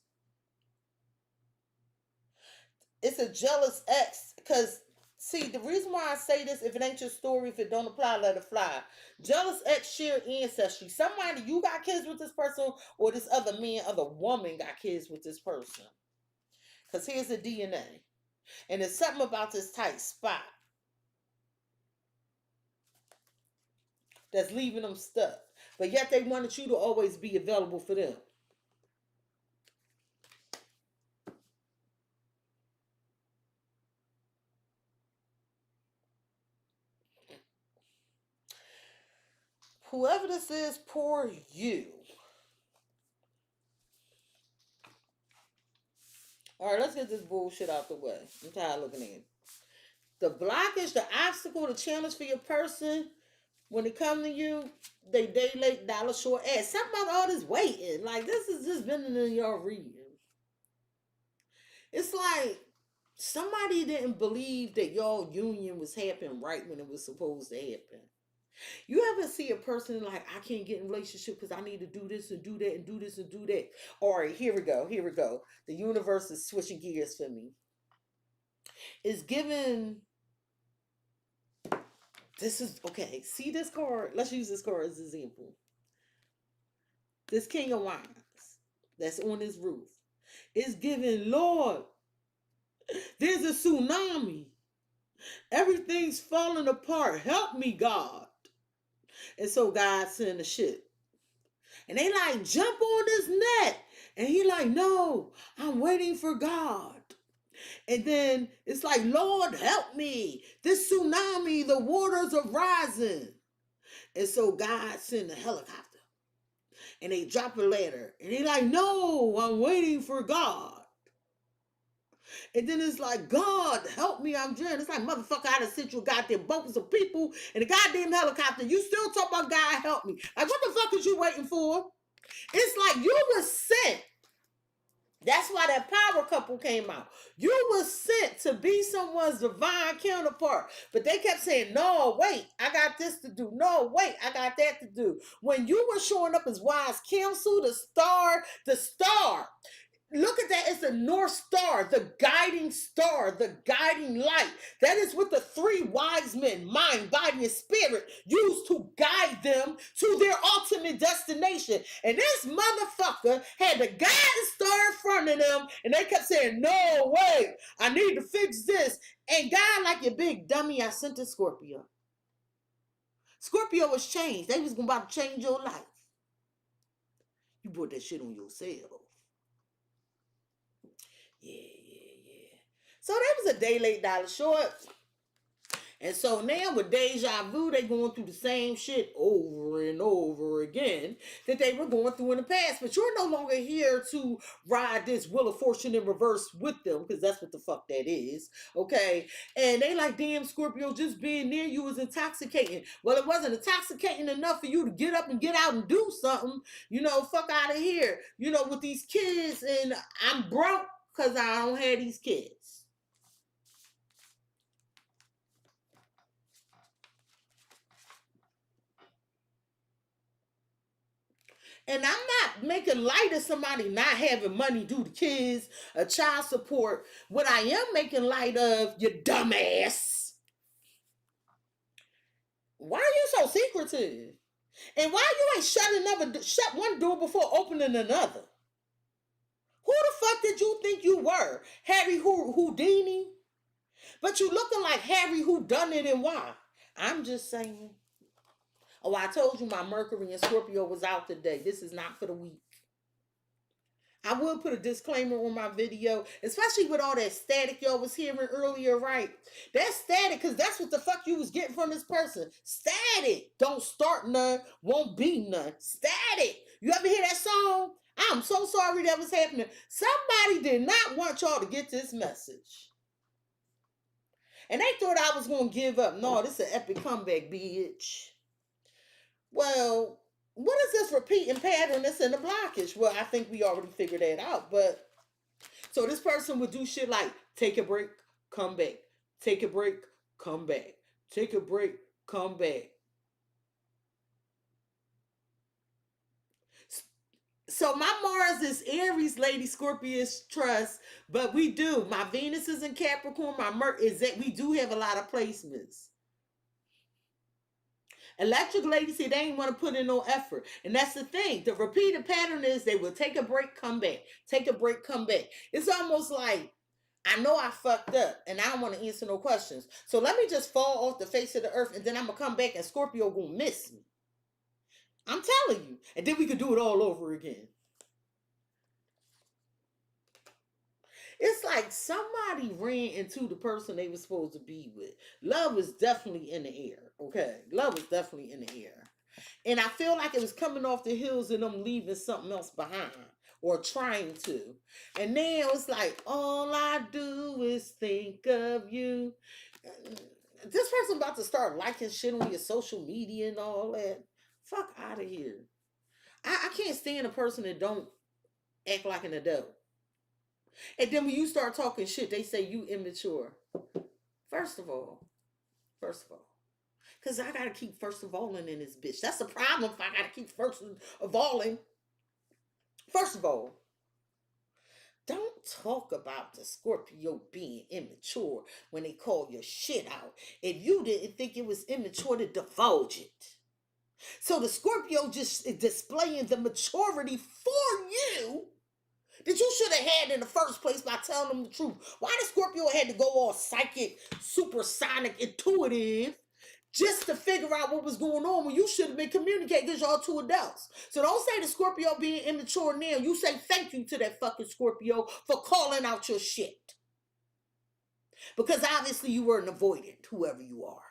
S2: It's a jealous ex, because see, the reason why I say this, if it ain't your story, if it don't apply, let it fly. Jealous ex share ancestry. Somebody, you got kids with this person, or this other man, other woman got kids with this person. Because here's the DNA. And there's something about this tight spot that's leaving them stuck. But yet they wanted you to always be available for them. Whoever this is, poor you. All right, let's get this bullshit out the way. I'm tired of looking at it. The blockage, the obstacle, the challenge for your person, when it comes to you, they day late, dollar short ass. Something about all this waiting. Like, this has just been in your reading. It's like somebody didn't believe that y'all union was happening right when it was supposed to happen. You ever see a person like, I can't get in a relationship because I need to do this and do that and do this and do that. All right, here we go. Here we go. The universe is switching gears for me. It's given. This is okay. See this card? Let's use this card as an example. this king of wands that's on his roof is giving, Lord, there's a tsunami. Everything's falling apart. Help me, God. And so God sent a ship. And they like, jump on this net. And he like, no, I'm waiting for God. And then it's like, Lord, help me. This tsunami, the waters are rising. And so God sent a helicopter. And they drop a ladder. And they like, no, I'm waiting for God. And then it's like, God, help me, I'm drowning. It's like, motherfucker, I done sent you a goddamn boat of people and a goddamn helicopter. You still talk about God, help me. Like, what the fuck is you waiting for? It's like you were sent. That's why that power couple came out. You were sent to be someone's divine counterpart. But they kept saying, no, wait, I got this to do. No, wait, I got that to do. When you were showing up as wise counsel, the star, look at that. It's the North Star, the guiding light. That is what the three wise men, mind, body, and spirit, used to guide them to their ultimate destination. And this motherfucker had the guiding star in front of them, and they kept saying, no, wait, I need to fix this. And God, like, you big dummy, I sent a Scorpio. Scorpio was changed. They was about to change your life. You put that shit on yourself. Yeah. So there was a day late, dollar short. And so now with deja vu, they going through the same shit over and over again that they were going through in the past. But you're no longer here to ride this Wheel of Fortune in reverse with them, because that's what the fuck that is. Okay? And they like, damn, Scorpio, just being near you is intoxicating. Well, it wasn't intoxicating enough for you to get up and get out and do something. You know, fuck out of here. You know, with these kids, and I'm broke because I don't have these kids. And I'm not making light of somebody not having money due to kids, child support. What I am making light of, you dumbass. Why are you so secretive? And why you ain't shut one door before opening another? Who the fuck did you think you were? Harry Houdini? But you looking like Harry who done it and why? I'm just saying. Oh, I told you my Mercury and Scorpio was out today. This is not for the weak. I will put a disclaimer on my video, especially with all that static y'all was hearing earlier, right? That's static because that's what the fuck you was getting from this person. Static. Don't start none, won't be none. Static. You ever hear that song? I'm so sorry that was happening. Somebody did not want y'all to get this message. And they thought I was going to give up. No, this is an epic comeback, bitch. Well, what is this repeating pattern that's in the blockage? Well, I think we already figured that out. But so this person would do shit like take a break, come back. Take a break, come back. Take a break, come back. So my Mars is Aries, Lady Scorpius, trust. But we do. My Venus is in Capricorn. My Mercury is that we do have a lot of placements. Electric ladies say they ain't want to put in no effort. And that's the thing. The repeated pattern is they will take a break, come back. Take a break, come back. It's almost like, I know I fucked up and I don't want to answer no questions. So let me just fall off the face of the earth and then I'm going to come back and Scorpio going to miss me. I'm telling you. And then we could do it all over again. It's like somebody ran into the person they were supposed to be with. Love is definitely in the air, okay? Love is definitely in the air. And I feel like it was coming off the hills and them leaving something else behind or trying to. And now it's like, all I do is think of you. This person about to start liking shit on your social media and all that. Fuck out of here. I can't stand a person that don't act like an adult. And then when you start talking shit, they say you immature. First of all, because I got to keep first of all in this bitch. That's the problem if I got to keep first of all in. First of all, don't talk about the Scorpio being immature when they call your shit out. If you didn't think it was immature to divulge it. So the Scorpio just is displaying the maturity for you that you should have had in the first place by telling them the truth. Why the Scorpio had to go all psychic, supersonic, intuitive just to figure out what was going on when you should have been communicating because y'all two adults. So don't say the Scorpio being immature now. You say thank you to that fucking Scorpio for calling out your shit. Because obviously you weren't avoidant, whoever you are.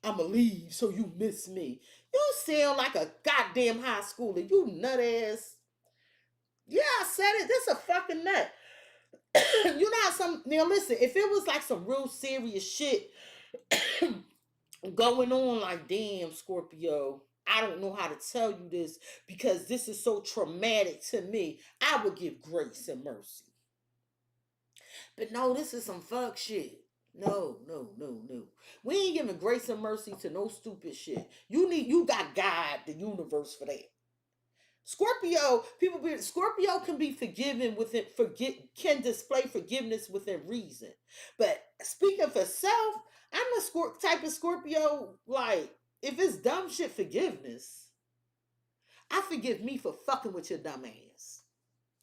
S2: I'ma leave so you miss me. You sound like a goddamn high schooler. You nut ass. Yeah, I said it. This a fucking nut. You know how some now listen, if it was like some real serious shit going on, like damn Scorpio, I don't know how to tell you this because this is so traumatic to me. I would give grace and mercy. But no, this is some fuck shit. No, no, no, no. We ain't giving grace and mercy to no stupid shit. You got God, the universe for that. Scorpio can be forgiven within can display forgiveness within reason. But speaking for self, I'm a type of Scorpio, like, if it's dumb shit forgiveness, I forgive me for fucking with your dumb ass.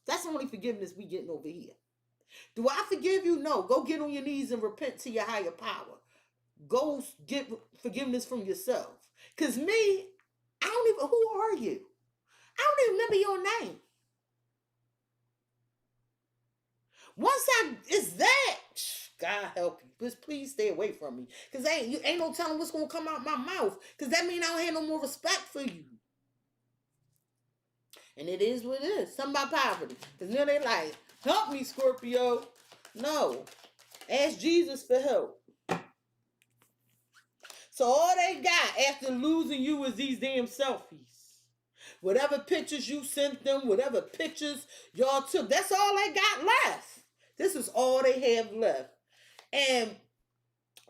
S2: That's the only forgiveness we getting over here. Do I forgive you? No. Go get on your knees and repent to your higher power. Go get forgiveness from yourself. Because me, I don't even, who are you? I don't even remember your name. Once it's that, God help you. Just please stay away from me. Because ain't no telling what's going to come out my mouth. Because that means I don't have no more respect for you. And it is what it is. Something about poverty. Because then they like, help me, Scorpio. No. Ask Jesus for help. So all they got after losing you is these damn selfies. Whatever pictures you sent them, whatever pictures y'all took, that's all they got left. This is all they have left. And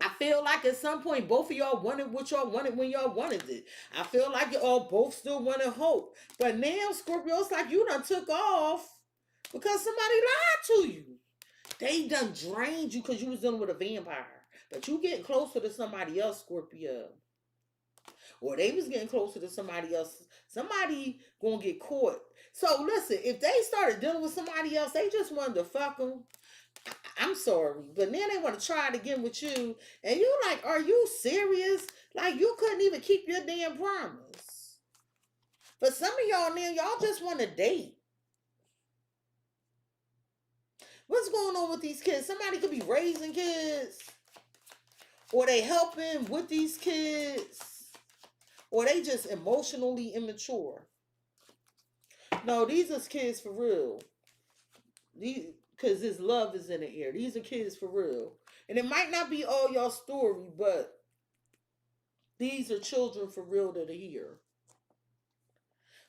S2: I feel like at some point, both of y'all wanted what y'all wanted when y'all wanted it. I feel like you all both still wanted hope. But now, Scorpio, it's like you done took off because somebody lied to you. They done drained you because you was dealing with a vampire. But you getting closer to somebody else, Scorpio. Or they was getting closer to somebody else. Somebody gonna get caught. So listen, if they started dealing with somebody else, they just wanted to fuck them. I'm sorry, but then they want to try it again with you, and you like, are you serious? Like you couldn't even keep your damn promise. But some of y'all now, y'all just want to date. What's going on with these kids? Somebody could be raising kids, or they helping with these kids, or they just emotionally immature. No, these are kids for real. Because this love is in the air. These are kids for real. And it might not be all y'all story, but these are children for real that are here.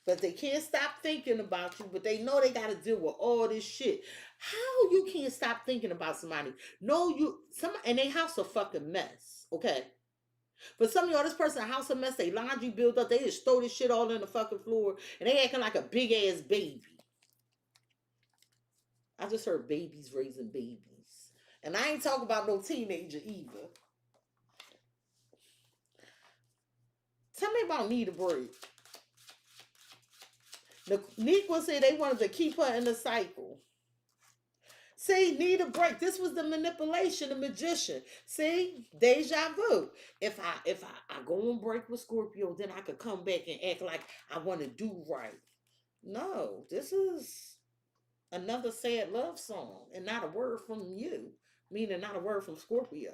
S2: But they can't stop thinking about you, but they know they got to deal with all this shit. How you can't stop thinking about somebody? No, and they house a fucking mess, okay? But some of y'all, this person house a mess, they laundry build up, they just throw this shit all in the fucking floor, and they acting like a big ass baby. I just heard babies raising babies. And I ain't talking about no teenager either. Tell me about Need a Break. Nequa said they wanted to keep her in the cycle. See, Need a Break. This was the manipulation, the magician. See, deja vu. If I go on break with Scorpio, then I could come back and act like I want to do right. No, this is another sad love song and not a word from you, meaning not a word from Scorpio.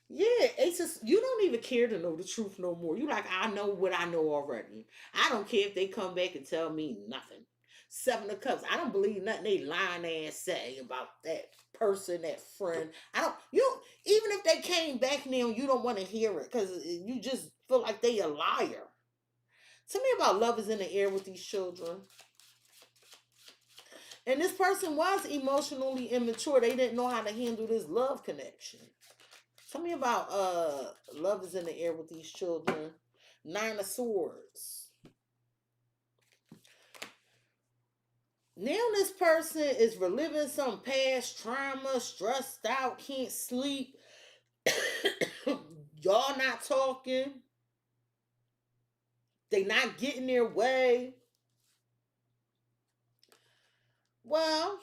S2: Yeah, Aces, you don't even care to know the truth no more. You like, I know what I know already. I don't care if they come back and tell me nothing. Seven of Cups. I don't believe nothing they lying ass say about that person, that friend. Even if they came back now, you don't want to hear it because you just feel like they a liar. Tell me about love is in the air with these children. And this person was emotionally immature. They didn't know how to handle this love connection. Tell me about love is in the air with these children. Nine of Swords. Now this person is reliving some past trauma, stressed out, can't sleep. Y'all not talking. They not getting their way. Well,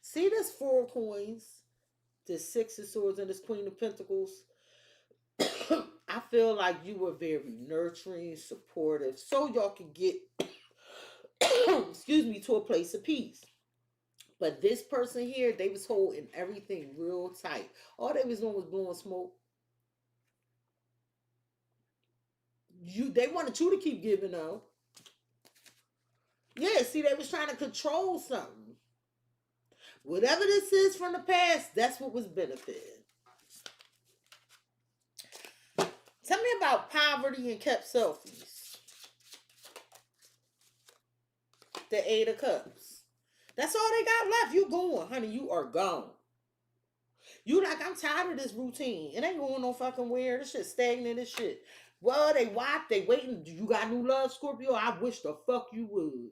S2: see this 4 coins, this 6 of swords, and this Queen of Pentacles. I feel like you were very nurturing, supportive, so y'all could get, excuse me, to a place of peace. But this person here, they was holding everything real tight. All they was doing was blowing smoke. They wanted you to keep giving up. Yeah, see, they was trying to control something. Whatever this is from the past, that's what was benefiting. Tell me about poverty and kept selfies. The 8 of Cups. That's all they got left. You going, honey. You are gone. You like, I'm tired of this routine. It ain't going no fucking where. This shit stagnant as shit. Well, they watch, they waiting. You got new love, Scorpio? I wish the fuck you would.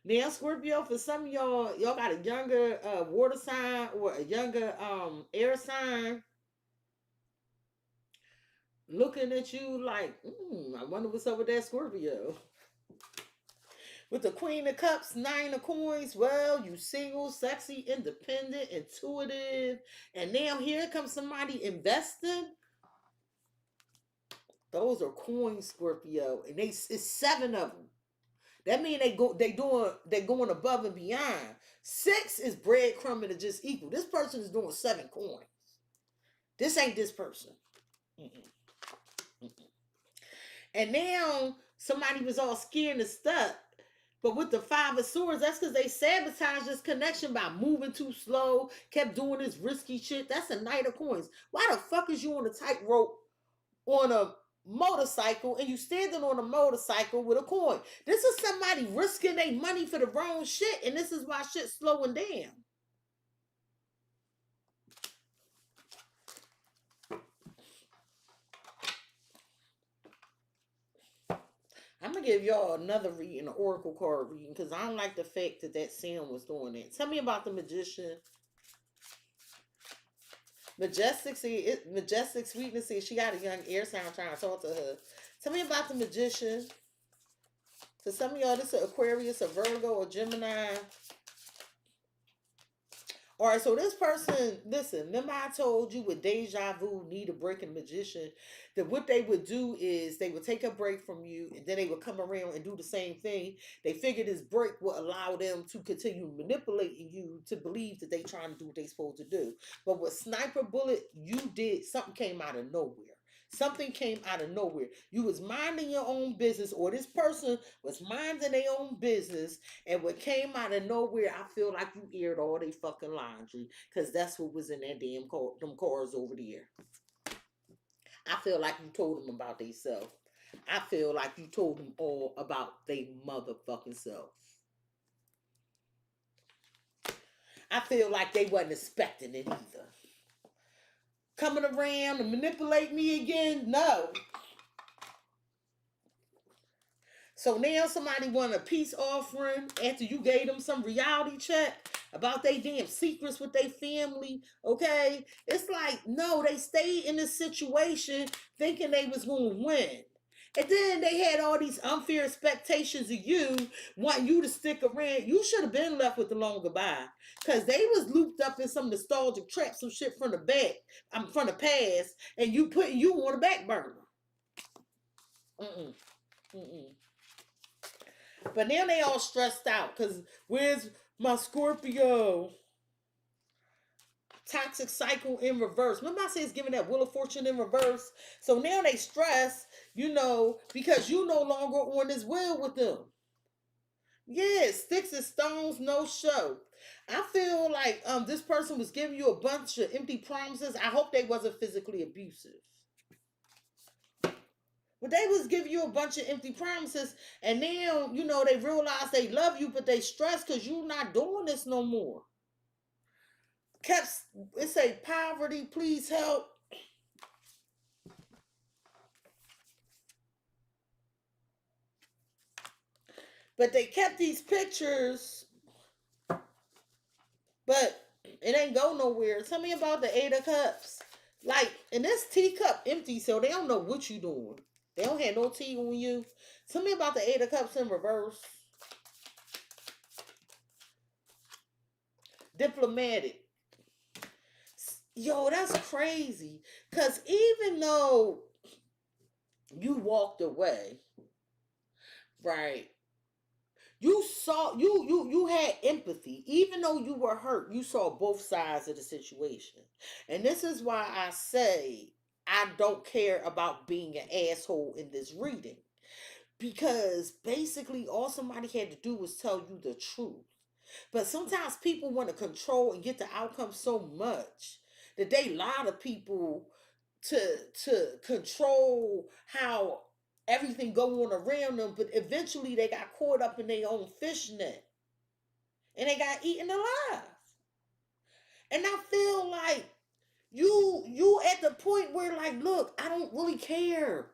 S2: Now, Scorpio, for some of y'all got a younger water sign or a younger air sign looking at you like, I wonder what's up with that Scorpio. With the Queen of Cups, 9 of Coins, well, you single, sexy, independent, intuitive, and now here comes somebody investing. Those are coins, Scorpio, and it's 7 of them. That means they're going above and beyond. 6 is breadcrumbing to just equal. This person is doing 7 coins. This ain't this person. And now somebody was all scared and stuck. But with the 5 of Swords, that's because they sabotaged this connection by moving too slow, kept doing this risky shit. That's a Knight of Coins. Why the fuck is you on a tightrope on a motorcycle and you standing on a motorcycle with a coin? This is somebody risking their money for the wrong shit, and this is why shit's slowing down. I'm gonna give y'all another reading, an oracle card reading, because I don't like the fact that Sam was doing that. Tell me about the Magician. Majestic Sweetness says she got a young air sign trying to talk to her. Tell me about the Magician. To some of y'all, this is Aquarius, a Virgo, or Gemini. All right, so this person, listen, remember I told you with Deja Vu, Need a Break, and Magician, that what they would do is they would take a break from you and then they would come around and do the same thing. They figured this break will allow them to continue manipulating you to believe that they trying to do what they supposed to do. But with Sniper Bullet, you did, something came out of nowhere. Something came out of nowhere. You was minding your own business, or this person was minding their own business, and what came out of nowhere, I feel like you aired all they fucking laundry, because that's what was in that damn them cars over there. I feel like you told them about themselves. I feel like you told them all about they motherfucking self. I feel like they wasn't expecting it either. Coming around to manipulate me again? No. So now somebody want a peace offering after you gave them some reality check about they damn secrets with their family, okay? It's like, no, they stayed in this situation thinking they was going to win. And then they had all these unfair expectations of you, wanting you to stick around. You should have been left with the long goodbye. Because they was looped up in some nostalgic traps, some shit from the from the past, and you putting you on the back burner. But now they all stressed out because where's my Scorpio? Toxic cycle in reverse. Remember I said it's giving that Wheel of Fortune in reverse? So now they stress, because you no longer on this wheel with them. Yeah, sticks and stones, no show. I feel like this person was giving you a bunch of empty promises. I hope they wasn't physically abusive. But they was giving you a bunch of empty promises, and now, they realize they love you, but they stress because you're not doing this no more. It say poverty, please help. But they kept these pictures, but it ain't go nowhere. Tell me about the Eight of Cups. Like, and this teacup empty, so they don't know what you doing. They don't have no tea on you. Tell me about the Eight of Cups in reverse. Diplomatic. Yo, that's crazy. Because even though you walked away, right? You saw you had empathy. Even though you were hurt, you saw both sides of the situation. And this is why I say I don't care about being an asshole in this reading. Because basically all somebody had to do was tell you the truth. But sometimes people want to control and get the outcome so much that they lie to people to control how everything go on around them, but eventually they got caught up in their own fishnet and they got eaten alive. And I feel like you at the point where like, look, I don't really care.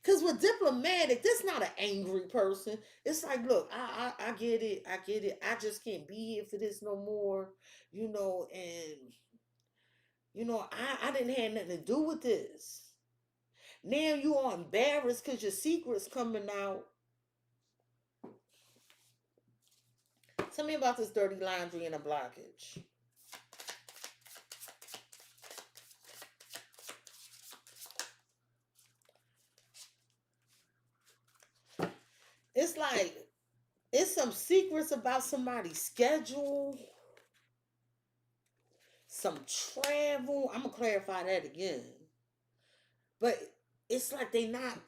S2: Cause with diplomatic, this not an angry person. It's like, look, I get it, I get it. I just can't be here for this no more, and I didn't have nothing to do with this. Now you are embarrassed because your secret's coming out. Tell me about this dirty laundry and a blockage. It's like, it's some secrets about somebody's schedule, some travel. I'm going to clarify that again. But it's like they not.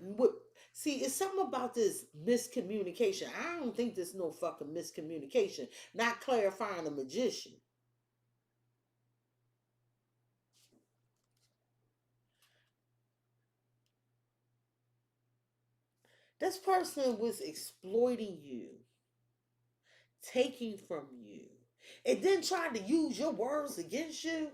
S2: See, it's something about this miscommunication. I don't think there's no fucking miscommunication. Not clarifying the magician. This person was exploiting you, taking from you, and then trying to use your words against you.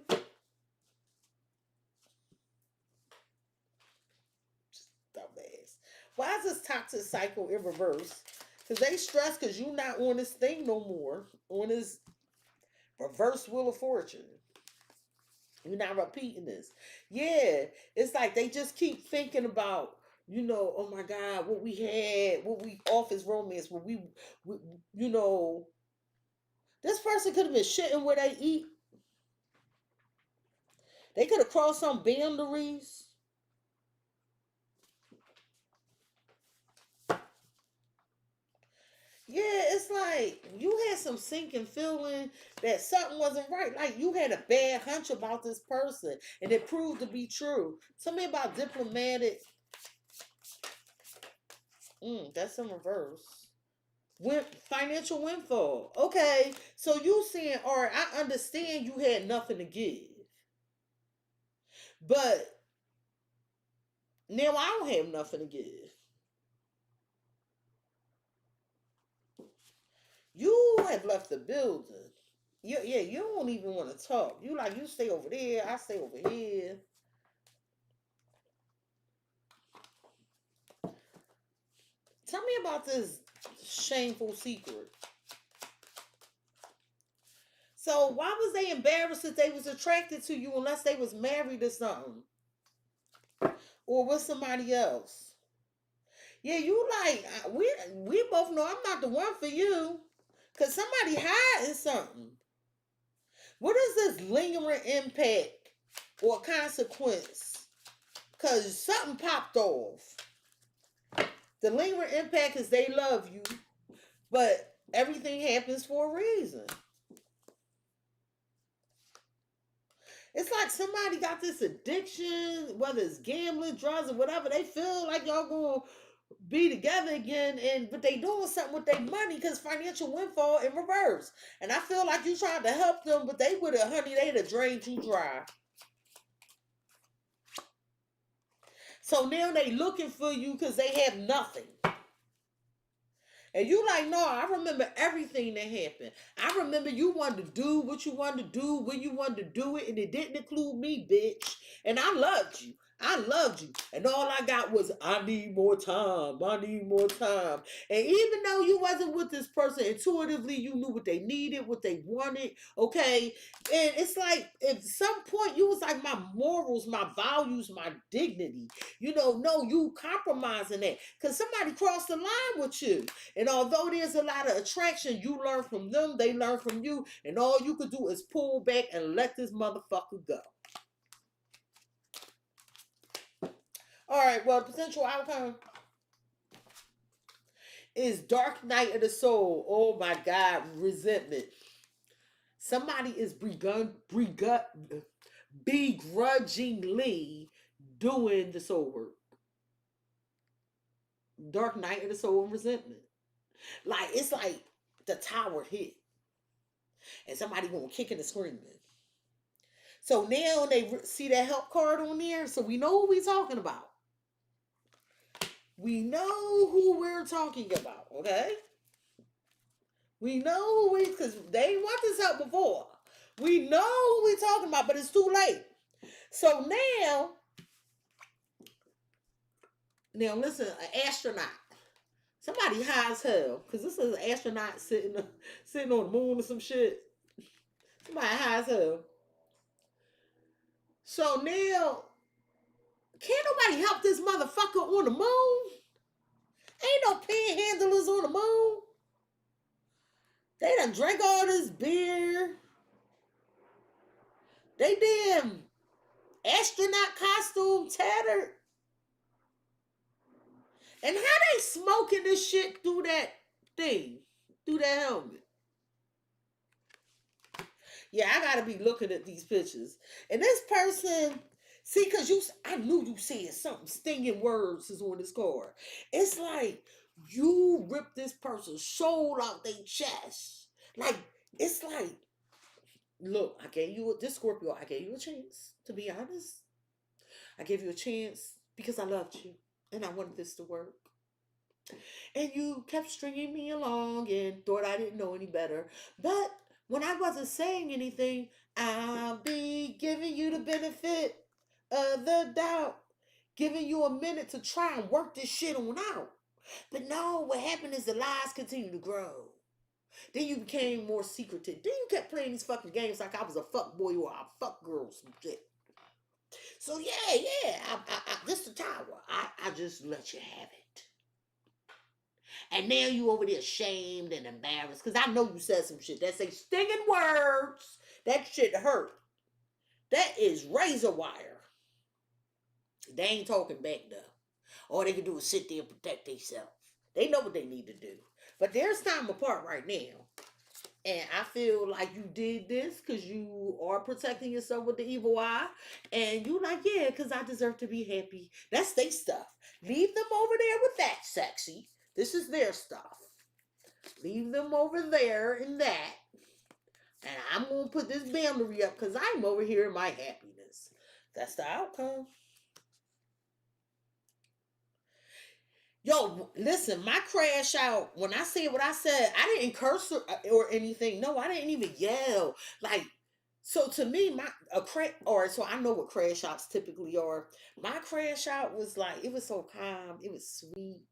S2: Dumbass. Why is this toxic cycle in reverse? Because they stress because you're not on this thing no more, on this reverse wheel of fortune. You're not repeating this. Yeah, it's like they just keep thinking about, oh my God, what we had, what we office romance, we this person could have been shitting where they eat. They could have crossed some boundaries. Yeah, it's like you had some sinking feeling that something wasn't right. Like you had a bad hunch about this person and it proved to be true. Tell me about diplomatic. That's in reverse. Financial windfall. Okay, so you saying, all right, I understand you had nothing to give. But now I don't have nothing to give. You have left the building. You don't even want to talk. You stay over there, I stay over here. Tell me about this shameful secret. So why was they embarrassed that they was attracted to you unless they was married or something? Or with somebody else? Yeah, you like, we both know I'm not the one for you. Because somebody hiding something. What is this lingering impact or consequence? Because something popped off. The lingering impact is they love you, but everything happens for a reason. It's like somebody got this addiction, whether it's gambling, drugs, or whatever. They feel like y'all gonna be together again, but they doing something with their money because financial windfall in reverse. And I feel like you tried to help them, but they would have, honey, they'd have drained you dry. So now they looking for you because they have nothing. And you like, no, I remember everything that happened. I remember you wanted to do what you wanted to do, when you wanted to do it, and it didn't include me, bitch. And I loved you. I loved you. And all I got was, I need more time. I need more time. And even though you wasn't with this person, intuitively you knew what they needed, what they wanted. Okay. And it's like, at some point you was like, my morals, my values, my dignity. No, you compromising that. Because somebody crossed the line with you. And although there's a lot of attraction, you learn from them, they learn from you. And all you could do is pull back and let this motherfucker go. All right, well, the potential outcome is Dark Night of the Soul. Oh my God, resentment. Somebody is begrudgingly doing the soul work. Dark Night of the Soul and resentment. Like, it's like the tower hit. And somebody going kicking and screaming. So now they see that help card on there. So we know who we're talking about. We know who we're talking about, okay? We know who because they ain't want this help before. We know who we're talking about, but it's too late. So now listen, an astronaut. Somebody high as hell, because this is an astronaut sitting on the moon or some shit. Somebody high as hell. So now, can't nobody help this motherfucker on the moon? Ain't no panhandlers on the moon. They done drank all this beer. They damn astronaut costume tattered. And how they smoking this shit through that thing? Through that helmet? Yeah, I gotta be looking at these pictures. And this person, see, because I knew you said something, stinging words is on this card. It's like you ripped this person's soul out their chest. Like, it's like, look, this Scorpio, I gave you a chance, to be honest. I gave you a chance because I loved you and I wanted this to work. And you kept stringing me along and thought I didn't know any better. But when I wasn't saying anything, I'll be giving you the benefit of the doubt. Giving you a minute to try and work this shit on out. But no, what happened is the lies continue to grow. Then you became more secretive. Then you kept playing these fucking games like I was a fuck boy or a fuck girl, some shit. So yeah, this the tower. I just let you have it. And now you over there ashamed and embarrassed. Because I know you said some shit. That say stinging words. That shit hurt. That is razor wire. They ain't talking back though. All they can do is sit there and protect themselves. They know what they need to do. But there's time apart right now. And I feel like you did this because you are protecting yourself with the evil eye. And you like, yeah, because I deserve to be happy. That's their stuff. Leave them over there with that, Cexxi. This is their stuff. Leave them over there in that. And I'm going to put this boundary up because I'm over here in my happiness. That's the outcome. Yo, listen, my crash out, when I said what I said, I didn't curse or anything. No, I didn't even yell. Like, so to me, so I know what crash outs typically are. My crash out was like, it was so calm, it was sweet,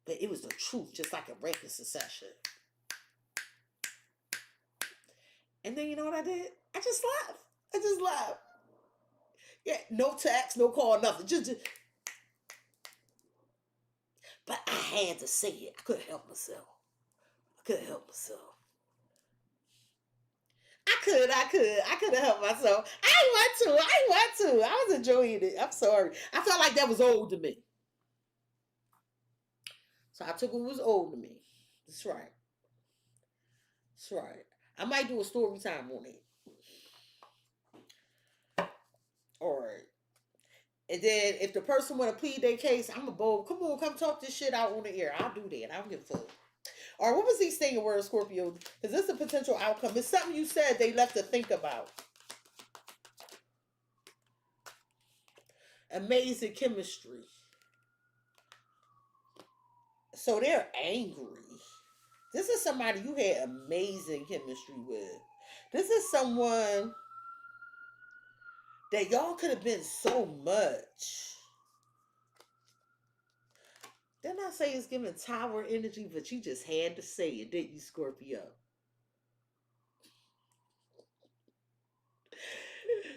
S2: but it was the truth, just like a rapid succession. And then you know what I did? I just laughed. Yeah, no text, no call, nothing. Just but I had to say it. I couldn't help myself. I could have helped myself. I want to. I was enjoying it. I'm sorry. I felt like that was old to me. So I took what was old to me. That's right. I might do a story time on it. All right. And then if the person want to plead their case, I'm a bold. Come on, come talk this shit out on the air. I'll do that. I don't give a fuck. All right, what was these stinging words, Scorpio? Is this a potential outcome? It's something you said they left to think about. Amazing chemistry. So they're angry. This is somebody you had amazing chemistry with. This is someone that y'all could have been so much. Didn't I say it's giving tower energy, but you just had to say it, didn't you, Scorpio?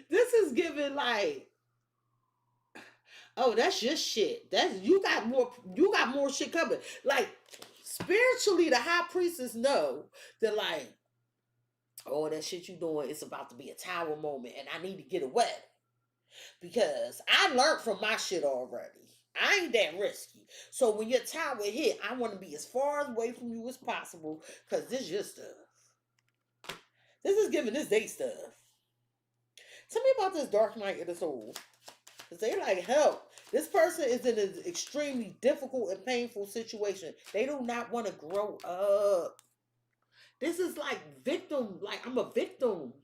S2: This is giving like, oh, that's your shit. That's you got more shit coming. Like spiritually, the high priestess know that like, oh, that shit you doing, it's about to be a tower moment, and I need to get away. Because I learned from my shit already. I ain't that risky. So when your tower hit, I want to be as far away from you as possible because this is your stuff. This is giving this day stuff. Tell me about this dark night of the soul. Because they like, help. This person is in an extremely difficult and painful situation. They do not want to grow up. This is like victim. Like, I'm a victim.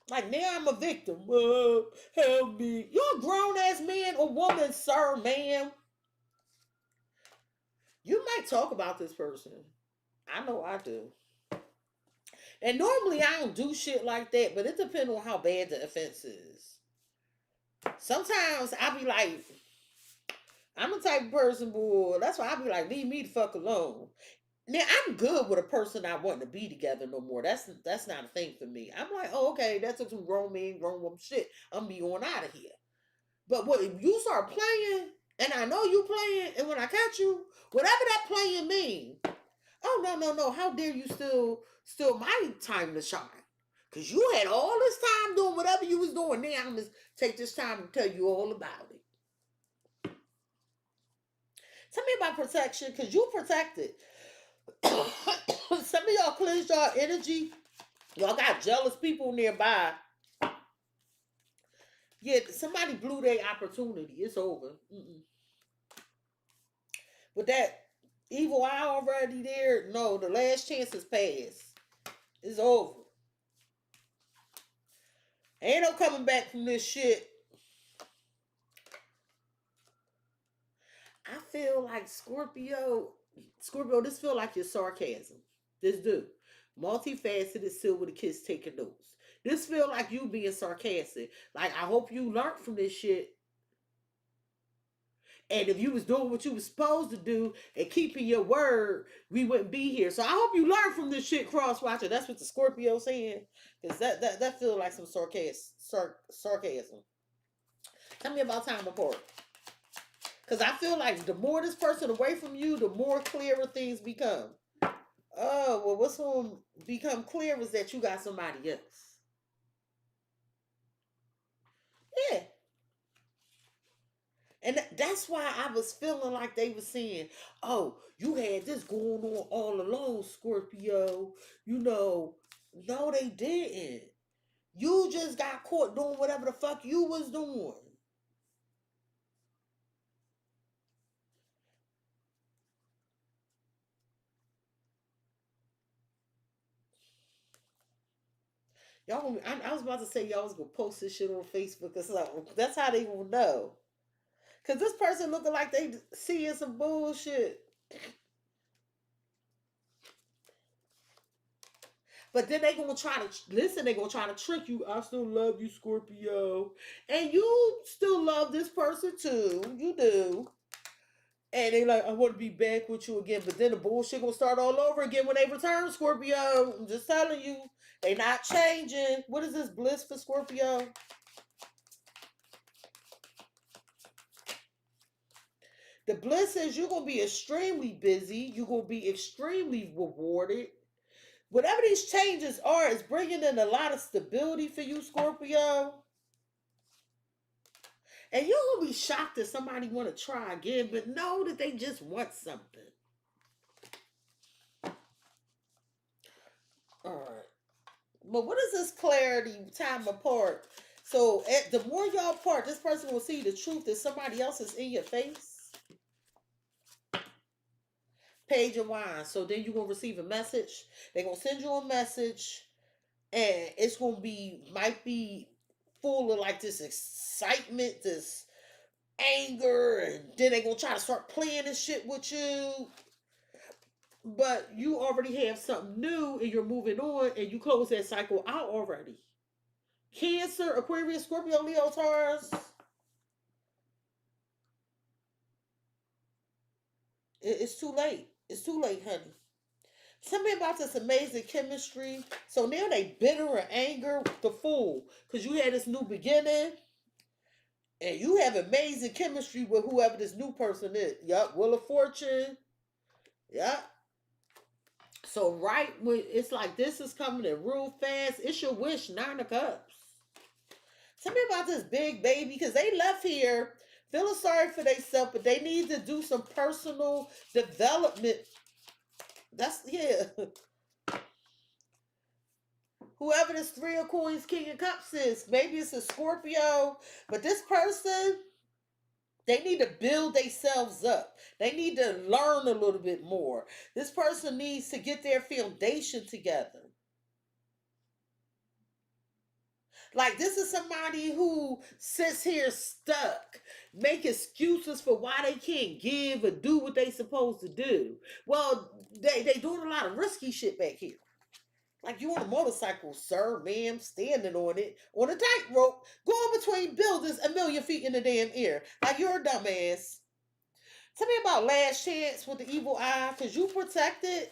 S2: Like, now I'm a victim. Help me. You're a grown ass man or woman, sir, ma'am. You might talk about this person. I know I do. And normally I don't do shit like that, but it depends on how bad the offense is. Sometimes I be like, I'm the type of person, boy. That's why I be like, leave me the fuck alone. Now I'm good with a person I want to be together no more. That's not a thing for me. I'm like, oh, okay, that took some grown man, grown woman shit. I'm gonna be on out of here. But what if you start playing, and I know you playing, and when I catch you, whatever that playing mean, oh no, how dare you still my time to shine? Cause you had all this time doing whatever you was doing. Now I'm gonna take this time to tell you all about it. Tell me about protection, cause you protected. Some of y'all cleansed y'all energy. Y'all got jealous people nearby. Yeah, somebody blew their opportunity. It's over. Mm-mm. With that evil eye already there, no, the last chance is past. It's over. Ain't no coming back from this shit. I feel like Scorpio, this feel like your sarcasm. This do. Multifaceted, still with a kiss taking notes. This feel like you being sarcastic. Like, I hope you learned from this shit. And if you was doing what you was supposed to do and keeping your word, we wouldn't be here. So I hope you learn from this shit, cross-watcher. That's what the Scorpio saying. Because that feel like some sarcasm. Tell me about time apart. Because I feel like the more this person away from you, the more clearer things become. Oh, well, what's going to become clear is that you got somebody else. Yeah. And that's why I was feeling like they were saying, oh, you had this going on all along, Scorpio. You know, no, they didn't. You just got caught doing whatever the fuck you was doing. Y'all, I was about to say y'all was gonna post this shit on Facebook or something. That's how they will know. Cause this person looking like they seeing some bullshit. But then they gonna try to listen. They gonna try to trick you. I still love you, Scorpio, and you still love this person too. You do. And they like, I want to be back with you again. But then the bullshit gonna start all over again when they return, Scorpio. I'm just telling you, they not changing. What is this bliss for Scorpio? The bliss is you're gonna be extremely busy. You're gonna be extremely rewarded. Whatever these changes are, is bringing in a lot of stability for you, Scorpio. And you're gonna be shocked that somebody want to try again, but know that they just want something. All right. But what is this clarity time apart? So the more y'all apart, this person will see the truth that somebody else is in your face. Page of Wands. So then you're gonna receive a message. They're gonna send you a message, and it's gonna be might be full of like this excitement, this anger, and then they're gonna try to start playing this shit with you. But you already have something new and you're moving on and you close that cycle out already. Cancer, Aquarius, Scorpio, Leo, Taurus. It's too late. It's too late, honey. Tell me about this amazing chemistry. So now they bitter and anger the fool because you had this new beginning and you have amazing chemistry with whoever this new person is. Yup, Wheel of Fortune. Yup. So right when it's like this is coming in real fast, it's your wish, 9 of Cups. Tell me about this big baby because they left here feeling sorry for themselves, but they need to do some personal development. That's yeah. Whoever this 3 of Coins, King of Cups is, maybe it's a Scorpio, but this person, they need to build themselves up. They need to learn a little bit more. This person needs to get their foundation together. Like, this is somebody who sits here stuck, make excuses for why they can't give or do what they supposed to do. Well, they doing a lot of risky shit back here. Like you on a motorcycle, sir, ma'am, standing on it, on a tightrope, going between buildings 1,000,000 feet in the damn air. Like you're a dumbass. Tell me about Last Chance with the evil eye, because you protected.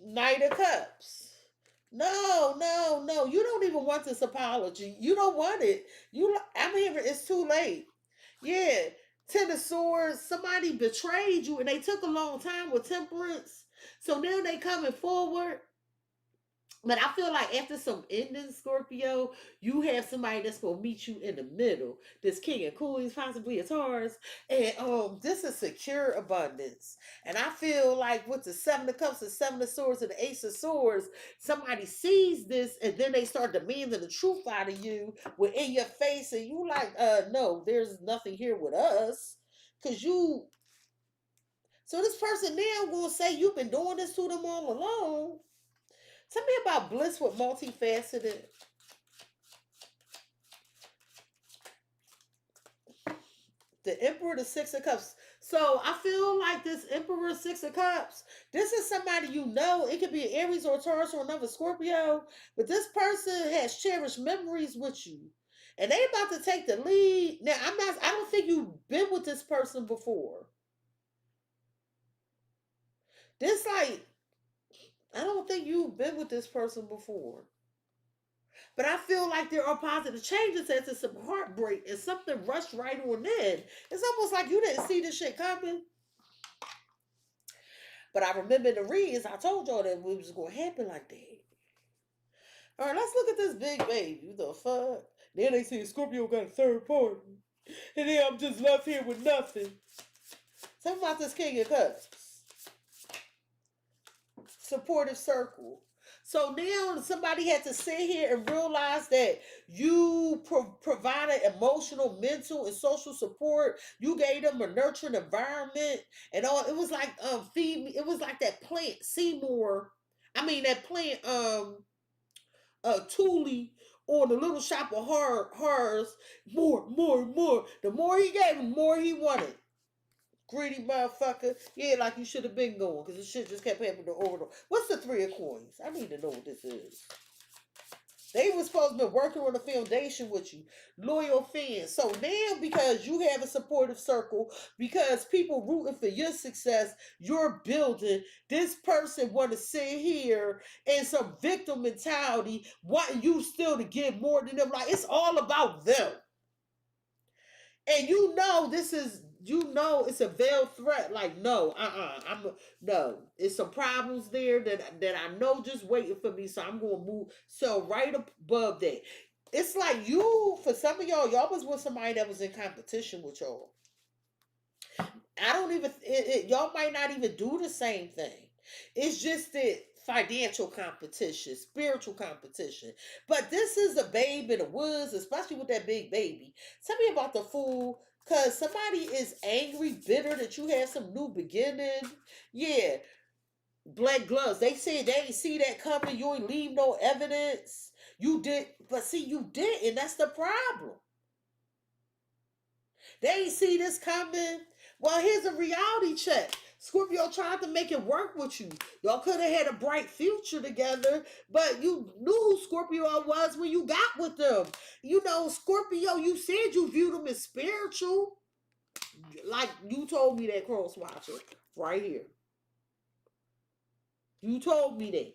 S2: Knight of Cups. No, no, no. You don't even want this apology. You don't want it. I'm hearing it's too late. Yeah. 10 of Swords. Somebody betrayed you and they took a long time with Temperance. So now they coming forward. But I feel like after some ending, Scorpio, you have somebody that's gonna meet you in the middle. This King of Coins, possibly a Taurus, and this is secure abundance. And I feel like with the 7 of Cups, the 7 of Swords, and the Ace of Swords, somebody sees this and then they start demanding the truth out of you. We're in your face, and you like, no, there's nothing here with us, cause you. So this person now gonna say you've been doing this to them all along. Tell me about bliss with multifaceted. The Emperor, the 6 of Cups. So I feel like this Emperor, 6 of Cups, this is somebody you know. It could be an Aries or a Taurus or another Scorpio, but this person has cherished memories with you. And they about to take the lead. Now, I don't think you've been with this person before. I don't think you've been with this person before. But I feel like there are positive changes after some heartbreak and something rushed right on in. It's almost like you didn't see this shit coming. But I remember the reads, I told y'all that it was going to happen like that. All right, let's look at this big baby. What the fuck? Then they say Scorpio got a third party. And then I'm just left here with nothing. Tell me about this King of Cups. Supportive circle. So now somebody had to sit here and realize that you provided emotional, mental, and social support. You gave them a nurturing environment and all. It was like feed me. It was like that plant Seymour. I mean that plant Thule on the Little Shop of Horrors. More, more, more. The more he gave, the more he wanted. Greedy motherfucker. Yeah, like you should have been going because this shit just kept happening over. What's the 3 of Coins? I need to know what this is. They were supposed to be working on a foundation with you. Loyal fans. So now because you have a supportive circle, because people rooting for your success, you're building, this person want to sit here in some victim mentality, wanting you still to give more than them. Like, it's all about them. And it's a veiled threat. Like, no, no. It's some problems there that I know just waiting for me. So I'm gonna move. So right above that, it's like for some of y'all was with somebody that was in competition with y'all. I don't even. Y'all might not even do the same thing. It's just that financial competition, spiritual competition. But this is a babe in the woods, especially with that big baby. Tell me about the Fool, because somebody is angry, bitter that you have some new beginning. Yeah, black gloves. They said they ain't see that coming. You ain't leave no evidence. You did, but see, you didn't. That's the problem. They ain't see this coming. Well, here's a reality check. Scorpio tried to make it work with you. Y'all could have had a bright future together, but you knew who Scorpio was when you got with them. You know, Scorpio, you said you viewed them as spiritual. Like you told me that, cross watcher, right here. You told me that.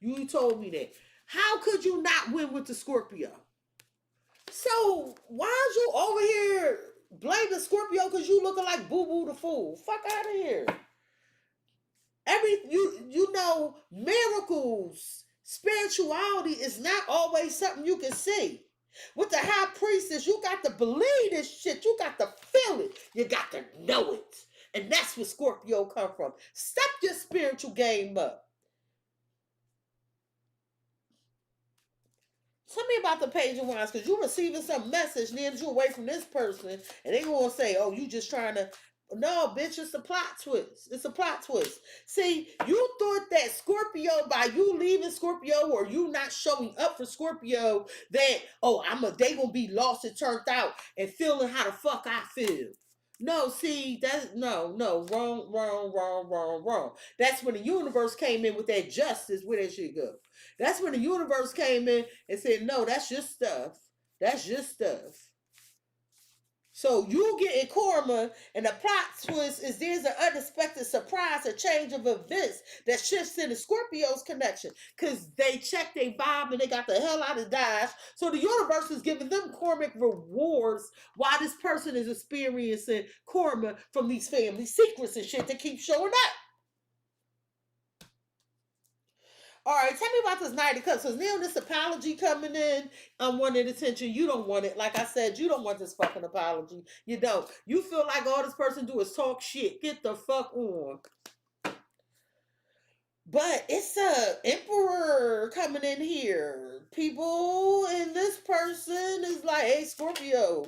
S2: You told me that. How could you not win with the Scorpio? So why is you over here blaming Scorpio because you looking like Boo Boo the Fool? Fuck out of here. You know, miracles, spirituality is not always something you can see. With the high priestess, you got to believe this shit. You got to feel it. You got to know it. And that's where Scorpio come from. Step your spiritual game up. Tell me about the Page of Wands, because you're receiving some message, and then you away from this person, and they gonna say, "Oh, you just trying to." No, bitch, it's a plot twist. It's a plot twist. See, you thought that Scorpio, by you leaving Scorpio or you not showing up for Scorpio, that they gonna be lost and turned out and feeling how the fuck I feel. No, see, that's wrong. That's when the universe came in with that justice. Where that shit go? That's when the universe came in and said, no, that's your stuff. That's your stuff. So you getting karma, and the plot twist is there's an unexpected surprise, a change of events that shifts in the Scorpio's connection. Because they checked their vibe and they got the hell out of Dodge. So the universe is giving them karmic rewards while this person is experiencing karma from these family secrets and shit that keep showing up. All right, tell me about this Knight of Cups. Because now this apology coming in, I'm wanting attention. You don't want it. Like I said, you don't want this fucking apology. You don't. You feel like all this person do is talk shit. Get the fuck on. But it's a Emperor coming in here. People, and this person is like, hey, Scorpio.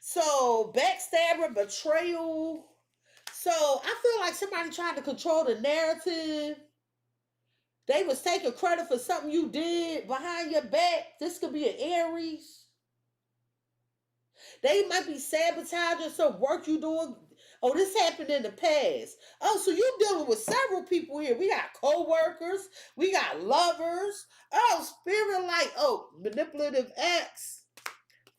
S2: So, backstabber, betrayal. So, I feel like somebody trying to control the narrative. They was taking credit for something you did behind your back. This could be an Aries. They might be sabotaging some work you doing. Oh, this happened in the past. Oh, so you dealing with several people here. We got co-workers. We got lovers. Oh, spirit like, manipulative acts.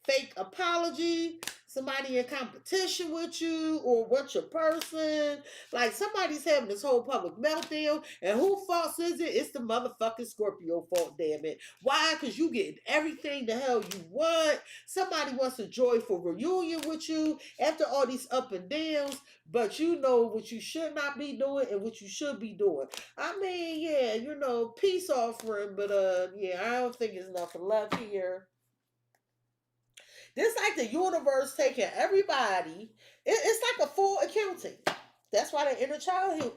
S2: Fake apology. Somebody in competition with you or with your person. Like somebody's having this whole public meltdown. And who fault is it? It's the motherfucking Scorpio fault, damn it. Why? Because you getting everything the hell you want. Somebody wants a joyful reunion with you after all these up and downs. But you know what you should not be doing and what you should be doing. I mean, yeah, peace offering. But yeah, I don't think there's nothing left here. This like the universe taking everybody. It's like a full accounting. That's why the inner child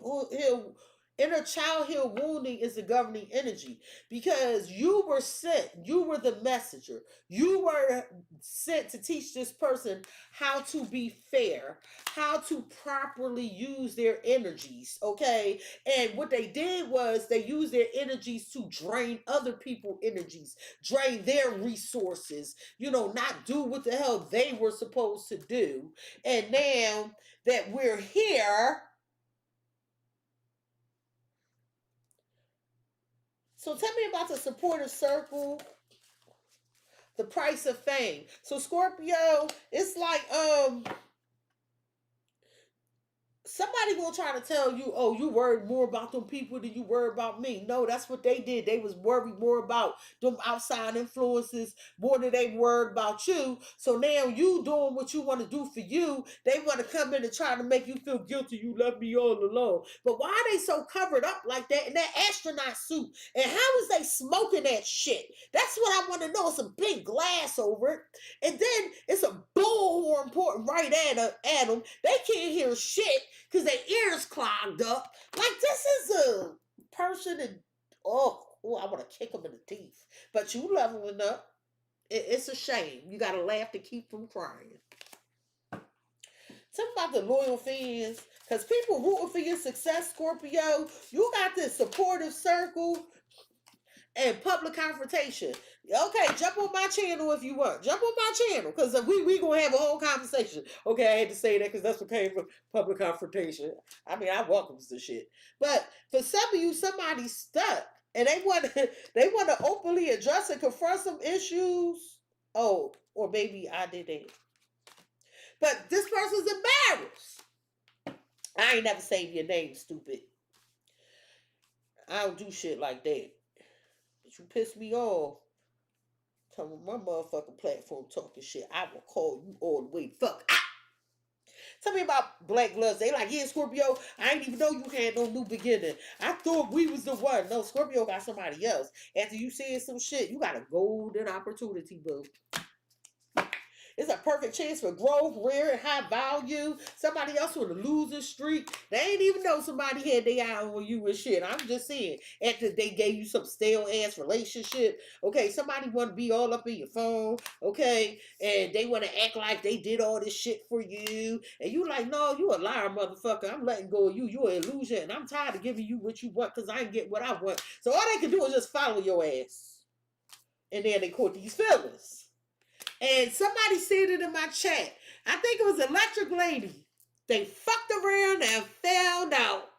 S2: wounding is the governing energy, because you were sent. You were the messenger. You were sent to teach this person how to be fair, how to properly use their energies. Okay, and what they did was they used their energies to drain other people's energies, drain their resources, not do what the hell they were supposed to do. And now that we're here, so tell me about the supportive circle, the price of fame. So Scorpio, it's like somebody gonna try to tell you, oh, you worried more about them people than you worried about me. No, that's what they did. They was worried more about them outside influences more than they worried about you. So now you doing what you want to do for you. They want to come in and try to make you feel guilty. You left me all alone. But why are they so covered up like that in that astronaut suit? And how is they smoking that shit? That's what I want to know. It's a big glass over it. And then it's a bullhorn important right at them. They can't hear shit because their ears clogged up. Like, this is a person and I want to kick them in the teeth. But you leveling up. It's a shame. You got to laugh to keep from crying. Something about the loyal fans, because people rooting for your success, Scorpio. You got this supportive circle. and public confrontation. Okay, jump on my channel if you want. Jump on my channel because we gonna have a whole conversation. Okay, I had to say that because that's what came from public confrontation. I mean, I welcome the shit, but for some of you, somebody's stuck and they want to openly address and confront some issues. Oh, or maybe I did that, but this person's embarrassed. I ain't never saved your name, stupid. I don't do shit like that. But you piss me off. Come on my motherfucking platform talking shit. I will call you all the way the fuck out. Tell me about Black Gloves. They like, yeah, Scorpio, I ain't even know you had no new beginning. I thought we was the one. No, Scorpio got somebody else. After you said some shit, you got a golden opportunity, boo. It's a perfect chance for growth, rare, and high value. Somebody else on the losing streak. They ain't even know somebody had their eye on you and shit. I'm just saying. After they gave you some stale ass relationship. Okay, somebody want to be all up in your phone. Okay, and they want to act like they did all this shit for you. And you like, no, you a liar, motherfucker. I'm letting go of you. You're an illusion. And I'm tired of giving you what you want because I ain't get what I want. So all they can do is just follow your ass. And then they caught these feelings. And somebody said it in my chat. I think it was Electric Lady. They fucked around and found out.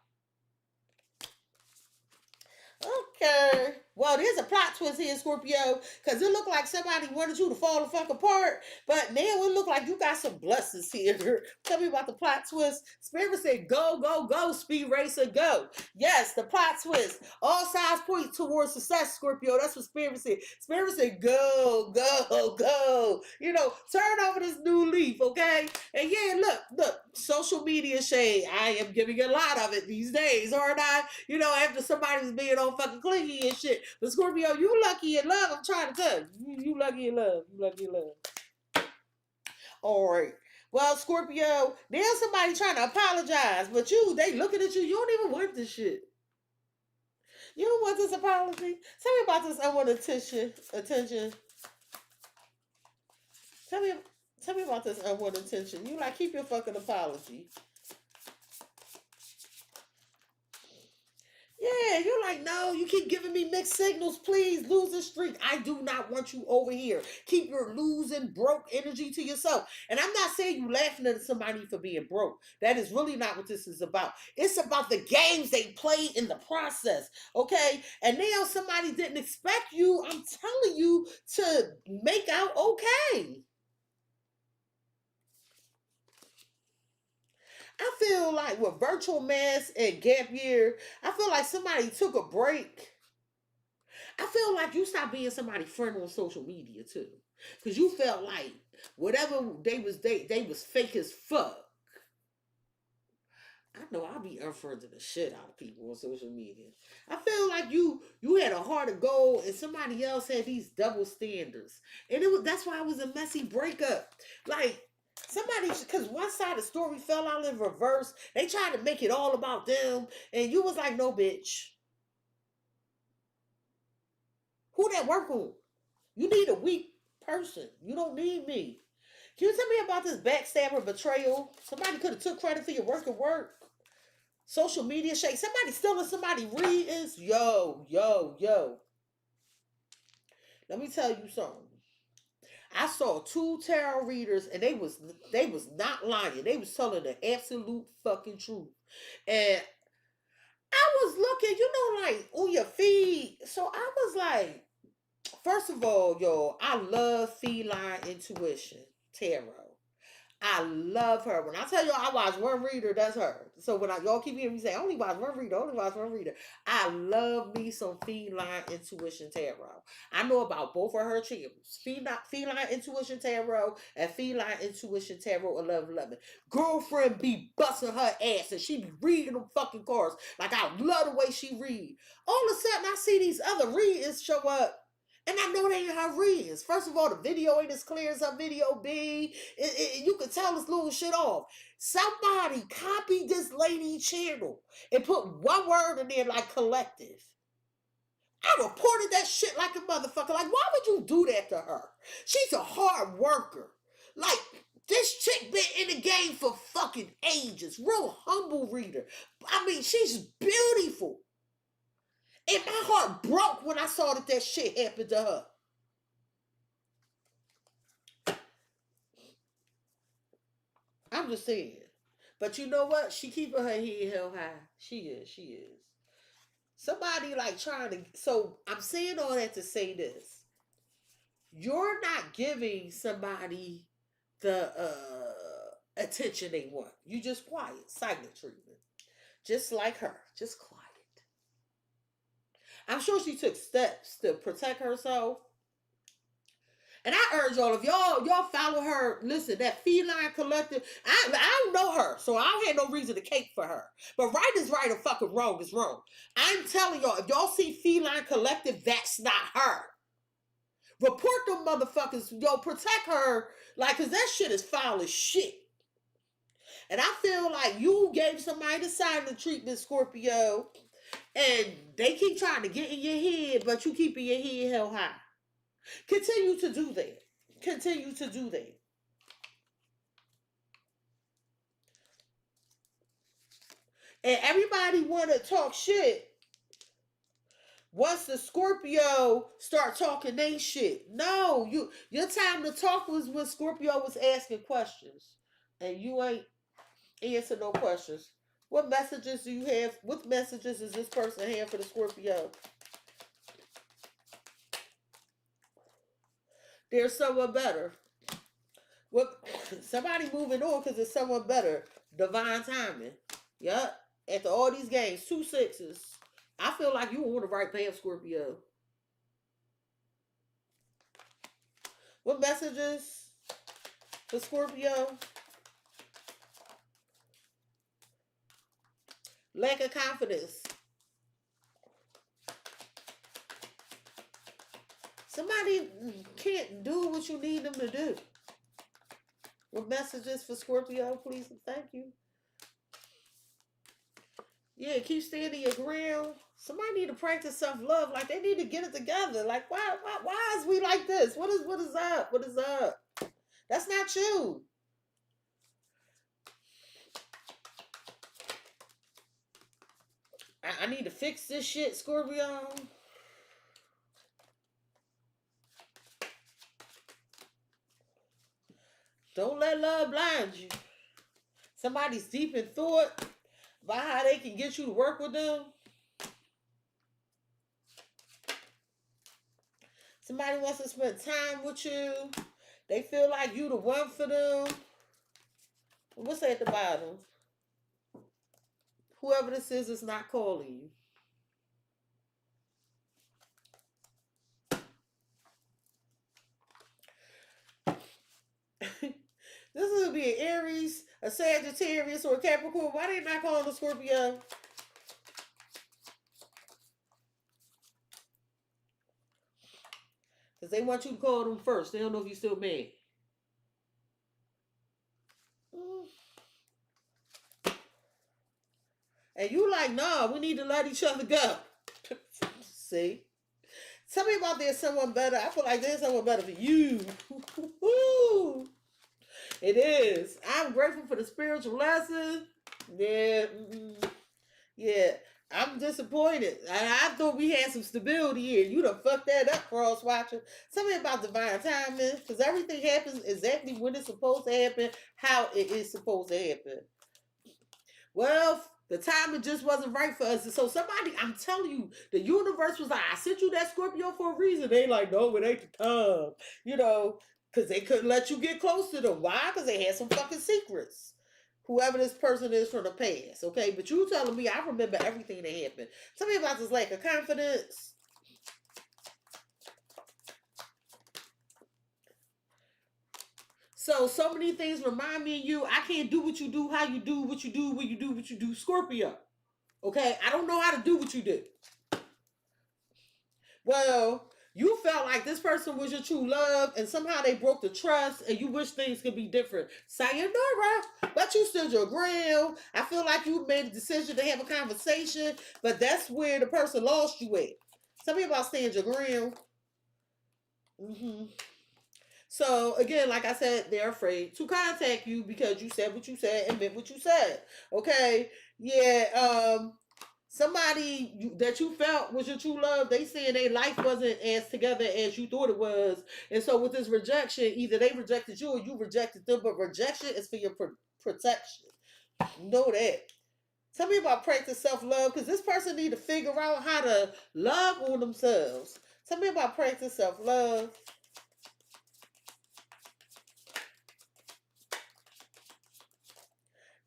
S2: Okay. Well, there's a plot twist here, Scorpio, because it looked like somebody wanted you to fall the fuck apart, but now it looked like you got some blessings here. Tell me about the plot twist. Spirit said, go, go, go, Speed Racer, go. Yes, the plot twist. All signs point towards success, Scorpio. That's what Spirit said. Spirit said, go, go, go. You know, turn over this new leaf, okay? And yeah, look, social media shade. I am giving a lot of it these days, aren't I? You know, after somebody's being on fucking clingy and shit. But Scorpio, you lucky in love. I'm trying to tell you. You lucky in love. You lucky in love. All right. Well, Scorpio, there's somebody trying to apologize, but they looking at you. You don't even want this shit. You don't want this apology. Tell me about this unwanted attention. Tell me about this unwanted attention. You like, keep your fucking apology. Yeah, you're like, no, you keep giving me mixed signals. Please lose the streak. I do not want you over here. Keep your losing broke energy to yourself. And I'm not saying you laughing at somebody for being broke. That is really not what this is about. It's about the games they play in the process. Okay? And now somebody didn't expect you, I'm telling you, to make out okay. I feel like with virtual mass and gap year, I feel like somebody took a break. I feel like you stopped being somebody's friend on social media too, because you felt like whatever they was fake as fuck. I know I'll be unfriending the shit out of people on social media. I feel like you had a heart of gold and somebody else had these double standards, and that's why it was a messy breakup. Like somebody, because one side of the story fell out in reverse. They tried to make it all about them, and you was like, no, bitch. Who that work on? You need a weak person. You don't need me. Can you tell me about this backstabber betrayal? Somebody could have took credit for your work at work. Social media shake. Somebody stealing somebody readings. Yo, yo, yo. Let me tell you something. I saw 2 tarot readers and they was not lying. They was telling the absolute fucking truth. And I was looking, like on your feed. So I was like, first of all, yo, I love feline intuition tarot. I love her. When I tell y'all I watch one reader, that's her. So when y'all keep hearing me say, I only watch one reader, I love me some feline intuition tarot. I know about both of her channels. Feline intuition tarot and feline intuition tarot 1111. Girlfriend be busting her ass and she be reading them fucking cards. Like, I love the way she read. All of a sudden I see these other readings show up. And I know they ain't her readings. First of all, the video ain't as clear as her video be. You can tell this little shit off. Somebody copied this lady's channel and put one word in there like collective. I reported that shit like a motherfucker. Like, why would you do that to her? She's a hard worker. Like, this chick been in the game for fucking ages. Real humble reader. I mean, she's beautiful. And my heart broke when I saw that shit happened to her. I'm just saying. But you know what? She keeping her head held high. She is. She is. Somebody like trying to. So I'm saying all that to say this. You're not giving somebody the attention they want. You just quiet. Silent treatment. Just like her. Just quiet. I'm sure she took steps to protect herself. And I urge all of y'all follow her. Listen, that feline collective. I don't know her, so I don't have no reason to cape for her. But right is right and fucking wrong is wrong. I'm telling y'all, if y'all see feline collective, that's not her. Report them motherfuckers. Yo, protect her. Like, cause that shit is foul as shit. And I feel like you gave somebody the silent treatment, Scorpio, and they keep trying to get in your head, but you keeping your head held high. Continue to do that. Continue to do that. And everybody want to talk shit once the Scorpio start talking they shit. No, your time to talk was when Scorpio was asking questions. And you ain't answer no questions. What messages do you have? What messages does this person have for the Scorpio? There's someone better. What? Somebody moving on because there's someone better. Divine timing. Yup. After all these games, 2 6s. I feel like you on the right path, Scorpio. What messages for Scorpio? Lack of confidence. Somebody can't do what you need them to do. What messages for Scorpio, please and thank you. Yeah, keep standing your ground. Somebody need to practice self-love. Like, they need to get it together. Like, why is we like this? What is up? What is up? That's not you. I need to fix this shit, Scorpio. Don't let love blind you. Somebody's deep in thought about how they can get you to work with them. Somebody wants to spend time with you. They feel like you the one for them. What's at the bottom? Whoever this is not calling you. This is going to be an Aries, a Sagittarius, or a Capricorn. Why they not calling the Scorpio? Because they want you to call them first. They don't know if you're still mad. And you like, nah, we need to let each other go. See? Tell me about there's someone better. I feel like there's someone better for you. It is. I'm grateful for the spiritual lesson. Yeah. Yeah. I'm disappointed. I thought we had some stability here. You done fucked that up, cross watcher. Tell me about divine timing. Because everything happens exactly when it's supposed to happen, how it is supposed to happen. Well, the timing just wasn't right for us. So somebody, I'm telling you, the universe was like, I sent you that Scorpio for a reason. They like, no, it ain't the time. You know, because they couldn't let you get close to them. Why? Because they had some fucking secrets. Whoever this person is from the past, okay? But you telling me I remember everything that happened. Tell me about this lack of confidence. So many things remind me of you. I can't do what you do, how you do, what you do, when you do, what you do. Scorpio. Okay? I don't know how to do what you do. Well, you felt like this person was your true love, and somehow they broke the trust, and you wish things could be different. Sayonara, but you stood your ground. I feel like you made a decision to have a conversation, but that's where the person lost you at. Tell me about standing your ground. So again, like I said, they're afraid to contact you because you said what you said and meant what you said. Okay, yeah. somebody that you felt was your true love, they saying their life wasn't as together as you thought it was. And so with this rejection, either they rejected you or you rejected them, but rejection is for your protection. Know that. Tell me about practice self-love, because this person need to figure out how to love on themselves. Tell me about practice self-love.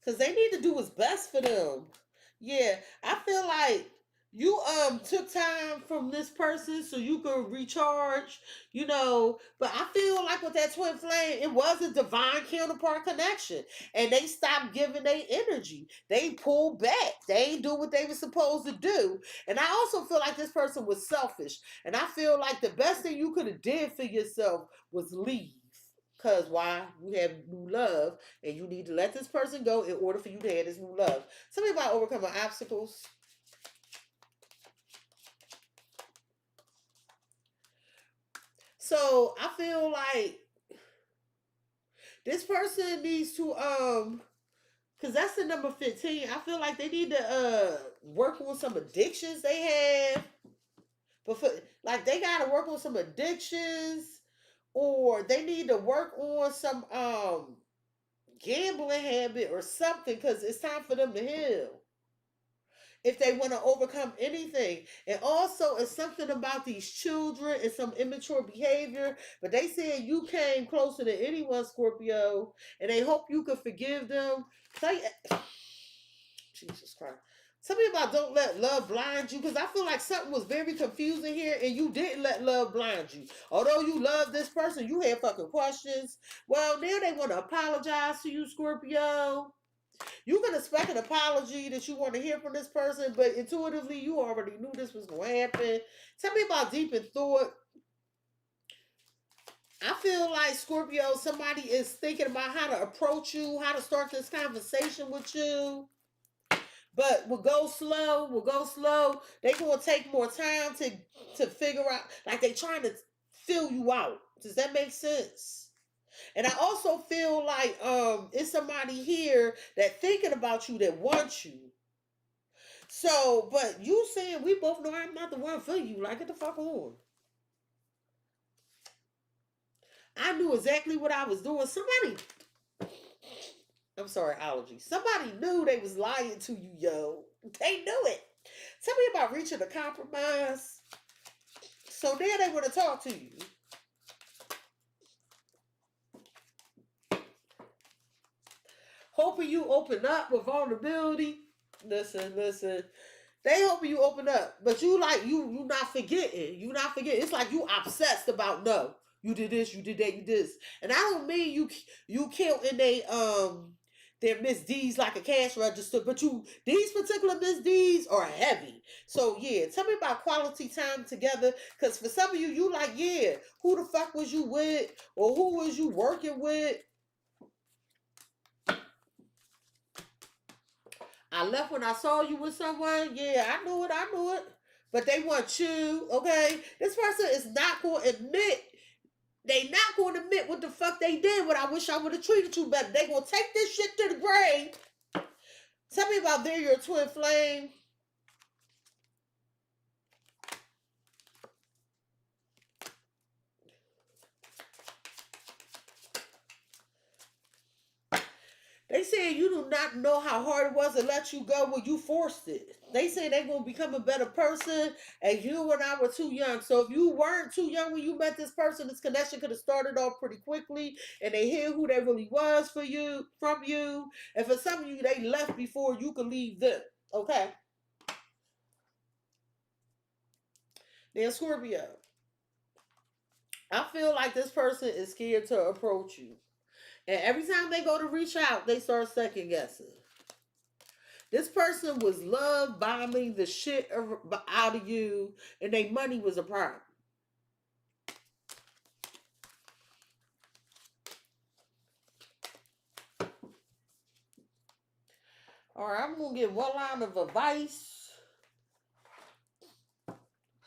S2: Because they need to do what's best for them. Yeah, I feel like you took time from this person so you could recharge, but I feel like with that twin flame, it was a divine counterpart connection. And they stopped giving their energy. They pulled back. They ain't do what they were supposed to do. And I also feel like this person was selfish. And I feel like the best thing you could have did for yourself was leave. Because why? You have new love, and you need to let this person go in order for you to have this new love. Tell me about overcoming obstacles. So I feel like this person needs to because that's the number 15. I feel like they need to work on some addictions they have. But like they gotta work on some addictions, or they need to work on some gambling habit or something, because it's time for them to heal if they want to overcome anything. And also, it's something about these children and some immature behavior. But they said you came closer than anyone, Scorpio, and they hope you could forgive them. Jesus Christ. Tell me about don't let love blind you, because I feel like something was very confusing here and you didn't let love blind you. Although you love this person, you had fucking questions. Well, now they want to apologize to you, Scorpio. You can expect an apology that you want to hear from this person, but intuitively you already knew this was going to happen. Tell me about deep in thought. I feel like, Scorpio, somebody is thinking about how to approach you, how to start this conversation with you. But we'll go slow. We'll go slow. They gonna take more time to figure out. Like they trying to fill you out. Does that make sense? And I also feel like it's somebody here that thinking about you, that wants you. So, but you saying we both know I'm not the one for you. Like, get the fuck on. I knew exactly what I was doing. I'm sorry, allergy. Somebody knew they was lying to you, yo. They knew it. Tell me about reaching a compromise. So then they want to talk to you. Hoping you open up with vulnerability. Listen. They hoping you open up, but you not forgetting. You not forgetting. It's like you obsessed about no. You did this, you did that, you did this. And I don't mean you counting their misdeeds like a cash register, but these particular misdeeds are heavy. So yeah, tell me about quality time together. Cause for some of you, you like, yeah, who the fuck was you with? Or who was you working with? I left when I saw you with someone. Yeah, I knew it. But they want you, okay? This person is not going to admit. They not going to admit what the fuck they did. What I wish I would have treated you better. They going to take this shit to the grave. Tell me about they're your twin flame. They say you do not know how hard it was to let you go when you forced it. They say they're going to become a better person, and you and I were too young. So if you weren't too young when you met this person, this connection could have started off pretty quickly, and they hear who they really was from you. And for some of you, they left before you could leave them. Okay? Then Scorpio, I feel like this person is scared to approach you. And every time they go to reach out, they start second guessing. This person was love bombing the shit out of you, and their money was a problem. All right, I'm going to give one line of advice.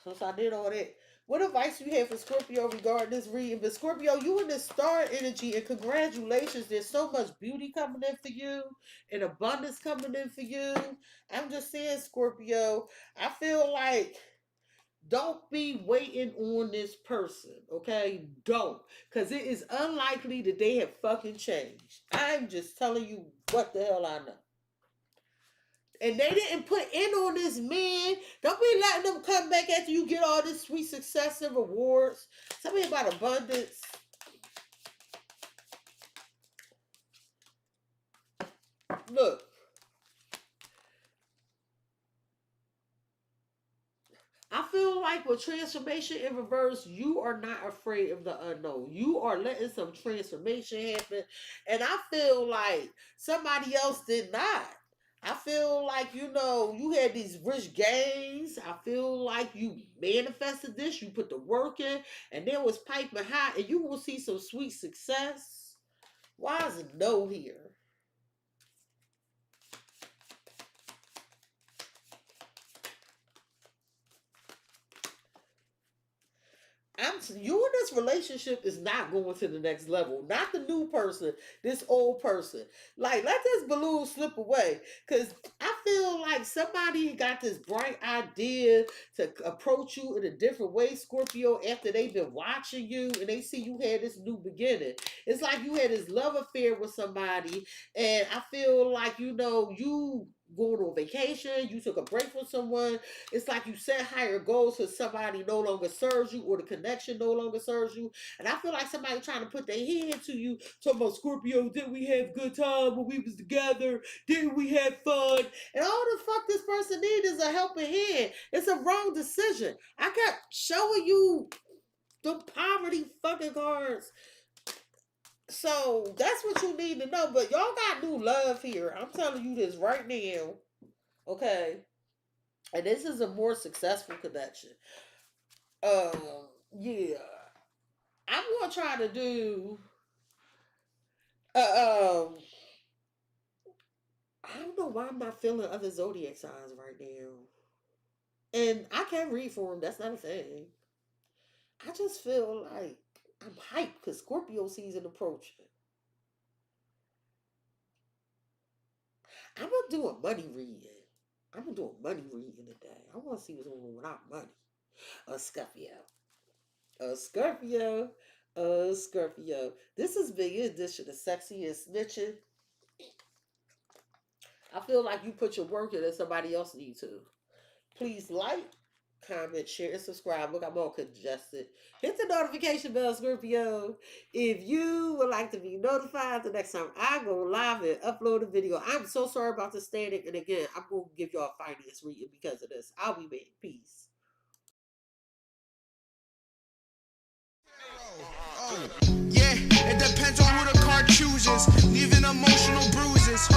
S2: Since I did all that. What advice do you have for Scorpio regarding this reading? But Scorpio, you in this star energy, and congratulations. There's so much beauty coming in for you and abundance coming in for you. I'm just saying, Scorpio, I feel like don't be waiting on this person, okay? Don't. Because it is unlikely that they have fucking changed. I'm just telling you what the hell I know. And they didn't put in on this man. Don't be letting them come back after you get all this sweet success and rewards. Tell me about abundance. Look. I feel like with transformation in reverse, you are not afraid of the unknown. You are letting some transformation happen. And I feel like somebody else did not. I feel like, you had these rich gains. I feel like you manifested this. You put the work in. And then was piping hot. And you will see some sweet success. Why is it no here? You in this relationship is not going to the next level. Not the new person, this old person. Like, let this balloon slip away. Because I feel like somebody got this bright idea to approach you in a different way, Scorpio, after they've been watching you and they see you had this new beginning. It's like you had this love affair with somebody, and I feel like, you going on vacation, you took a break from someone. It's like you set higher goals because somebody no longer serves you or the connection no longer serves you. And I feel like somebody trying to put their hand to you, talking about, Scorpio, didn't we have good time when we was together? Didn't we have fun? And all the fuck this person needs is a helping hand. It's a wrong decision. I kept showing you the poverty fucking cards. So that's what you need to know. But y'all got new love here. I'm telling you this right now. Okay. And this is a more successful connection. Yeah. I'm gonna try to do I don't know why I'm not feeling other zodiac signs right now. And I can't read for them. That's not a thing. I just feel like I'm hyped because Scorpio season approaching. I'm gonna do a money reading. I'm gonna do a money reading today. I want to see what's going on with our money. Scorpio. Scorpio. Scorpio. This has been your edition of Sexy and Snitching. I feel like you put your work in and somebody else needs to. Please like, comment, share, and subscribe. Look, I'm all congested. Hit the notification bell, Scorpio. If you would like to be notified the next time I go live and upload a video. I'm so sorry about the static. And again, I'm going to give y'all a finance reading because of this. I'll be back. Peace.
S1: Yeah, it depends on who the card chooses, leaving emotional bruises,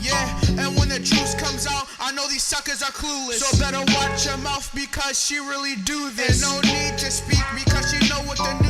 S1: yeah, and when the truth comes out, I know these suckers are clueless, so better watch your mouth because she really do this, and no need to speak because she know what the news